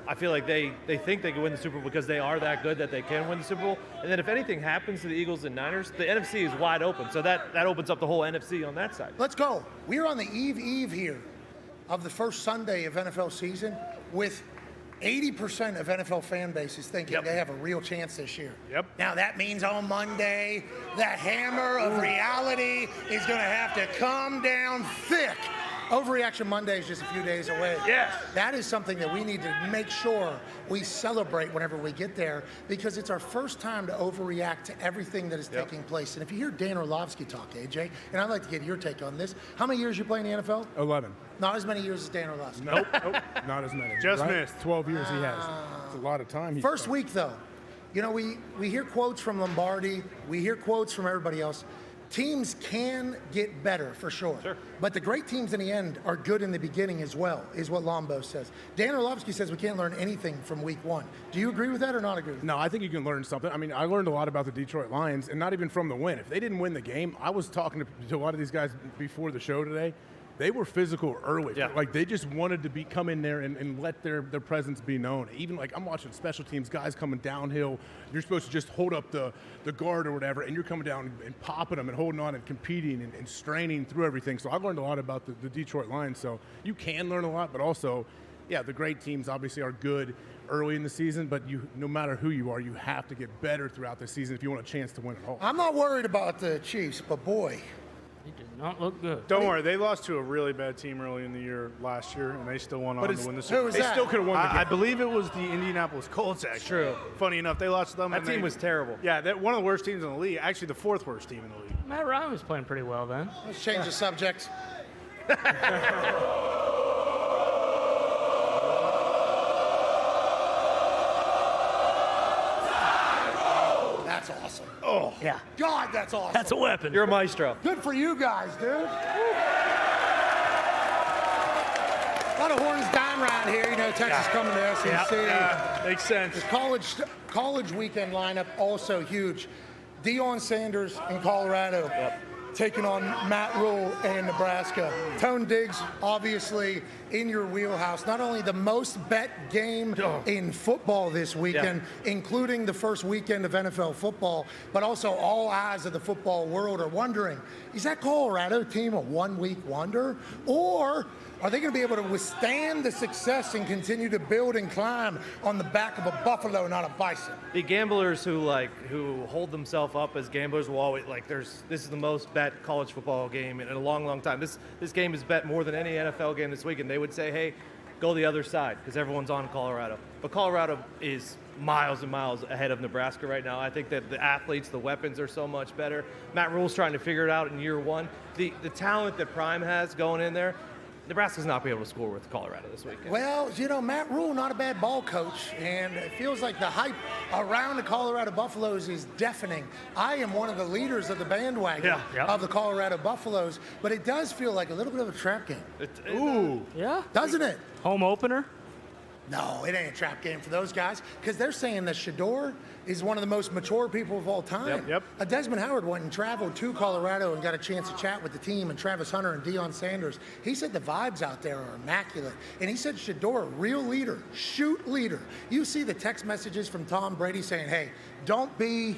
I feel like they think they can win the Super Bowl because they are that good that they can win the Super Bowl. And then if anything happens to the Eagles and Niners, the NFC is wide open. So that opens up the whole NFC on that side. Let's go. We are on the eve here of the first Sunday of NFL season with 80% of NFL fan bases thinking they have a real chance this year. Yep. Now that means on Monday, the hammer of reality is going to have to come down thick. Overreaction Monday is just a few days away. Yes. That is something that we need to make sure we celebrate whenever we get there because it's our first time to overreact to everything that is taking place. And if you hear Dan Orlovsky talk, AJ, and I'd like to get your take on this, how many years you play in the NFL? 11. Not as many years as Dan Orlovsky. Nope. Not as many. Just missed. 12 years he has. It's a lot of time. First week, though, we hear quotes from Lombardi. We hear quotes from everybody else. teams can get better for sure. But the great teams in the end are good in the beginning as well, is what Lombo says. Dan Orlovsky says we can't learn anything from week one. Do you agree with that or not agree with that? No, I think you can learn something. I mean, I learned a lot about the Detroit Lions, and not even from the win. If they didn't win the game, I was talking to a lot of these guys before the show today. They were physical early. Yeah. Like, they just wanted to come in there and let their presence be known. Even, like, I'm watching special teams, guys coming downhill. You're supposed to just hold up the guard or whatever, and you're coming down and popping them and holding on and competing and straining through everything. So I've learned a lot about the Detroit Lions. So you can learn a lot, but also, yeah, the great teams obviously are good early in the season, but no matter who you are, you have to get better throughout the season if you want a chance to win at home. I'm not worried about the Chiefs, but boy, He did not look good. Don't worry, they lost to a really bad team early in the year last year, and they still went on to win the Super Bowl. was They that? still could have won the game. I believe it was the Indianapolis Colts, actually. True. Funny enough, they lost to them. That team was terrible. Yeah, they're one of the worst teams in the league. Actually, the fourth worst team in the league. Matt Ryan was playing pretty well then. let's change the subject. That's awesome. Oh, Yeah. God, that's awesome. That's a weapon. You're a maestro. Good for you guys, dude. A lot of horns down around here. You know, Texas coming to SEC. makes sense. The college weekend lineup also huge. Deion Sanders in Colorado taking on Matt Rule in Nebraska. Tone Diggs, obviously in your wheelhouse. Not only the most bet game in football this weekend, including the first weekend of NFL football, but also all eyes of the football world are wondering, is that Colorado team a one-week wonder? Or are they going to be able to withstand the success and continue to build and climb on the back of a buffalo, not a bison? The gamblers who hold themselves up as gamblers will always this is the most bet college football game in a long, long time. This game is bet more than any NFL game this week, and they would say, hey, go the other side because everyone's on Colorado. But Colorado is miles and miles ahead of Nebraska right now. I think that the athletes, the weapons are so much better. Matt Rule's trying to figure it out in year one. The talent that Prime has going in there, Nebraska's not be able to score with Colorado this weekend. Well, you know, Matt Rule, not a bad ball coach, and it feels like the hype around the Colorado Buffaloes is deafening. I am one of the leaders of the bandwagon of the Colorado Buffaloes, but it does feel like a little bit of a trap game. Ooh. Yeah. Doesn't it? Home opener? No, it ain't a trap game for those guys because they're saying that Shador is one of the most mature people of all time. Desmond Howard went and traveled to Colorado and got a chance to chat with the team and Travis Hunter and Deion Sanders. He said the vibes out there are immaculate. And he said Shador, real leader, shoot leader. You see the text messages from Tom Brady saying, hey, don't be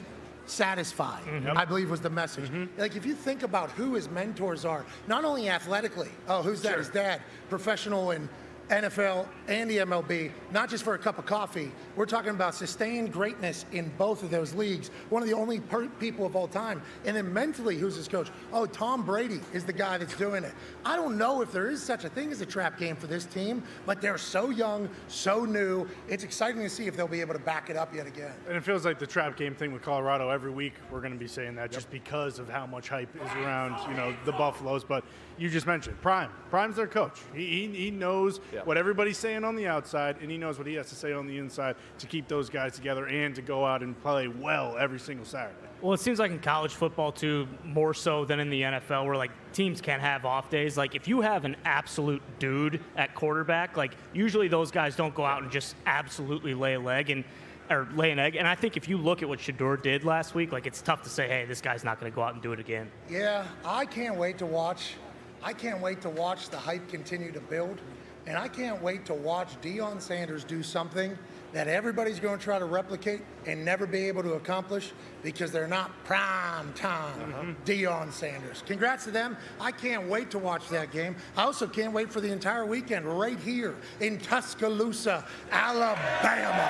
satisfied, I believe was the message. Like, if you think about who his mentors are, not only athletically, who's that? His dad, professional and NFL and the MLB, not just for a cup of coffee. We're talking about sustained greatness in both of those leagues. One of the only people of all time. And then mentally, who's his coach? Oh, Tom Brady is the guy that's doing it. I don't know if there is such a thing as a trap game for this team, but they're so young, so new. It's exciting to see if they'll be able to back it up yet again. And it feels like the trap game thing with Colorado. Every week we're going to be saying that just because of how much hype is around, the Buffaloes. But you just mentioned Prime. Prime's their coach. He knows what everybody's saying on the outside, and he knows what he has to say on the inside to keep those guys together and to go out and play well every single Saturday. Well, it seems like in college football, too, more so than in the NFL, where, teams can't have off days. If you have an absolute dude at quarterback, usually those guys don't go out and just absolutely lay an egg. And I think if you look at what Shador did last week, it's tough to say, hey, this guy's not going to go out and do it again. Yeah, I can't wait to watch. I can't wait to watch the hype continue to build. And I can't wait to watch Deion Sanders do something that everybody's going to try to replicate and never be able to accomplish because they're not prime time Deion Sanders. Congrats to them. I can't wait to watch that game. I also can't wait for the entire weekend right here in Tuscaloosa, Alabama.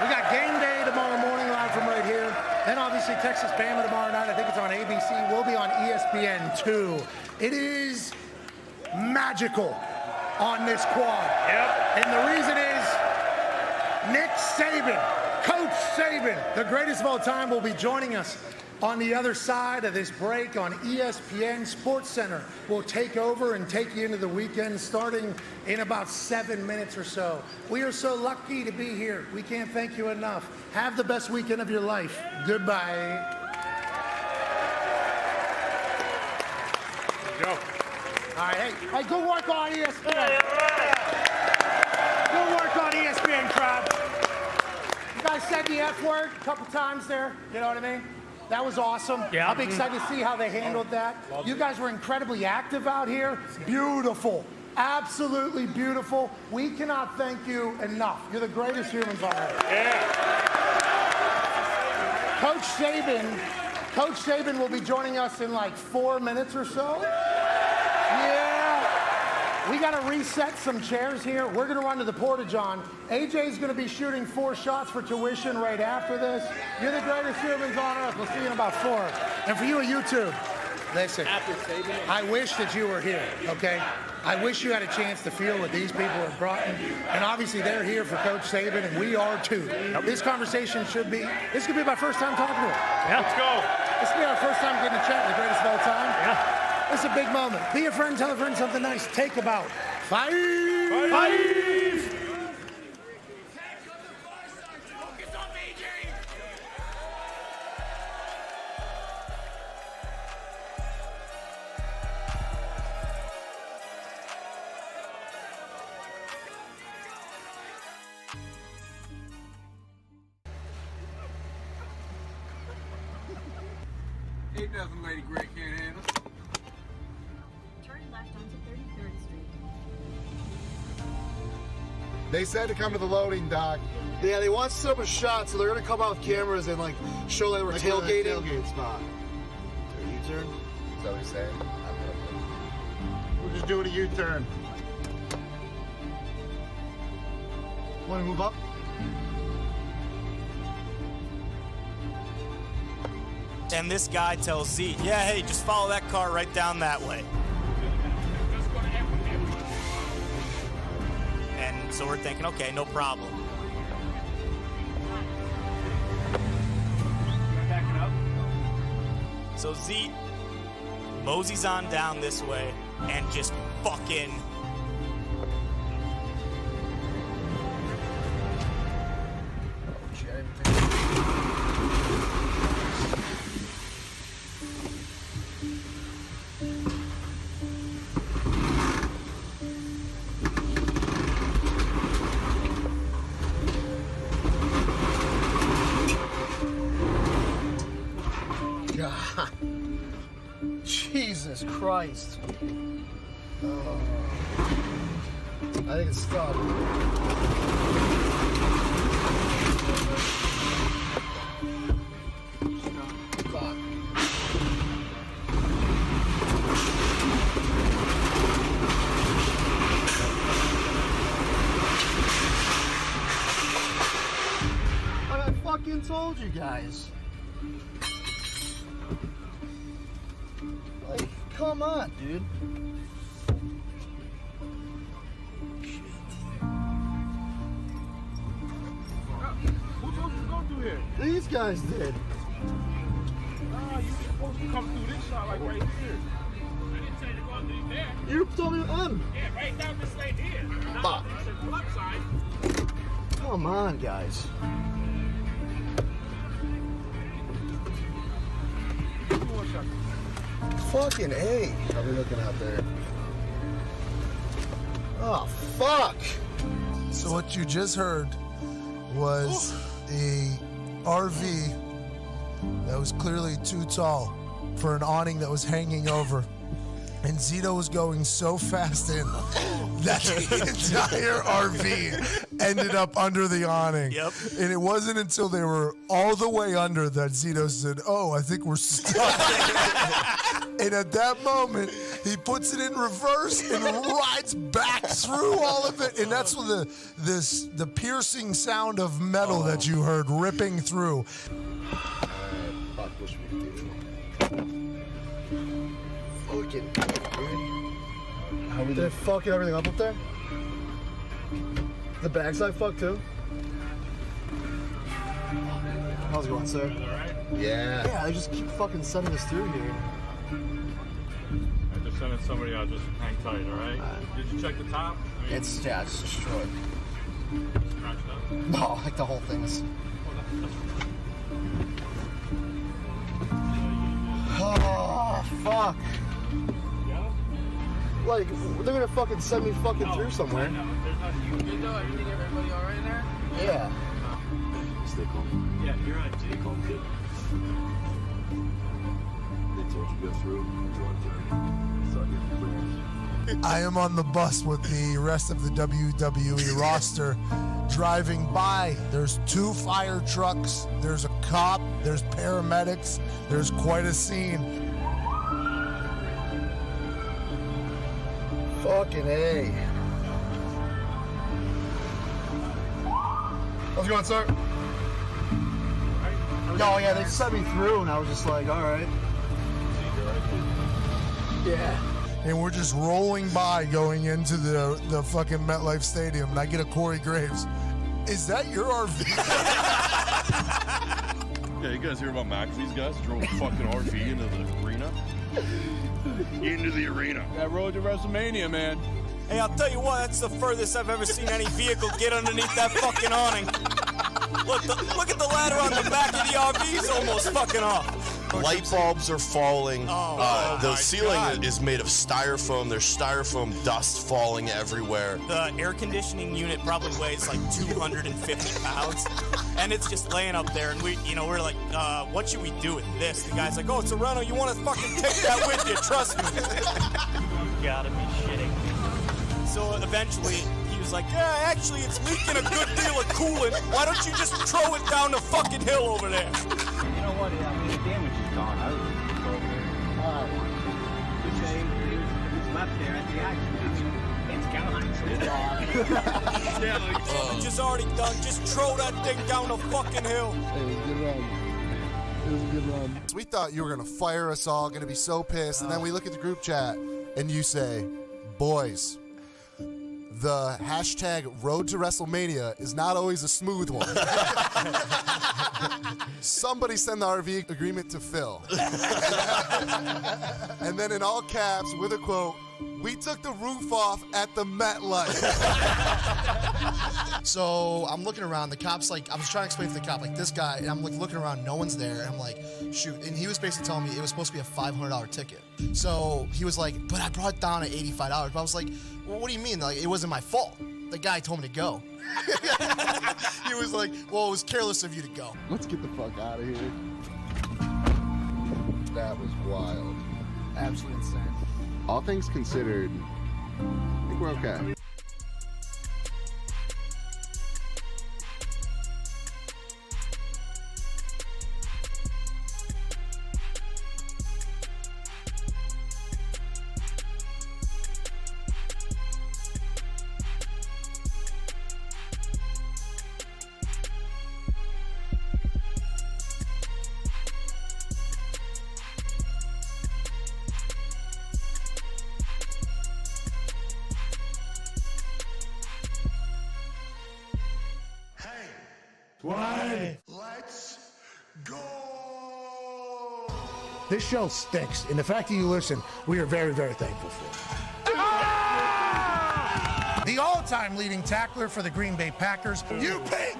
We got game day tomorrow morning live from right here. Then obviously Texas-Bama tomorrow night. I think it's on ABC. We'll be on ESPN 2. It is magical on this quad. And the reason is Nick Saban, Coach Saban, the greatest of all time, will be joining us on the other side of this break on ESPN. Sports Center will take over and take you into the weekend starting in about 7 minutes or so. We are so lucky to be here. We can't thank you enough. Have the best weekend of your life. Goodbye. Joe. All right, hey, good work on ESPN. Good work on ESPN, crowd. You guys said the F word a couple times there. You know what I mean? That was awesome. Yeah. I'll be excited to see how they handled that. You guys were incredibly active out here. Beautiful. Absolutely beautiful. We cannot thank you enough. You're the greatest humans on earth. Yeah. Coach Saban will be joining us in like 4 minutes or so. Yeah. We got to reset some chairs here. We're going to run to the Porta-John. AJ's going to be shooting 4 shots for tuition right after this. You're the greatest humans on earth. We'll see you in about 4. And for you at YouTube, listen, I wish that you were here, okay? I wish you had a chance to feel what these people have brought in. And obviously they're here for Coach Saban, and we are too. This conversation could be my first time talking to him. Yeah. Let's go. This could be our first time getting a chat with the greatest of all time. Yeah. It's a big moment. Be a friend, tell a friend something nice. Take about 5. Ain't nothing Lady Grey can't handle. Turn left onto 33rd Street. They said to come to the loading dock. Yeah, they want to set up a shot, so they're going to come out with cameras and like show that we're tailgating. Tailgate spot. U-turn? Is that what he's saying? We're just doing a U-turn. Want to move up? And this guy tells Z, yeah, hey, just follow that car right down that way. And so we're thinking, okay, no problem. So Z moseys on down this way and just fucking God. Jesus Christ. Oh. I think it's stuck. Fuck. I fucking told you guys. Like, come on, dude. Who told you to go through here? These guys did. Nah, you were supposed to come through this side, like right here. I didn't say to go through there. You told me Yeah, right down this lane here. Fuck. Left side. Come on, guys. Fucking A. How are we looking out there? Oh, fuck. So what you just heard was a RV that was clearly too tall for an awning that was hanging over. And Zito was going so fast in that the entire RV ended up under the awning. Yep. And it wasn't until they were all the way under that Zito said, "Oh, I think we're stuck." And at that moment, he puts it in reverse and rides back through all of it. And that's when the piercing sound of metal that you heard ripping through. Fuck, wish we did. Fucking how we did fucking everything up there? The backside fucked too? How's it going, sir? Yeah. Yeah, they just keep fucking sending us through here. They're sending somebody out, just hang tight, alright? Did you check the top? I mean, It's destroyed. scratched up. No, like the whole thing is. Oh, fuck. Like, they're gonna fucking send me fucking through somewhere. Everything everybody all right in there? Yeah. Stay calm. Yeah, you're on. Stay calm, kid. They told you to go through. Start getting clearance. I am on the bus with the rest of the WWE roster driving by. There's 2 fire trucks, there's a cop, there's paramedics, there's quite a scene. Fucking A. How's it going, sir? Oh, yeah, they sent me through, and I was just like, all right. Yeah. And we're just rolling by going into the fucking MetLife Stadium, and I get a Corey Graves. Is that your RV? Yeah, you guys hear about McAfee's guys drove a fucking RV into the arena? Into the arena. That road to WrestleMania, man. Hey, I'll tell you what, that's the furthest I've ever seen any vehicle get underneath that fucking awning. Look at the ladder on the back of the RV, it's almost fucking off. Light bulbs are falling. The ceiling God. is made of styrofoam. There's styrofoam dust falling everywhere. The air conditioning unit probably weighs like 250 pounds, and it's just laying up there. And we're like, what should we do with this? The guy's like, oh, it's a rental. You want to fucking take that with you? Trust me. You gotta be shitting. So eventually, he was like, yeah, actually, it's leaking a good deal of coolant. Why don't you just throw it down the fucking hill over there? You know what? I mean, the damage is gone. I was over there. You say who's left there at the action? It's Caroline's. Damage is already done. Just throw that thing down the fucking hill. It was a good run. It was a good run. We thought you were going to fire us all, going to be so pissed. And then we look at the group chat and you say, boys, the hashtag road to WrestleMania is not always a smooth one. Somebody send the RV agreement to Phil. And then in all caps with a quote, we took the roof off at the MetLife. So I'm looking around, the cop's like, I was trying to explain to the cop, like this guy, and I'm like looking around, no one's there, and I'm like, shoot, and he was basically telling me it was supposed to be a $500 ticket. So he was like, but I brought it down at $85. But I was like, well, what do you mean? Like, it wasn't my fault. The guy told me to go. He was like, well, it was careless of you to go. Let's get the fuck out of here. That was wild. Absolutely insane. All things considered, I think we're okay. Let's go! This show stinks, and the fact that you listen, we are very, very thankful for. The all-time leading tackler for the Green Bay Packers, you pig!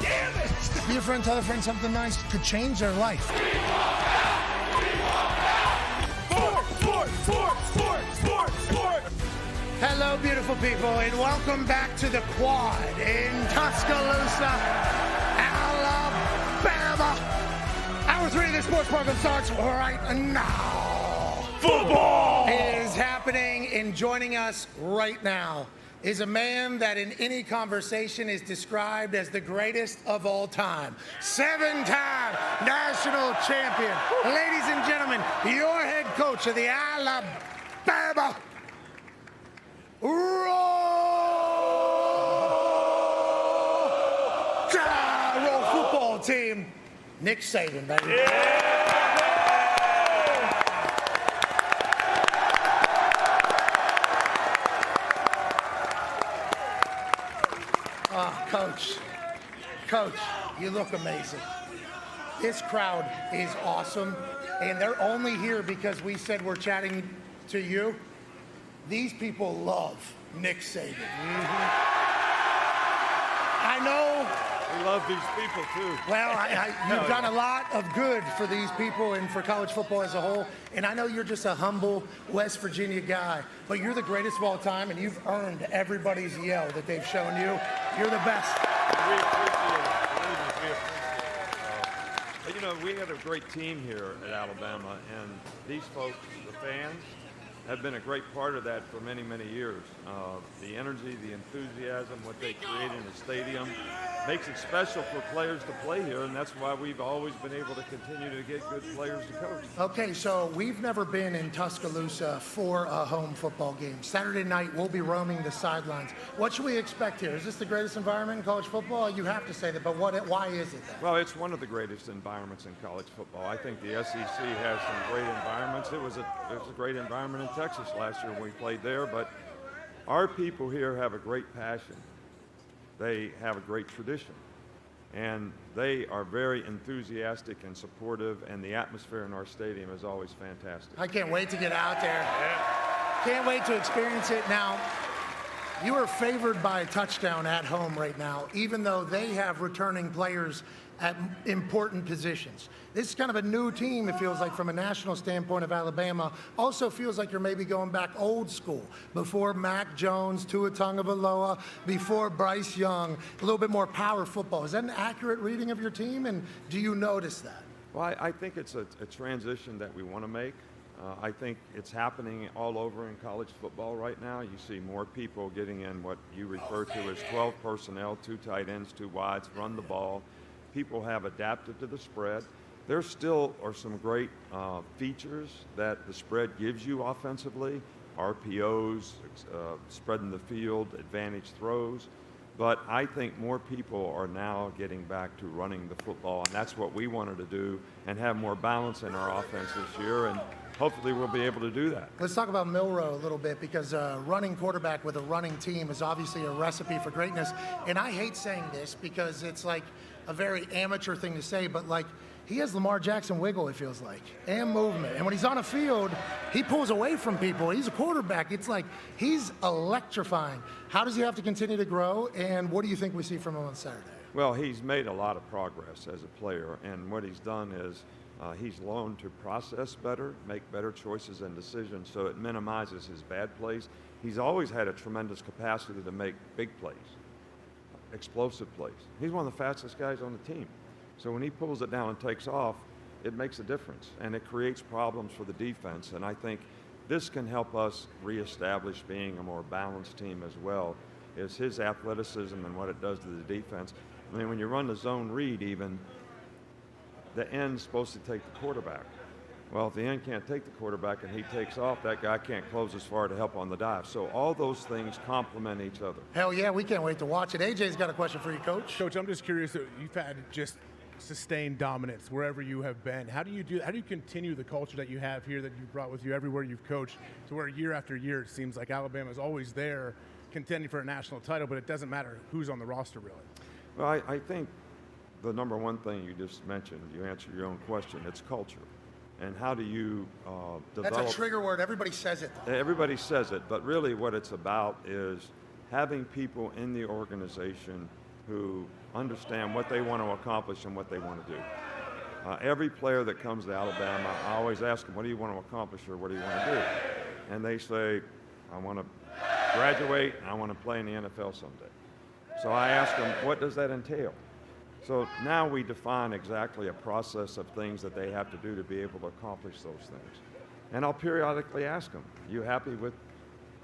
Damn it! Be a friend, tell a friend something nice could change their life. Sport! Hello, beautiful people, and welcome back to the Quad in Tuscaloosa, Alabama. Hour 3 of the sports program starts right now. Football is happening, and joining us right now is a man that in any conversation is described as the greatest of all time. 7-time national champion. Ladies and gentlemen, your head coach of the Alabama Roll football team, Nick Saban, baby. Coach, you look amazing. This crowd is awesome, and they're only here because we said we're chatting to you. These people love Nick Saban. I know We love these people, too. Well, you've done a lot of good for these people and for college football as a whole. And I know you're just a humble West Virginia guy, but you're the greatest of all time, and you've earned everybody's yell that they've shown you. You're the best. We appreciate it. Believe us, we appreciate it. But, you know, we had a great team here at Alabama, and these folks, the fans, have been a great part of that for many, many years. The energy, the enthusiasm, what they create in the stadium makes it special for players to play here, and that's why we've always been able to continue to get good players to coach. Okay, so we've never been in Tuscaloosa for a home football game. Saturday night, we'll be roaming the sidelines. What should we expect here? Is this the greatest environment in college football? You have to say that, but why is it that? Well, it's one of the greatest environments in college football. I think the SEC has some great environments. It was a great environment in Texas last year when we played there, but our people here have a great passion. They have a great tradition, and they are very enthusiastic and supportive, and the atmosphere in our stadium is always fantastic. I can't wait to get out there. Can't wait to experience it. Now, you are favored by a touchdown at home right now, even though they have returning players at important positions. This is kind of a new team, it feels like, from a national standpoint of Alabama. Also feels like you're maybe going back old school, before Mac Jones, Tua Tagovailoa, before Bryce Young, a little bit more power football. Is that an accurate reading of your team, and do you notice that? Well, I think it's a transition that we want to make. I think it's happening all over in college football right now. You see more people getting in what you refer to as 12 personnel, 2 tight ends, 2 wides, run the ball. People have adapted to the spread. There still are some great features that the spread gives you offensively, RPOs, spreading the field, advantage throws. But I think more people are now getting back to running the football, and that's what we wanted to do and have more balance in our offense this year, and hopefully we'll be able to do that. Let's talk about Milroe a little bit, because running quarterback with a running team is obviously a recipe for greatness. And I hate saying this because it's like a very amateur thing to say, but like, he has Lamar Jackson wiggle, it feels like, and movement. And when he's on a field, he pulls away from people. He's a quarterback. It's like he's electrifying. How does he have to continue to grow, and what do you think we see from him on Saturday? Well, he's made a lot of progress as a player, and what he's done is he's learned to process better, make better choices and decisions, so it minimizes his bad plays. He's always had a tremendous capacity to make big plays, explosive plays. He's one of the fastest guys on the team. So when he pulls it down and takes off, it makes a difference, and it creates problems for the defense. And I think this can help us reestablish being a more balanced team as well, is his athleticism and what it does to the defense. I mean, when you run the zone read even, the end's supposed to take the quarterback. Well, if the end can't take the quarterback and he takes off, that guy can't close as far to help on the dive. So all those things complement each other. Hell yeah, we can't wait to watch it. AJ's got a question for you, Coach. Coach, I'm just curious, you've had just sustained dominance wherever you have been. How do you continue the culture that you have here that you've brought with you everywhere you've coached, to where year after year it seems like Alabama's always there contending for a national title, but it doesn't matter who's on the roster really? Well, I think the number one thing you just mentioned, you answered your own question, it's culture. And how do you develop? That's a trigger word. Everybody says it, though. Everybody says it, but really what it's about is having people in the organization who understand what they want to accomplish and what they want to do. Every player that comes to Alabama, I always ask them, what do you want to accomplish or what do you want to do? And they say, I want to graduate and I want to play in the NFL someday. So I ask them, what does that entail? So now we define exactly a process of things that they have to do to be able to accomplish those things. And I'll periodically ask them, you happy with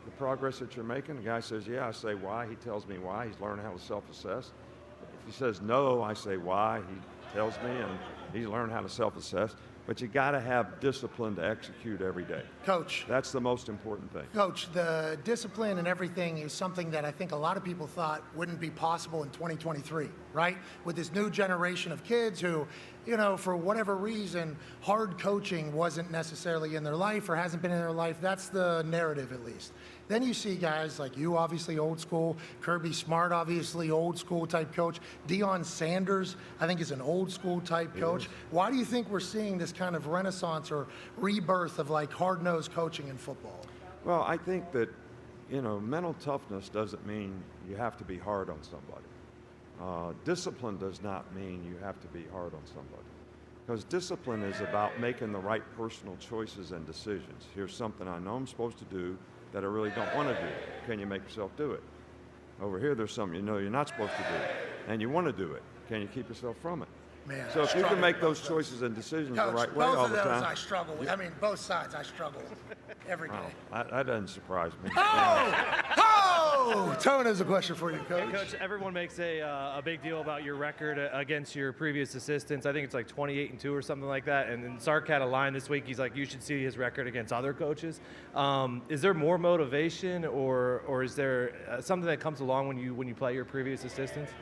the progress that you're making? The guy says, yeah. I say, why? He tells me why. He's learning how to self-assess. If he says no, I say why. He tells me, and he's learned how to self-assess. But you got to have discipline to execute every day. Coach. That's the most important thing. Coach, the discipline and everything is something that I think a lot of people thought wouldn't be possible in 2023, right? With this new generation of kids who, you know, for whatever reason, hard coaching wasn't necessarily in their life or hasn't been in their life. That's the narrative, at least. Then you see guys like you, obviously old school, Kirby Smart, obviously old school type coach. Deion Sanders, I think, is an old school type coach. Why do you think we're seeing this kind of renaissance or rebirth of like hard-nosed coaching in football? Well, I think that, you know, mental toughness doesn't mean you have to be hard on somebody. Discipline does not mean you have to be hard on somebody. Because discipline is about making the right personal choices and decisions. Here's something I know I'm supposed to do that I really don't want to do. Can you make yourself do it? Over here, there's something you know you're not supposed to do, and you want to do it. Can you keep yourself from it? Man, so if you can make those choices and decisions Coach, the right way all the time. both of those I struggle with. I mean, both sides I struggle every day. That doesn't surprise me. Oh! Tone has a question for you, Coach. Hey, Coach, everyone makes a big deal about your record against your previous assistants. I think it's like 28-2 or something like that. And then Sark had a line this week. He's like, you should see his record against other coaches. Is there more motivation, or is there something that comes along when you play your previous assistants?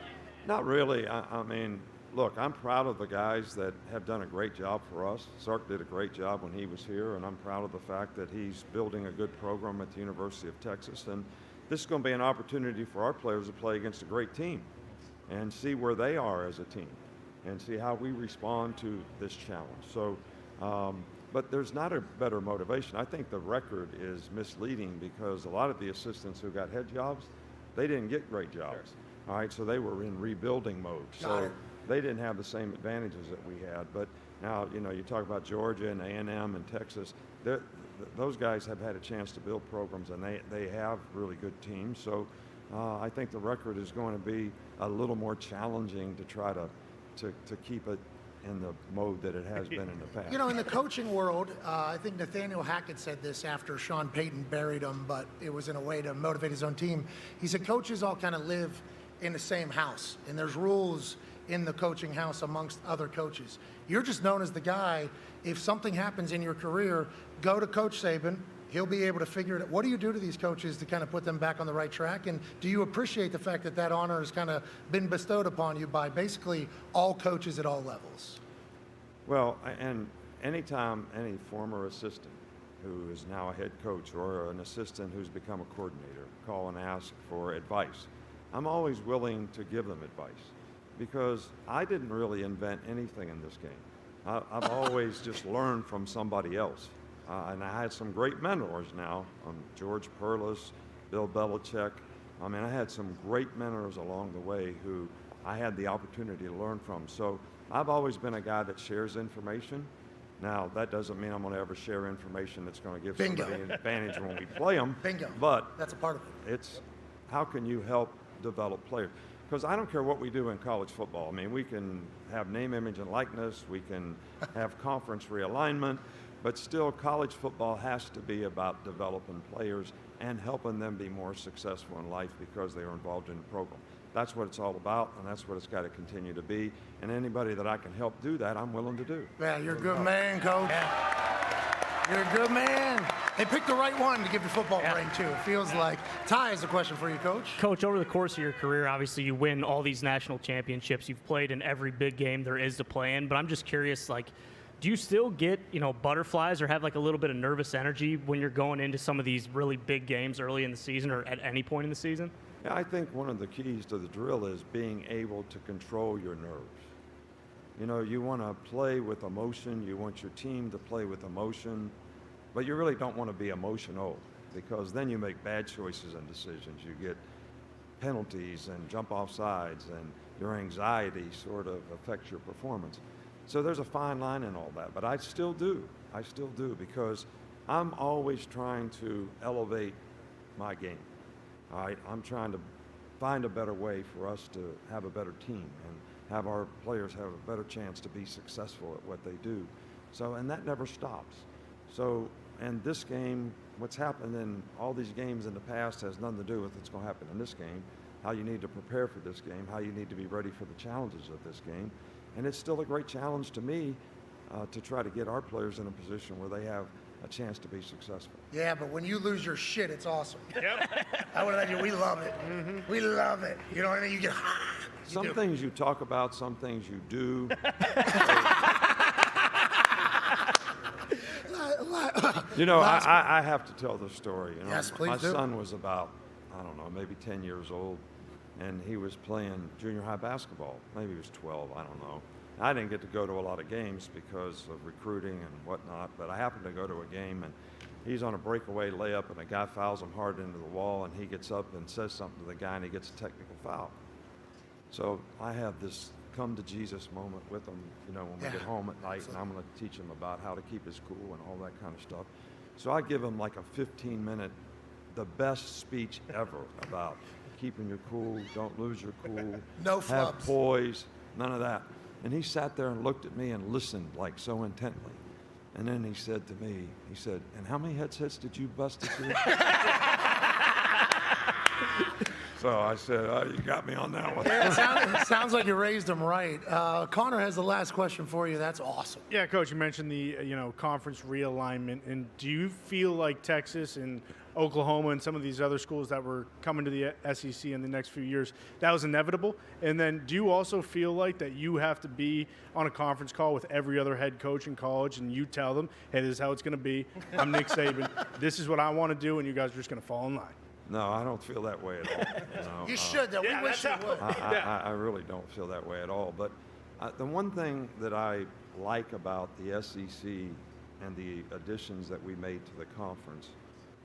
Not really. I mean, look, I'm proud of the guys that have done a great job for us. Sark did a great job when he was here, and I'm proud of the fact that he's building a good program at the University of Texas. And this is going to be an opportunity for our players to play against a great team and see where they are as a team and see how we respond to this challenge. So, but there's not a better motivation. I think the record is misleading because a lot of the assistants who got head jobs, they didn't get great jobs. All right, so they were in rebuilding mode. So they didn't have the same advantages that we had. But now, you know, you talk about Georgia and A&M and Texas, those guys have had a chance to build programs, and they have really good teams. So I think the record is going to be a little more challenging to try to keep it in the mode that it has been in the past. You know, in the coaching world, I think Nathaniel Hackett said this after Sean Payton buried him, but it was in a way to motivate his own team. He said coaches all kind of live in the same house, and there's rules in the coaching house amongst other coaches. You're just known as the guy, if something happens in your career, go to Coach Saban. He'll be able to figure it out. What do you do to these coaches to kind of put them back on the right track? And do you appreciate the fact that that honor has kind of been bestowed upon you by basically all coaches at all levels? Well, and anytime any former assistant who is now a head coach or an assistant who's become a coordinator call and ask for advice, I'm always willing to give them advice because I didn't really invent anything in this game. I've always just learned from somebody else. And I had some great mentors now, George Perlis, Bill Belichick. I mean, I had some great mentors along the way who I had the opportunity to learn from. So I've always been a guy that shares information. Now, that doesn't mean I'm going to ever share information that's going to give somebody an advantage when we play them. Bingo. But that's a part of it. It's how can you help develop players? Because I don't care what we do in college football. I mean, we can have name, image, and likeness. We can have conference realignment. But still, college football has to be about developing players and helping them be more successful in life because they are involved in the program. That's what it's all about, and that's what it's got to continue to be. And anybody that I can help do that, I'm willing to do. Yeah, you're a good man, Coach. You're a good man. They picked the right one to give the football ring, too. It feels like. Ty has a question for you, Coach. Coach, over the course of your career, obviously you win all these national championships. You've played in every big game there is to play in. But I'm just curious, like, do you still get, butterflies or have like a little bit of nervous energy when you're going into some of these really big games early in the season or at any point in the season? Yeah, I think one of the keys to the drill is being able to control your nerves. You want to play with emotion. You want your team to play with emotion, but you really don't want to be emotional because then you make bad choices and decisions. You get penalties and jump off sides, and your anxiety sort of affects your performance. So there's a fine line in all that, but I still do because I'm always trying to elevate my game. All right, I'm trying to find a better way for us to have a better team and have our players have a better chance to be successful at what they do. So, and that never stops. So, and this game, what's happened in all these games in the past has nothing to do with what's going to happen in this game, how you need to prepare for this game, how you need to be ready for the challenges of this game. And it's still a great challenge to me to try to get our players in a position where they have a chance to be successful. Yeah, but when you lose your shit, it's awesome. Yep. I would imagine we love it. Mm-hmm. We love it. You know what I mean? You get some things you talk about, some things you do. I have to tell this story. Yes, please my do. son was about, I don't know, maybe 10 years old, and he was playing junior high basketball. Maybe he was 12, I don't know. I didn't get to go to a lot of games because of recruiting and whatnot, but I happened to go to a game, and he's on a breakaway layup, and a guy fouls him hard into the wall, and he gets up and says something to the guy, and he gets a technical foul. So I have this come to Jesus moment with him, when we get home at night, and I'm going to teach him about how to keep his cool and all that kind of stuff. So I give him like a 15-minute, the best speech ever about keeping your cool, don't lose your cool, No have flubs. poise, none of that. And he sat there and looked at me and listened like so intently. And then he said to me, and how many headsets did you bust this year? So I said, you got me on that one. Yeah, it sounds like you raised him right. Connor has the last question for you. That's awesome. Yeah, Coach, you mentioned the conference realignment, and do you feel like Texas and Oklahoma and some of these other schools that were coming to the SEC in the next few years, that was inevitable? And then do you also feel like that you have to be on a conference call with every other head coach in college and you tell them, hey, this is how it's going to be. I'm Nick Saban. This is what I want to do, and you guys are just going to fall in line. No, I don't feel that way at all. You should, though. We wish you would. I really don't feel that way at all. But the one thing that I like about the SEC and the additions that we made to the conference,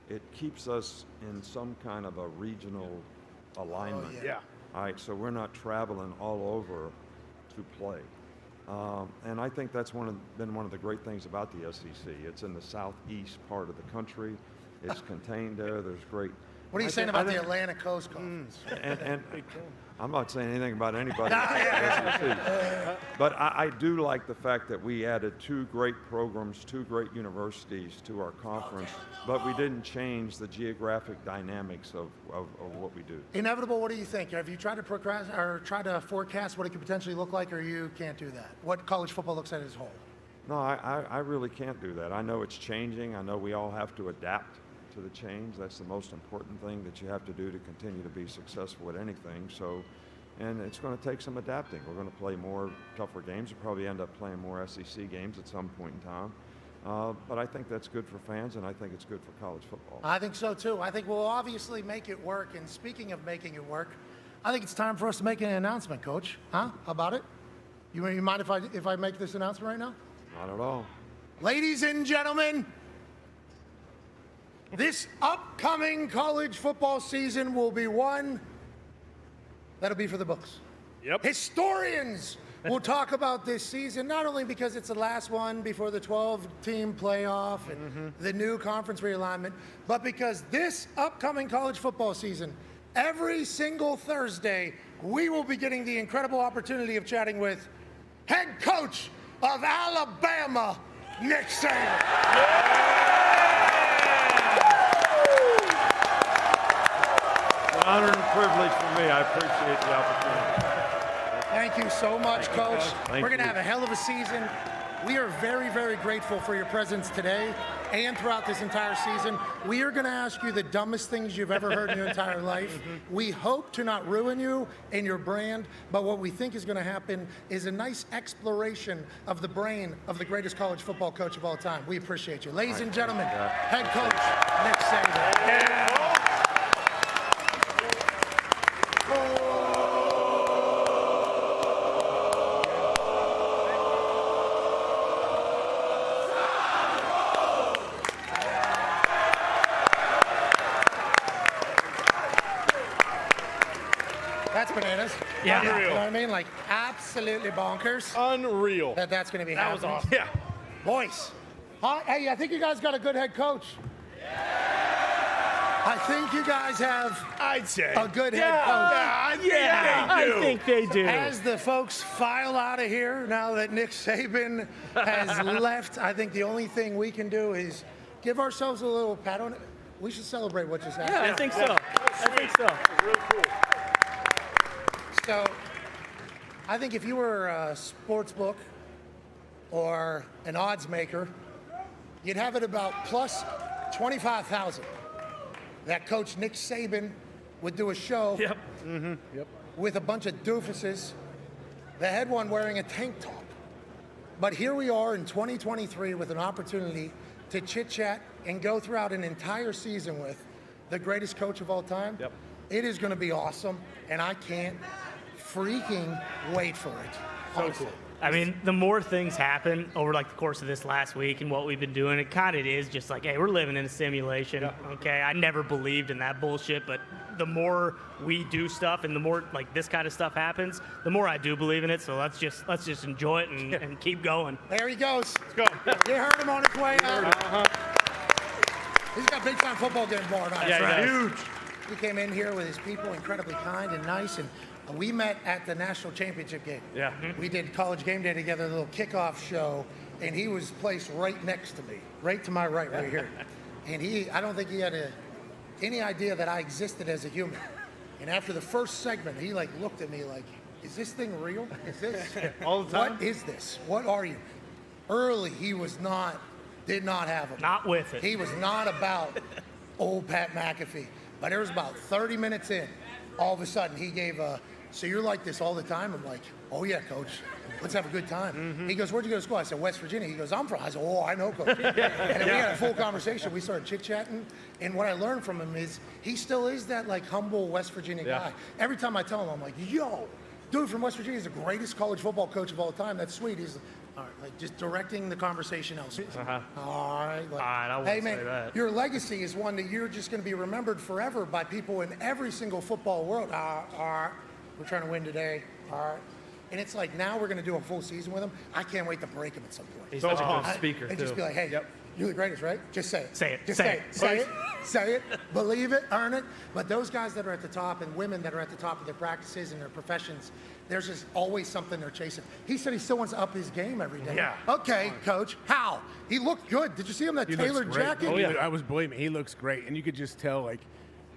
it keeps us in some kind of a regional alignment. Oh, yeah. All right, so we're not traveling all over to play. And I think that's been one of the great things about the SEC. It's in the southeast part of the country. It's contained there. There's great. What are you saying about the Atlantic Coast Conference? And I'm not saying anything about anybody. But I do like the fact that we added 2 great programs, 2 great universities to our conference, but we didn't change the geographic dynamics of what we do. Inevitable, what do you think? Have you tried to procrastinate or try to forecast what it could potentially look like, or you can't do that? What college football looks like as a whole? No, I really can't do that. I know it's changing. I know we all have to adapt to the change. That's the most important thing that you have to do to continue to be successful at anything. So, and it's going to take some adapting. We're going to play more tougher games. We'll probably end up playing more SEC games at some point in time. But I think that's good for fans, and I think it's good for college football. I think so, too. I think we'll obviously make it work. And speaking of making it work, I think it's time for us to make an announcement, Coach. Huh? How about it? You mind if I make this announcement right now? Not at all. Ladies and gentlemen, this upcoming college football season will be one that'll be for the books. Yep. Historians will talk about this season, not only because it's the last one before the 12-team playoff and the new conference realignment, but because this upcoming college football season, every single Thursday, we will be getting the incredible opportunity of chatting with head coach of Alabama, Nick Saban. Honor and privilege for me. I appreciate the opportunity. Thank you so much, Coach. Thank We're going to you. have a hell of a season. We are very, very grateful for your presence today and throughout this entire season. We are going to ask you the dumbest things you've ever heard in your entire life. We hope to not ruin you and your brand, but what we think is going to happen is a nice exploration of the brain of the greatest college football coach of all time. We appreciate you. Ladies and gentlemen, head coach Nick Saban. That's bananas. Yeah. You know Unreal. what I mean? Like, absolutely bonkers. Unreal. That's going to be That was happening. awesome. Yeah. Boys, hey, I think you guys got a good head coach. I think you guys have a good head coach. I think they do. As the folks file out of here, now that Nick Saban has left, I think the only thing we can do is give ourselves a little pat on it. We should celebrate what just happened. Yeah, I think so. I think so. Real cool. So, I think if you were a sports book or an odds maker, you'd have it about plus 25,000 that Coach Nick Saban would do a show with a bunch of doofuses, the head one wearing a tank top. But here we are in 2023 with an opportunity to chit-chat and go throughout an entire season with the greatest coach of all time. Yep. It is going to be awesome, and I can't freaking wait for it. So honestly. cool. I mean, the more things happen over like the course of this last week and what we've been doing, it kind of is just like, hey, we're living in a simulation. Yeah. Okay, I never believed in that bullshit, but the more we do stuff and the more like this kind of stuff happens, the more I do believe in it. So let's just enjoy it and keep going. There he goes. Let's go. You heard him on his way out. He's got big time football game tomorrow night. Yeah, huge. He came in here with his people, incredibly kind and nice, and we met at the national championship game. Yeah. We did college game day together, a little kickoff show, and he was placed right next to me, right to my right here. And I don't think he had any idea that I existed as a human. And after the first segment, he like looked at me like, is this thing real? Is this? All the time? What is this? What are you? Early, he did not have him. Not with it. He was not about old Pat McAfee. But it was about 30 minutes in, all of a sudden he gave so you're like this all the time? I'm like, oh yeah, coach. Let's have a good time. Mm-hmm. He goes, where'd you go to school? I said, West Virginia. He goes, I'm from. I said, oh, I know, coach. And then we had a full conversation. We started chit-chatting. And what I learned from him is he still is that like humble West Virginia guy. Every time I tell him, I'm like, yo, dude from West Virginia is the greatest college football coach of all time. That's sweet. He's all right, like just directing the conversation elsewhere. All right. Like, I wouldn't hey, man, say that. your legacy is one that you're just going to be remembered forever by people in every single football world. All right, we're trying to win today. All right. And it's like now we're going to do a full season with him. I can't wait to break him at some point. He's such a good speaker, and too. just be like, hey, you're the greatest, right? Just say it. Say it. Just Say say it. it. Say it. Say it. Believe it. Earn it. But those guys that are at the top and women that are at the top of their practices and their professions, there's just always something they're chasing. He said he still wants to up his game every day. Yeah. Okay, coach. How? He looked good. Did you see him that tailored jacket? Oh yeah. I was believing. He looks great, and you could just tell like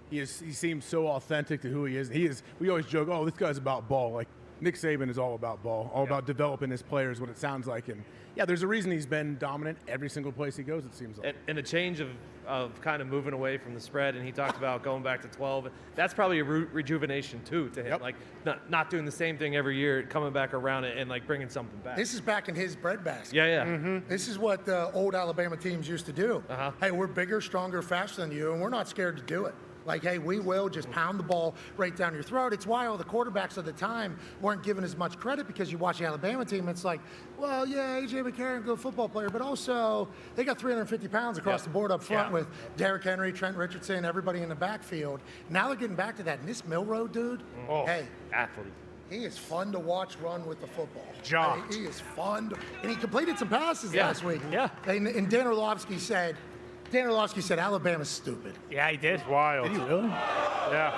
he seems so authentic to who he is. We always joke, oh, this guy's about ball. Like Nick Saban is all about ball, all about developing his players. What it sounds like, and yeah, there's a reason he's been dominant every single place he goes. It seems like. And a change of kind of moving away from the spread, and he talked about going back to 12. That's probably a rejuvenation too to him, like not doing the same thing every year, coming back around it and like bringing something back. This is back in his breadbasket. Yeah. Mm-hmm. This is what the old Alabama teams used to do. Hey, we're bigger, stronger, faster than you, and we're not scared to do it. Like, hey, we will just pound the ball right down your throat. It's why all the quarterbacks at the time weren't given as much credit, because you watch the Alabama team, it's like, well, yeah, A.J. McCarron, good football player, but also they got 350 pounds across the board up front with Derrick Henry, Trent Richardson, everybody in the backfield. Now they're getting back to that. And this Milroe dude, hey, athlete. He is fun to watch run with the football. John. He is fun. And he completed some passes last week. Yeah. And Dan Orlovsky said, Alabama's stupid. Yeah, he did. It's wild. Did he really? Yeah.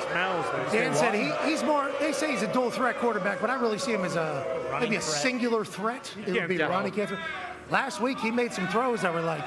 Smells. Dan said he's more, they say he's a dual threat quarterback, but I really see him as maybe a singular threat. It would be run. He can't throw. Last week, he made some throws that were like,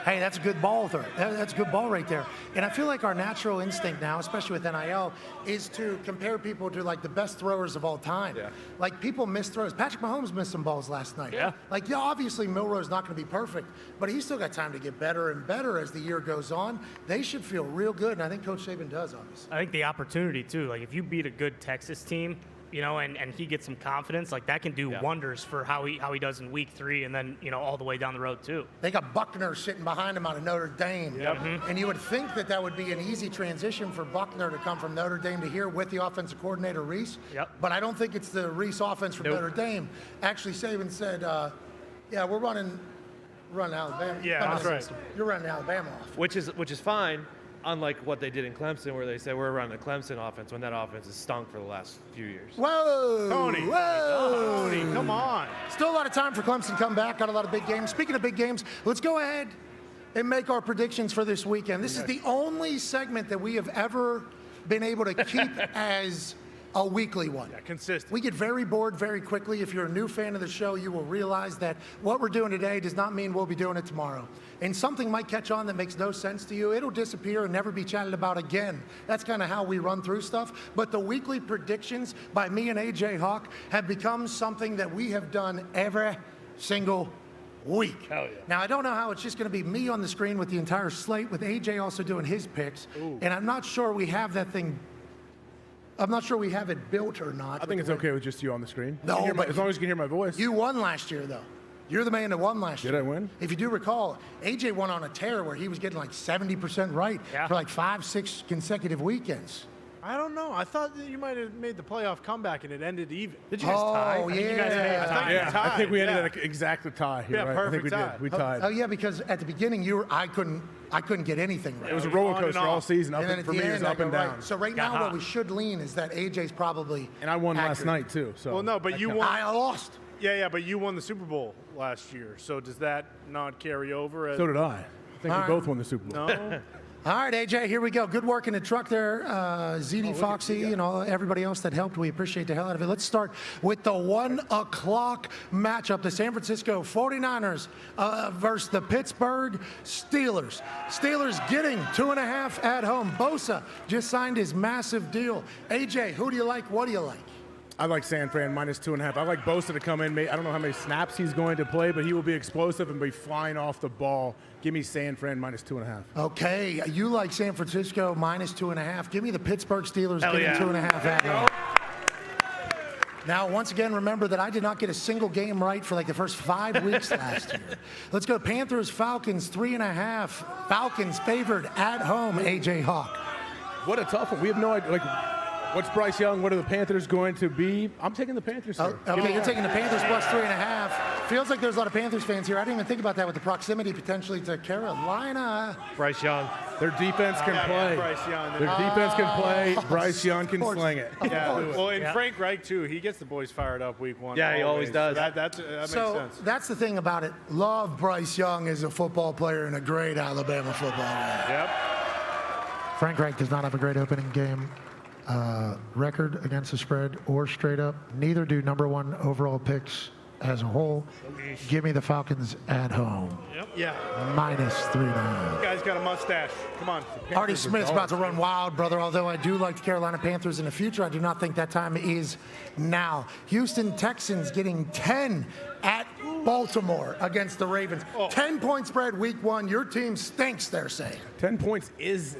hey, that's a good ball throw. That's a good ball right there. And I feel like our natural instinct now, especially with NIL, is to compare people to like the best throwers of all time. Yeah. Like people miss throws. Patrick Mahomes missed some balls last night. Yeah. Like, yeah, obviously Milroe's not going to be perfect, but he's still got time to get better and better as the year goes on. They should feel real good, and I think Coach Saban does, obviously. I think the opportunity too, like if you beat a good Texas team, you know, and he gets some confidence, like that can do wonders for how he does in week 3 and then, you know, all the way down the road too. They got Buckner sitting behind him out of Notre Dame. Yep. And you would think that would be an easy transition for Buckner to come from Notre Dame to here with the offensive coordinator, Reese. Yep. But I don't think it's the Reese offense from Notre Dame. Actually, Saban said, yeah, we're running Alabama. Yeah, that's right. You're running Alabama off. Which is fine. Unlike what they did in Clemson, where they said we're running a Clemson offense when that offense has stunk for the last few years. Whoa! Tony, come on. Still a lot of time for Clemson to come back. Got a lot of big games. Speaking of big games, let's go ahead and make our predictions for this weekend. This is the only segment that we have ever been able to keep as a weekly one. Yeah, consistent. We get very bored very quickly. If you're a new fan of the show, you will realize that what we're doing today does not mean we'll be doing it tomorrow. And something might catch on that makes no sense to you. It'll disappear and never be chatted about again. That's kind of how we run through stuff. But the weekly predictions by me and AJ Hawk have become something that we have done every single week. Hell yeah. Now, I don't know how it's just going to be me on the screen with the entire slate, with AJ also doing his picks. Ooh. And I'm not sure we have that thing. I'm not sure we have it built or not. I think it's okay with just you on the screen. No, but as long as you can hear my voice. You won last year, though. You're the man that won last year. Did I win? If you do recall, AJ won on a tear where he was getting like 70% right for like 5-6 consecutive weekends. I don't know. I thought that you might have made the playoff comeback and it ended even. Did you guys tie? Oh, I think you guys made a tie. Yeah, I think we ended yeah. at exact tie. You're Yeah, right. I think perfect we tie. did. We tied. Oh yeah, because at the beginning I couldn't get anything right. It was a roller On and coaster all off. season. And then For at me, the it was end, I up and go, down. right. So right Got now, hot. what we should lean is that AJ's probably. And I won last accurate. night too. So Well, no, but you won. I lost. Yeah, but you won the Super Bowl last year. So does that not carry over? So did I. I think All we right. both won the Super Bowl. No. All right, AJ, here we go. Good work in the truck there. ZD Foxy and all everybody else that helped. We appreciate the hell out of it. Let's start with the 1 o'clock matchup. The San Francisco 49ers versus the Pittsburgh Steelers. Steelers getting 2.5 at home. Bosa just signed his massive deal. AJ, who do you like? What do you like? I like San Fran minus 2.5. I like Bosa to come in. I don't know how many snaps he's going to play, but he will be explosive and be flying off the ball. Give me San Fran minus 2.5. Okay, you like San Francisco minus 2.5. Give me the Pittsburgh Steelers Hell getting yeah. 2.5 at home. Now, once again, remember that I did not get a single game right for like the first 5 weeks last year. Let's go Panthers, Falcons, 3.5. Falcons favored at home, AJ Hawk. What a tough one. We have no idea. What's Bryce Young? What are the Panthers going to be? I'm taking the Panthers here. Okay, you're taking the Panthers plus 3.5. Feels like there's a lot of Panthers fans here. I didn't even think about that with the proximity potentially to Carolina. Bryce Young. Their defense can play. Bryce Young. Their defense can play. Bryce Young can sling it. Yeah, well, and Frank Reich, too. He gets the boys fired up week 1. Yeah, he always does. So that makes sense. That's the thing about it. Love Bryce Young as a football player and a great Alabama football player. Yep. Frank Reich does not have a great opening game record against the spread or straight up. Neither do number 1 overall picks as a whole. Give me the Falcons at home. Yep. Yeah. Minus 3.5. Guy's got a mustache. Come on. Artie Smith's about to run wild, brother. Although I do like the Carolina Panthers in the future, I do not think that time is now. Houston Texans getting 10 at Baltimore against the Ravens. 10-point spread week 1. Your team stinks, they're saying. 10 points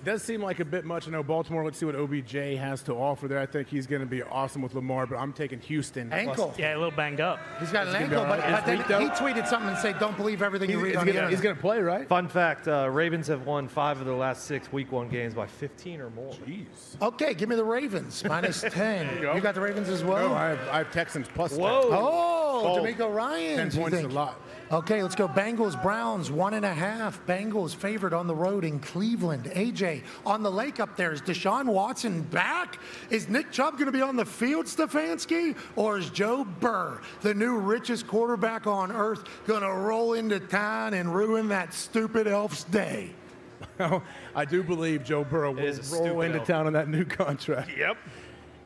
does seem like a bit much. I know Baltimore, let's see what OBJ has to offer there. I think he's going to be awesome with Lamar, but I'm taking Houston. Ankle. Yeah, a little banged up. He's got an ankle, but then he tweeted something and said, don't believe everything you read on the internet. He's going to play, right? Fun fact, Ravens have won 5 of their last 6 week 1 games by 15 or more. Jeez. Okay, give me the Ravens. Minus 10. You got the Ravens as well? No, I have Texans plus 10. Whoa. Oh, D'Amico Ryan. 10 points is a lot. Okay, let's go Bengals, Browns, 1.5. Bengals favored on the road in Cleveland. AJ, on the lake up there, is Deshaun Watson back? Is Nick Chubb going to be on the field, Stefanski? Or is Joe Burrow, the new richest quarterback on earth, going to roll into town and ruin that stupid elf's day? Well, I do believe Joe Burrow will roll into town on that new contract. Yep.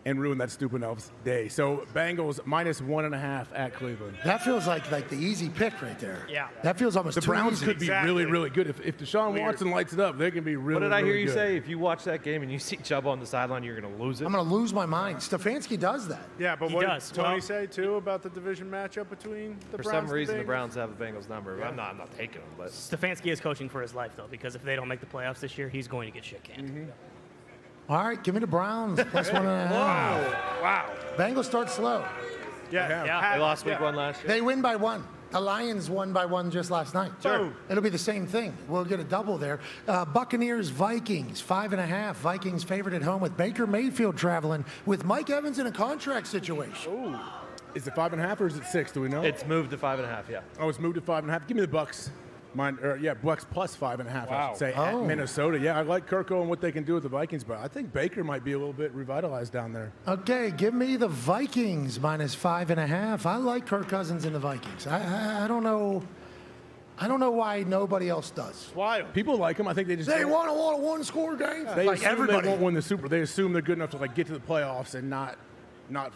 And ruin that stupid elf's day. So Bengals minus 1.5 at Cleveland. That feels like the easy pick right there. Yeah. That feels almost The too Browns easy. could be really, really good. If Deshaun Watson lights it up, they can be really, What did I hear really you good. say? If you watch that game and you see Chubb on the sideline, you're going to lose it? I'm going to lose my mind. Stefanski does that. Yeah, but He what does. did Tony Well- say, too, about the division matchup between the For Browns some reason, and the Browns have the Bengals number. I'm not taking them. But Stefanski is coaching for his life, though, because if they don't make the playoffs this year, he's going to get shit canned. All right, give me the Browns plus 1.5. Wow. Bengals start slow. Yeah. they lost week 1 last year. They win by 1. The Lions won by 1 just last night. Sure. It'll be the same thing. We'll get a double there. Buccaneers, Vikings, 5.5. Vikings favored at home with Baker Mayfield traveling with Mike Evans in a contract situation. Ooh. Is it 5.5 or is it 6? Do we know? It's moved to 5.5, yeah. Oh, it's moved to 5.5. Give me the Bucks. Bucks plus 5.5. I should say at Oh. Minnesota. Yeah, I like Kirko and what they can do with the Vikings, but I think Baker might be a little bit revitalized down there. Okay, give me the Vikings minus 5.5. I like Kirk Cousins in the Vikings. I don't know. I don't know why nobody else does. Wild. People like them. I think they just They want a lot of one-score games. They like assume everybody. they won't win the Super. They assume they're good enough to get to the playoffs and not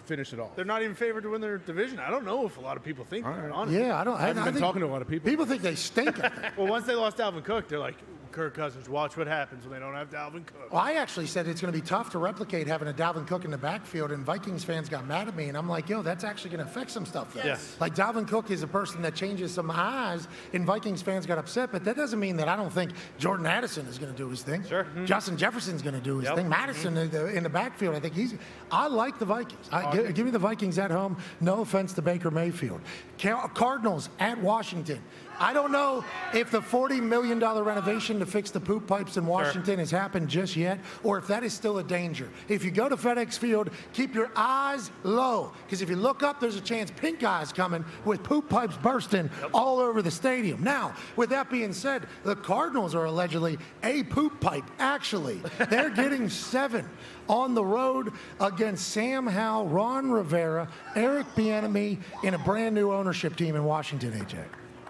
finish it all. They're not even favored to win their division. I don't know if a lot of people think that, honestly. Yeah, I don't. I haven't been think talking to a lot of people. People think they stink. I think. Well, once they lost Dalvin Cook, they're like, Kirk Cousins, watch what happens when they don't have Dalvin Cook. Well, I actually said it's going to be tough to replicate having a Dalvin Cook in the backfield, and Vikings fans got mad at me, and I'm like, yo, that's actually going to affect some stuff. Though. Yes. Like Dalvin Cook is a person that changes some eyes, and Vikings fans got upset, but that doesn't mean that I don't think Jordan Addison is going to do his thing. Sure. Justin Jefferson's going to do his thing. Madison in the backfield, I think I like the Vikings. Give me the Vikings at home. No offense to Baker Mayfield. Cardinals at Washington. I don't know if the $40 million renovation to fix the poop pipes in Washington has happened just yet, or if that is still a danger. If you go to FedEx Field, keep your eyes low, because if you look up, there's a chance pink eye's coming with poop pipes bursting all over the stadium. Now, with that being said, the Cardinals are allegedly a poop pipe. Actually, they're getting 7 on the road against Sam Howell, Ron Rivera, Eric Bieniemy, in a brand new ownership team in Washington, AJ.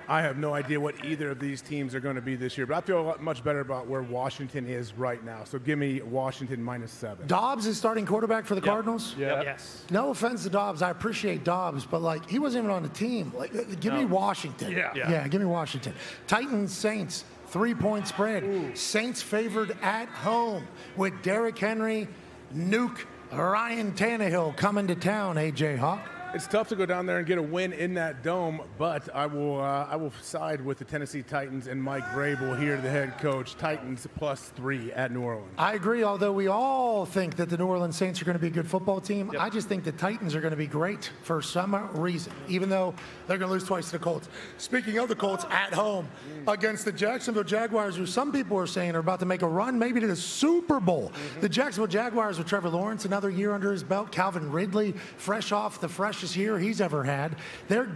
I have no idea what either of these teams are going to be this year, but I feel much better about where Washington is right now. So give me Washington -7. Dobbs is starting quarterback for the Cardinals? Yeah. Yes. No offense to Dobbs. I appreciate Dobbs, but, like, he wasn't even on the team. Like, give me Washington. Yeah, give me Washington. Titans, Saints, 3-point spread. Ooh. Saints favored at home with Derrick Henry, Nuke, Ryan Tannehill coming to town, AJ Hawk. It's tough to go down there and get a win in that dome, but I will side with the Tennessee Titans and Mike Vrabel here, the head coach. Titans +3 at New Orleans. I agree, although we all think that the New Orleans Saints are going to be a good football team. Yep. I just think the Titans are going to be great for some reason, even though they're going to lose twice to the Colts. Speaking of the Colts, at home against the Jacksonville Jaguars, who some people are saying are about to make a run maybe to the Super Bowl. The Jacksonville Jaguars with Trevor Lawrence, another year under his belt. Calvin Ridley, fresh off the freshest year he's ever had. They're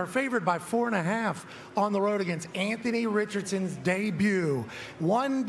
favored by 4.5 on the road against Anthony Richardson's debut. 2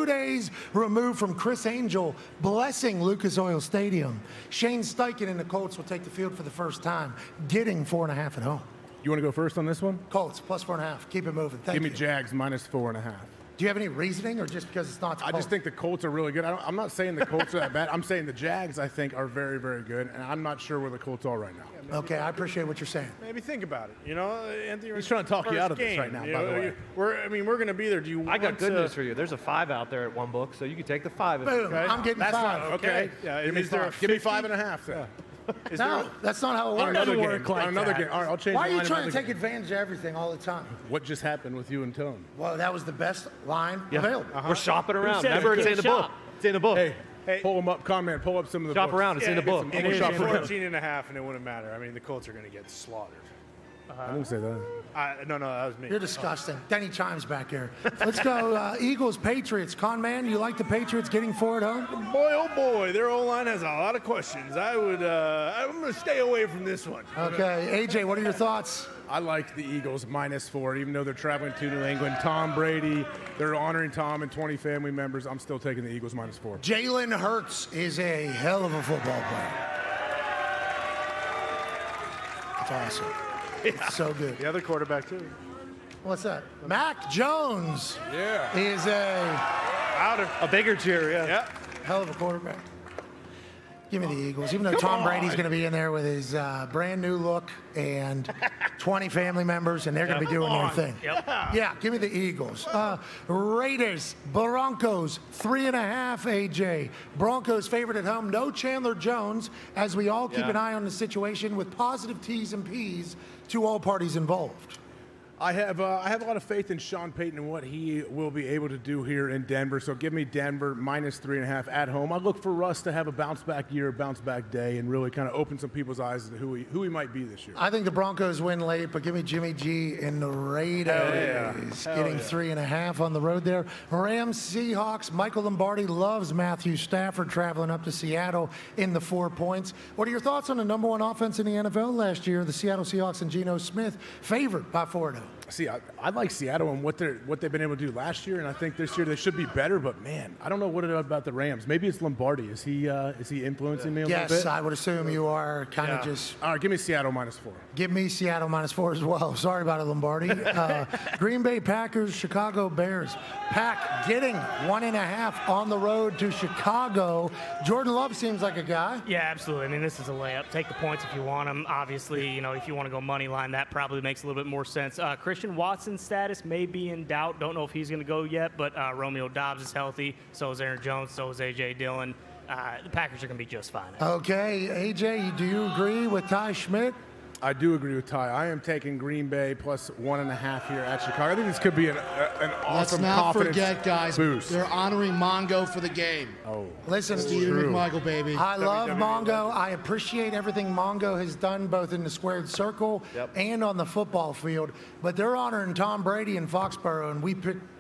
days removed from Chris Angel blessing Lucas Oil Stadium. Shane Steichen and the Colts will take the field for the first time, getting 4.5 at home. You want to go first on this one? Colts +4.5. Keep it moving. Thank you. Give me Jags -4.5. Do you have any reasoning, or just because it's not the Colts? I just think the Colts are really good. I'm not saying the Colts are that bad. I'm saying the Jags, I think, are very, very good, and I'm not sure where the Colts are right now. Okay, I appreciate what you're saying. Maybe think about it. You know, Anthony, he's trying to talk you out of this right now, by the way. We're going to be there. Do you? I got good news for you. There's a 5 out there at one book, so you can take the 5. Boom, okay. I'm getting 5. Okay. Yeah, give me 5.5 then. No, that's not how it works. Another game. All right, I'll change. Why are you trying to take advantage of everything all the time? What just happened with you and Tone? Well, that was the best line available. We're shopping around. Remember, it's in the book. It's in the book. Hey, pull them up. Comment. Pull up some of the Shop books. around. It's in the book. It is 14.5, and it wouldn't matter. I mean, the Colts are going to get slaughtered. I didn't say that. No, that was me. You're disgusting. Denny Chimes back here. Let's go Eagles, Patriots. Con man, you like the Patriots getting 4 at home? Boy, oh boy, their O-line has a lot of questions. I'm going to stay away from this one. Okay, AJ, what are your thoughts? I like the Eagles -4, even though they're traveling to New England. Tom Brady, they're honoring Tom and 20 family members. I'm still taking the Eagles -4. Jalen Hurts is a hell of a football player. That's awesome. It's so good. The other quarterback, too. What's that? Mac Jones is a bigger cheer, yeah. Hell of a quarterback. Give me the Eagles, even though Tom Brady's going to be in there with his brand new look and 20 family members, and they're going to be doing their thing. Yeah, give me the Eagles. Raiders, Broncos, 3.5, AJ. Broncos favored at home. No Chandler Jones, as we all keep an eye on the situation with positive T's and P's to all parties involved. I have a lot of faith in Sean Payton and what he will be able to do here in Denver. So give me Denver -3.5 at home. I look for Russ to have a bounce back year, bounce back day, and really kind of open some people's eyes to who he might be this year. I think the Broncos win late, but give me Jimmy G and the Raiders getting 3.5 on the road there. Rams, Seahawks. Michael Lombardi loves Matthew Stafford traveling up to Seattle in the 4 points. What are your thoughts on the number 1 offense in the NFL last year? The Seattle Seahawks and Geno Smith favored by 4-0. See, I like Seattle and what they've been able to do last year, and I think this year they should be better. But man, I don't know what it is about the Rams. Maybe it's Lombardi. Is he influencing me a little bit? Yes, I would assume you are kind of just. All right, give me Seattle -4. Give me Seattle -4 as well. Sorry about it, Lombardi. Green Bay Packers, Chicago Bears. Pack getting 1.5 on the road to Chicago. Jordan Love seems like a guy. Yeah, absolutely. I mean, this is a layup. Take the points if you want them. Obviously, if you want to go money line, that probably makes a little bit more sense. Christian Watson's status may be in doubt. Don't know if he's going to go yet, but Romeo Doubs is healthy. So is Aaron Jones. So is A.J. Dillon. The Packers are going to be just fine. Okay, AJ, do you agree with Ty Schmidt? I do agree with Ty. I am taking Green Bay plus 1.5 here at Chicago. I think this could be an Let's awesome not confidence forget, guys, boost. they're honoring Mongo for the game. Oh, Listen, Steve McMichael, baby. I love Mongo. I appreciate everything Mongo has done both in the squared circle and on the football field. But they're honoring Tom Brady in Foxborough, and we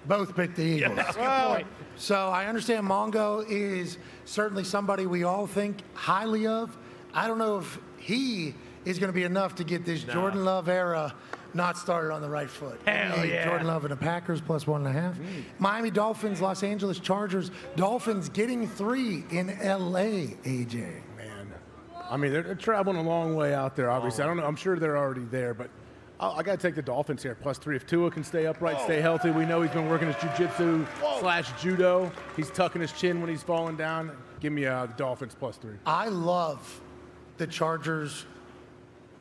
both picked the Eagles. Good point. So I understand Mongo is certainly somebody we all think highly of. I don't know if he is going to be enough to get this Jordan Love era not started on the right foot. Hell yeah. Jordan Love and the Packers plus 1.5. Miami Dolphins, Los Angeles Chargers. Dolphins getting 3 in L.A., AJ. Man. I mean, they're traveling a long way out there, obviously. I don't know. I'm sure they're already there, but I got to take the Dolphins here, plus 3. If Tua can stay upright, stay healthy, we know he's been working his jiu-jitsu / judo. He's tucking his chin when he's falling down. Give me the Dolphins plus 3. I love the Chargers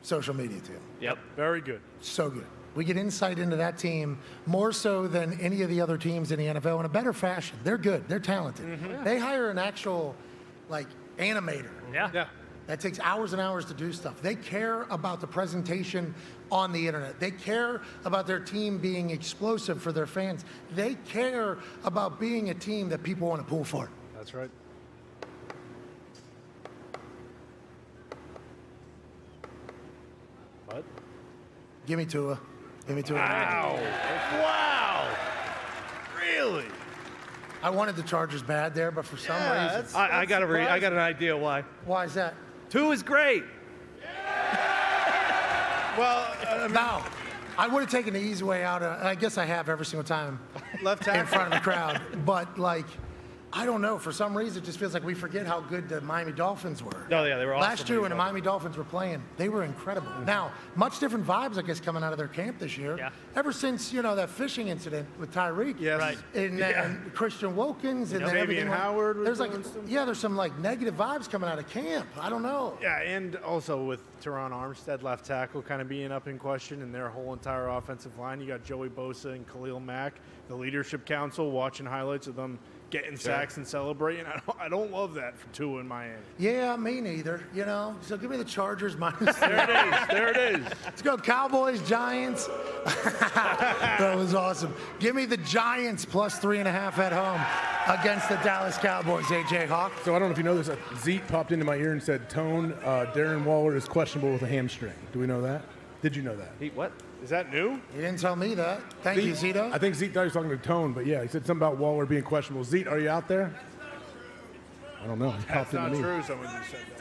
social media team. Yep. Very good. So good. We get insight into that team more so than any of the other teams in the NFL in a better fashion. They're good. They're talented. They hire an actual, animator. Yeah. That takes hours and hours to do stuff. They care about the presentation on the internet. They care about their team being explosive for their fans. They care about being a team that people want to pull for. That's right. What? Give me Tua. Give me Tua. Wow. Really? I wanted the Chargers bad there, but for some reason. I got an idea why. Why is that? Tua is great. Well, now, I would have taken the easy way out. I guess I have every single time Left tackle. in front of the crowd. But, I don't know. For some reason, it just feels like we forget how good the Miami Dolphins were. Oh, yeah, they were awesome. Last year when the Miami Dolphins were playing, they were incredible. Now, much different vibes, I guess, coming out of their camp this year. Yeah. Ever since, that fishing incident with Tyreek. Yes. Right. And Christian Wilkins and then Xavier everything. Howard was There's doing some- there's some negative vibes coming out of camp. I don't know. Yeah, and also with Teron Armstead, left tackle, kind of being up in question, and their whole entire offensive line. You got Joey Bosa and Khalil Mack, the leadership council, watching highlights of them getting sacks and celebrating. I don't love that for Tua in Miami. Yeah, me neither. So give me the Chargers minus. There it is. Let's go Cowboys, Giants. That was awesome. Give me the Giants plus 3.5 at home against the Dallas Cowboys, AJ Hawk. So I don't know if you know this. Zeke popped into my ear and said, Tone, Darren Waller is questionable with a hamstring. Do we know that? Did you know that? What? Is that new? He didn't tell me that. Thank you, Zito. I think Zeke thought he was talking to Tone, but yeah, he said something about Waller being questionable. Zeke, are you out there? I don't know. He That's popped into not me. true. Someone just said that.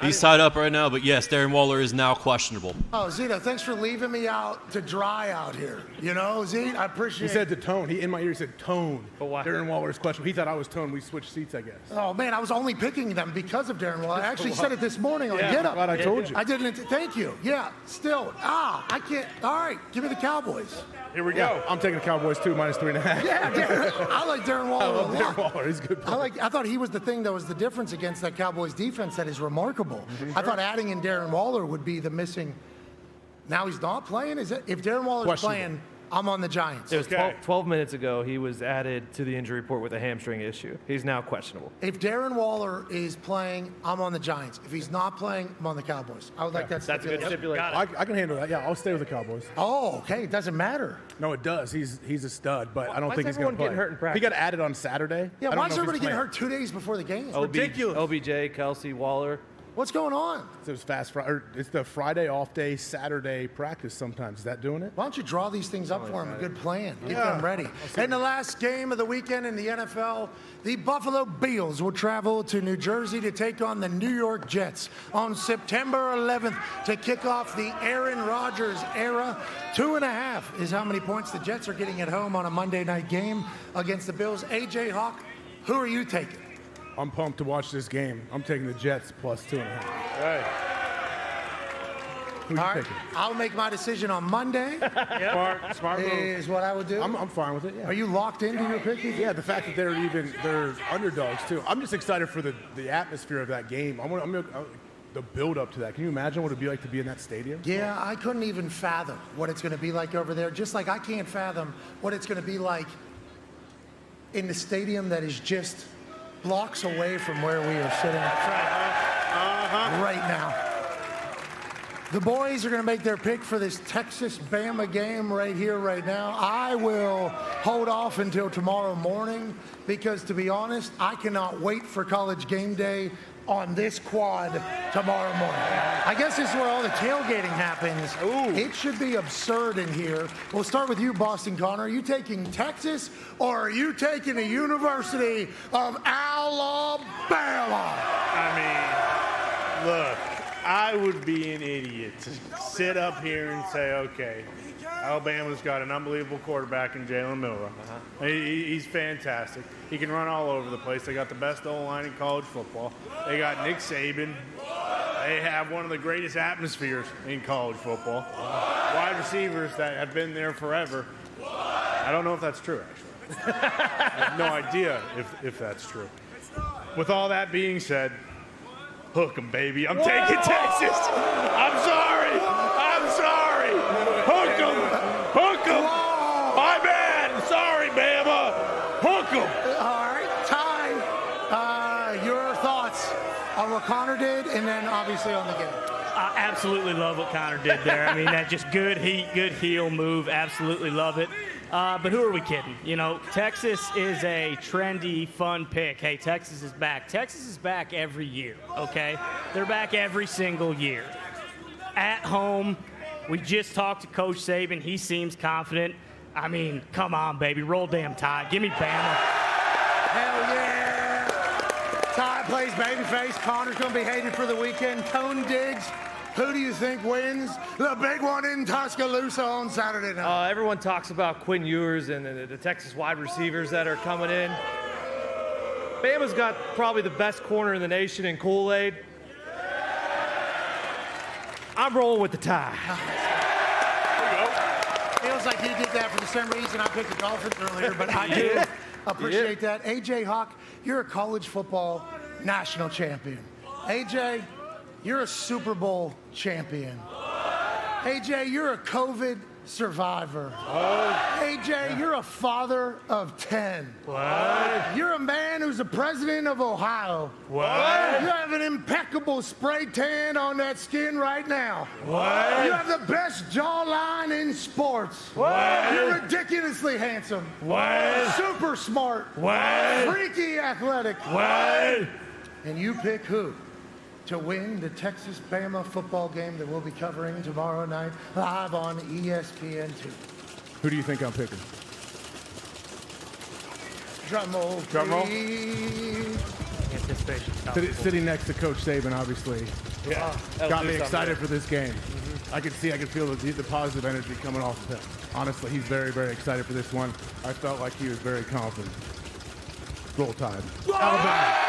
He's tied up right now, but yes, Darren Waller is now questionable. Oh, Zito, thanks for leaving me out to dry out here. Zeke, I appreciate He said to Tone. In my ear, he said Tone. But why? Darren Waller is questionable. He thought I was Tone. We switched seats, I guess. Oh, man, I was only picking them because of Darren Waller. I actually said it this morning on Get Up. Glad I told you. I didn't. Thank you. Yeah, still. I can't. All right, give me the Cowboys. Here we Yeah, go. I'm taking the Cowboys too, minus 3.5. Yeah, I like Darren Waller I love a lot. Darren Waller. He's a good player. I thought he was the thing that was the difference against that Cowboys defense that is remarkable. I thought adding in Darren Waller would be the missing. Now he's not playing. Is it? If Darren Waller's Questionable. playing, I'm on the Giants. It was 12 minutes ago, he was added to the injury report with a hamstring issue. He's now questionable. If Darren Waller is playing, I'm on the Giants. If he's not playing, I'm on the Cowboys. I would like that. That's a good stipulation. I can handle that. Yeah, I'll stay with the Cowboys. Oh, okay. It doesn't matter. No, it does. He's a stud, but I don't Why think is he's going to play. everyone getting hurt in practice? He got added on Saturday. Yeah, I don't why know is if he's everybody getting playing. hurt 2 days before the game? It's ridiculous. OBJ, Kelsey, Waller. What's going on? So it's it's the Friday off day, Saturday practice sometimes. Is that doing it? Why don't you draw these things up for him? A good plan. Get them ready. And the last game of the weekend in the NFL, the Buffalo Bills will travel to New Jersey to take on the New York Jets on September 11th to kick off the Aaron Rodgers era. 2.5 is how many points the Jets are getting at home on a Monday night game against the Bills. AJ Hawk, who are you taking? I'm pumped to watch this game. I'm taking the Jets plus 2.5. Right. Who you All right, picking? I'll make my decision on Monday. Smart move. Is what I would do. I'm fine with it. Yeah. Are you locked into your picking? Yeah, the fact that they're underdogs too. I'm just excited for the atmosphere of that game. The build up to that. Can you imagine what it'd be like to be in that stadium? Yeah, I couldn't even fathom what it's going to be like over there. Just like I can't fathom what it's going to be like in the stadium that is just blocks away from where we are sitting right now. The boys are going to make their pick for this Texas-Bama game right here, right now. I will hold off until tomorrow morning because, to be honest, I cannot wait for College game day on this quad tomorrow morning. I guess this is where all the tailgating happens. It should be absurd in here. We'll start with you, Boston Connor. Are you taking Texas or are you taking the University of Alabama? I mean, look, I would be an idiot to sit up here and say, okay, Alabama's got an unbelievable quarterback in Jalen Milroe. He's fantastic. He can run all over the place. They got the best O-line in college football. They got Nick Saban. They have one of the greatest atmospheres in college football. Wide receivers that have been there forever. I don't know if that's true, actually. I have no idea if that's true. With all that being said, hook 'em, baby. I'm taking Texas. I'm sorry. Hook 'em. Hook 'em. My bad. Sorry, Bama. Hook 'em. All right, Ty, your thoughts on what Connor did and then obviously on the game. I absolutely love what Connor did there. I mean, that just good heat, good heel move. Absolutely love it. But who are we kidding? You know, Texas is a trendy, fun pick. Hey, Texas is back. Texas is back every year, okay? They're back every single year. At home, we just talked to Coach Saban. He seems confident. I mean, come on, baby. Roll damn Tide. Give me Bama. Hell yeah. Ty plays babyface. Connor's going to be hated for the weekend. Tone Diggs. Who do you think wins the big one in Tuscaloosa on Saturday night? Everyone talks about Quinn Ewers and the Texas wide receivers that are coming in. Bama's got probably the best corner in the nation in Kool-Aid. I'm rolling with the Tie. Feels like he did that for the same reason I picked the Dolphins earlier, but I do appreciate that. AJ Hawk, you're a college football national champion. AJ, you're a Super Bowl champion. AJ, you're a COVID survivor. AJ, you're a father of 10. What? You're a man who's the president of Ohio. What? You have an impeccable spray tan on that skin right now. What? You have the best jawline in sports. What? You're ridiculously handsome. What? Super smart. What? Freaky athletic. What? And you pick who to win the Texas-Bama football game that we'll be covering tomorrow night live on ESPN2. Who do you think I'm picking? Drum roll, Drum roll. please. Anticipation. Sitting next to Coach Saban, obviously, got me excited for this game. I could feel the positive energy coming off of him. Honestly, he's very, very excited for this one. I felt like he was very confident. Roll Tide. Alabama.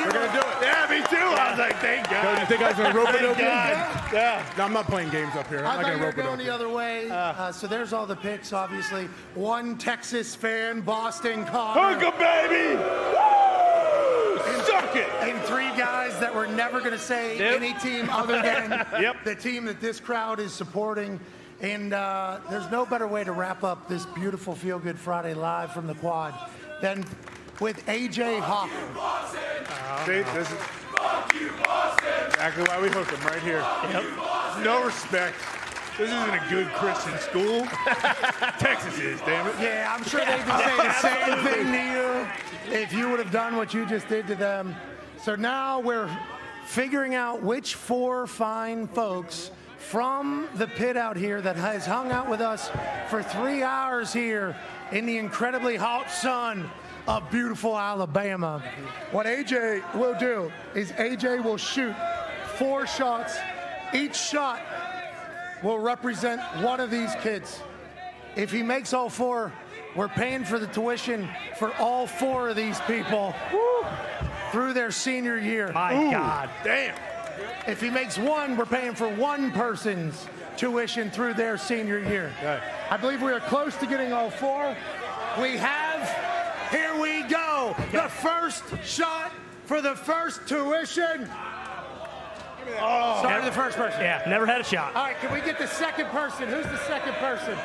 We're going to do it. Yeah, me too. I was like, thank God. Do you think I was going to rope it open? Yeah. No, I'm not playing games up here. I'm I not thought going you to were rope it going open. the other way. So there's all the picks, obviously. One Texas fan, Boston Connor. Hook 'em, baby. Suck it. And three guys that were never going to say any team other than the team that this crowd is supporting. And there's no better way to wrap up this beautiful Feel Good Friday live from the quad than with AJ Hawk. See, this is exactly why we hooked him right here. No respect. This isn't a good Christian school. Texas is, damn it. Yeah, I'm sure they'd say the same thing to you if you would have done what you just did to them. So now we're figuring out which four fine folks from the pit out here that has hung out with us for 3 hours here in the incredibly hot sun of beautiful Alabama. What AJ will do is AJ will shoot 4 shots. Each shot will represent one of these kids. If he makes all 4, we're paying for the tuition for all 4 of these people through their senior year. My God. Damn. If he makes 1, we're paying for one person's tuition through their senior year. Okay. I believe we are close to getting all 4. We have. Here we go. The first shot for the first tuition. Sorry, the first person. Yeah, never had a shot. All right, can we get the second person? Who's the second person?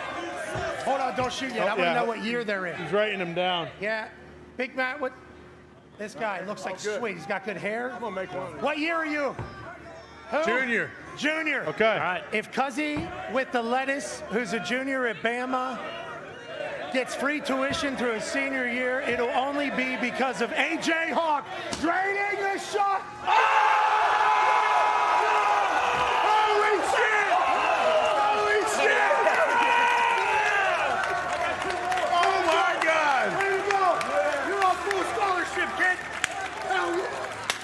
Hold on, don't shoot yet. I want to know what year they're in. He's writing them down. Yeah. Big Matt, what? This guy looks like good. sweet. He's got good hair. I'm gonna make one. What year are you? Who? Junior. Junior. Okay. All right. If Cuzzy with the lettuce, who's a junior at Bama, gets free tuition through his senior year, it'll only be because of A.J. Hawk draining the shot. Holy shit! Holy shit! Oh my God! Way to go! You're on full scholarship, kid. Hell yeah.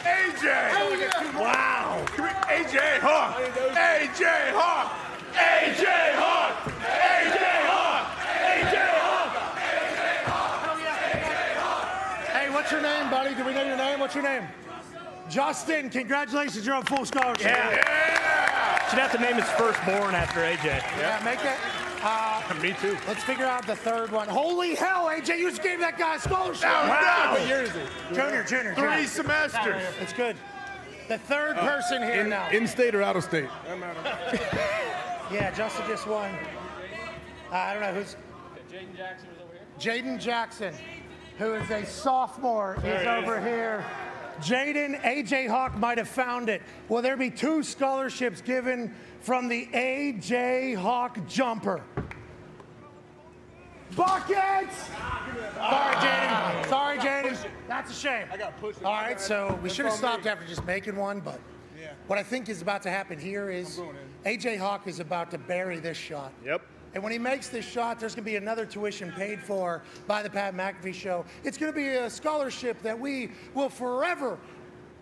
AJ! Hell yeah. Wow! AJ Hawk! AJ Hawk! AJ Hawk! AJ Hawk! AJ Hawk! Hey, what's your name, buddy? Do we know your name? What's your name? Justin, congratulations, you're on full scholarship. Yeah. Should have to name his firstborn after AJ. Yeah, make it. Me too. Let's figure out the third one. Holy hell, AJ, you just gave that guy a scholarship. Wow. What year is it? Junior. 3 semesters. It's good. The third person here now. In state or out of state? Yeah, Justin just won. I don't know who's. Jaden Jackson was over here. Jaden Jackson, who is a sophomore, is over here. Jaden, A.J. Hawk might have found it. Will there be 2 scholarships given from the A.J. Hawk jumper? Buckets! Sorry, Jaden. That's a shame. I got pushed. All right, so we should have stopped after just making one, but what I think is about to happen here is A.J. Hawk is about to bury this shot. Yep. And when he makes this shot, there's going to be another tuition paid for by the Pat McAfee Show. It's going to be a scholarship that we will forever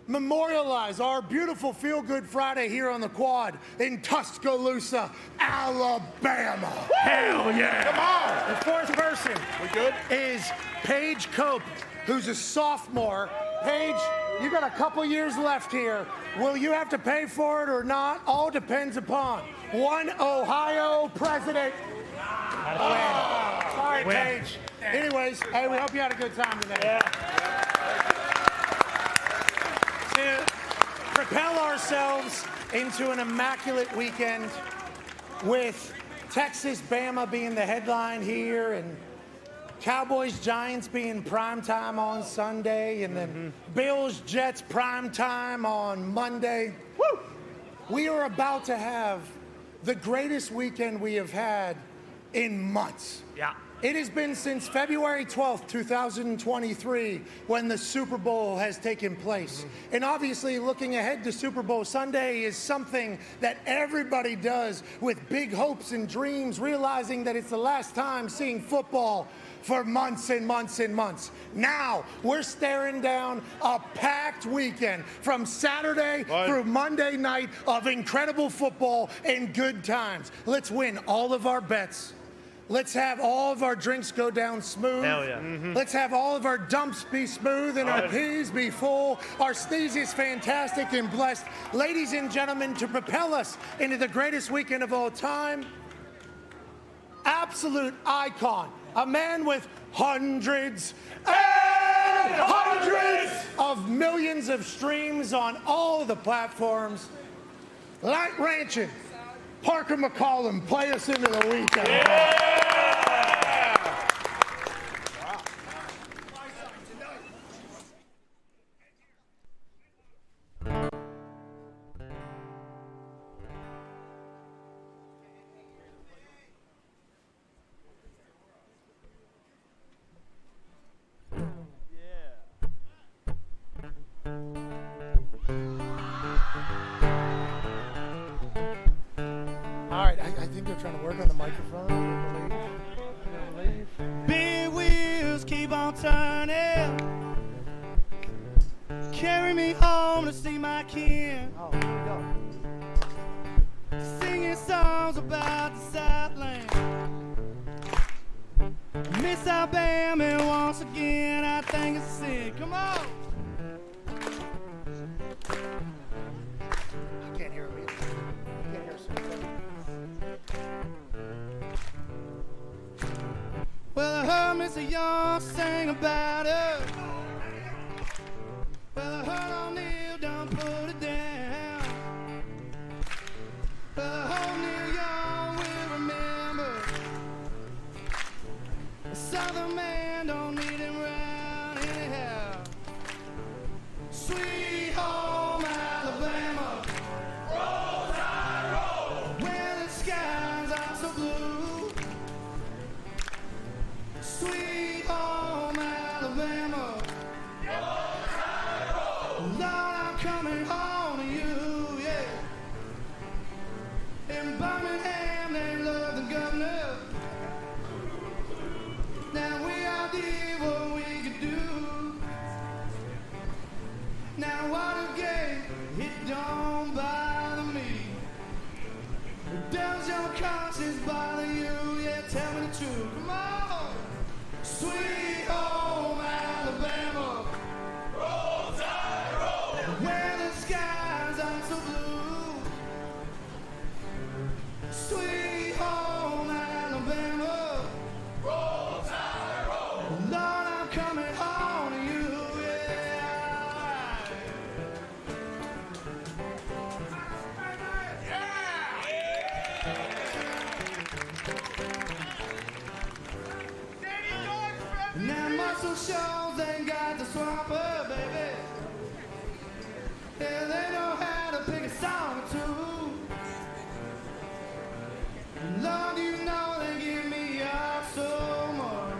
memorialize our beautiful Feel Good Friday here on the Quad in Tuscaloosa, Alabama. Hell yeah! Come on! The fourth person We good? is Paige Cope, who's a sophomore. Paige, you got a couple years left here. Will you have to pay for it or not? All depends upon one Ohio president. Sorry, Paige. Anyways, hey, we hope you had a good time today. To propel ourselves into an immaculate weekend with Texas, Bama being the headline here, and Cowboys, Giants being prime time on Sunday, and then Bills, Jets prime time on Monday. Woo! We are about to have the greatest weekend we have had in months. Yeah. It has been since February 12th, 2023, when the Super Bowl has taken place. And obviously, looking ahead to Super Bowl Sunday is something that everybody does with big hopes and dreams, realizing that it's the last time seeing football for months and months and months. Now, we're staring down a packed weekend from Saturday through Monday night of incredible football and good times. Let's win all of our bets. Let's have all of our drinks go down smooth. Hell yeah. Let's have all of our dumps be smooth and our peas be full. Our sneezes fantastic and blessed. Ladies and gentlemen, to propel us into the greatest weekend of all time, absolute icon, a man with hundreds and hundreds of millions of streams on all the platforms. Light Ranching, Parker McCollum, play us into the weekend. All right, I think they're trying to work on the microphone. I believe. Big wheels keep on turning. Carry me home to see my kin. Oh, here we go. Singing songs about the Southland. Miss Alabama, and once again I think it's a sin. Come on. I can't hear him either. I can't hear him. Well, I heard Mr. Young sing about it. Well, I heard O'Neal don't put it down. But I hope Neil Young will remember. A Southern man don't need him round anyhow. conscience bother you? Yeah, tell me the truth. Come on. Sweet home Alabama. Roll Tide, roll. Where the skies aren't so blue. Sweet home Alabama. Roll Tide, roll. Lord, I'm coming home to you. Now muscle shows ain't got the swamper, baby. Yeah, they know how to pick a song or two. Lord, you know they give me up so much.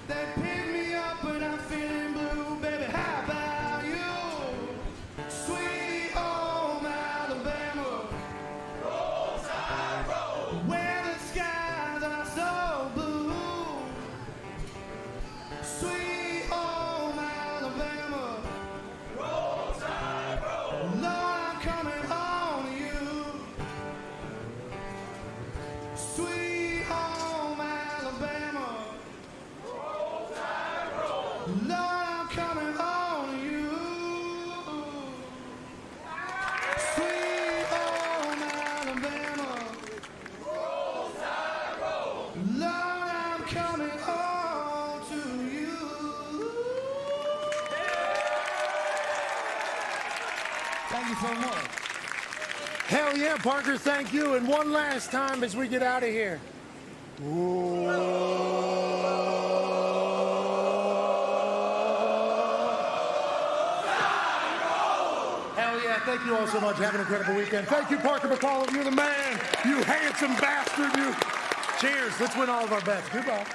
They pick me up when I'm feeling blue, baby. How about you? Sweet home Alabama. Roll Tide, roll. Where the skies are so blue. Sweet home Alabama. Roll Tide, roll. Lord, I'm coming home to you. Sweet home Alabama. Roll Tide, roll. Lord, I'm coming home to you. Sweet home Alabama. Roll Tide, roll. Lord, I'm coming home to you. Thank you so much. Hell yeah, Parker, thank you. And one last time as we get out of here. Hell yeah, thank you all so much. Have an incredible weekend. Thank you, Parker McCollum. You're the man. You handsome bastard. You. Cheers. Let's win all of our bets. Goodbye.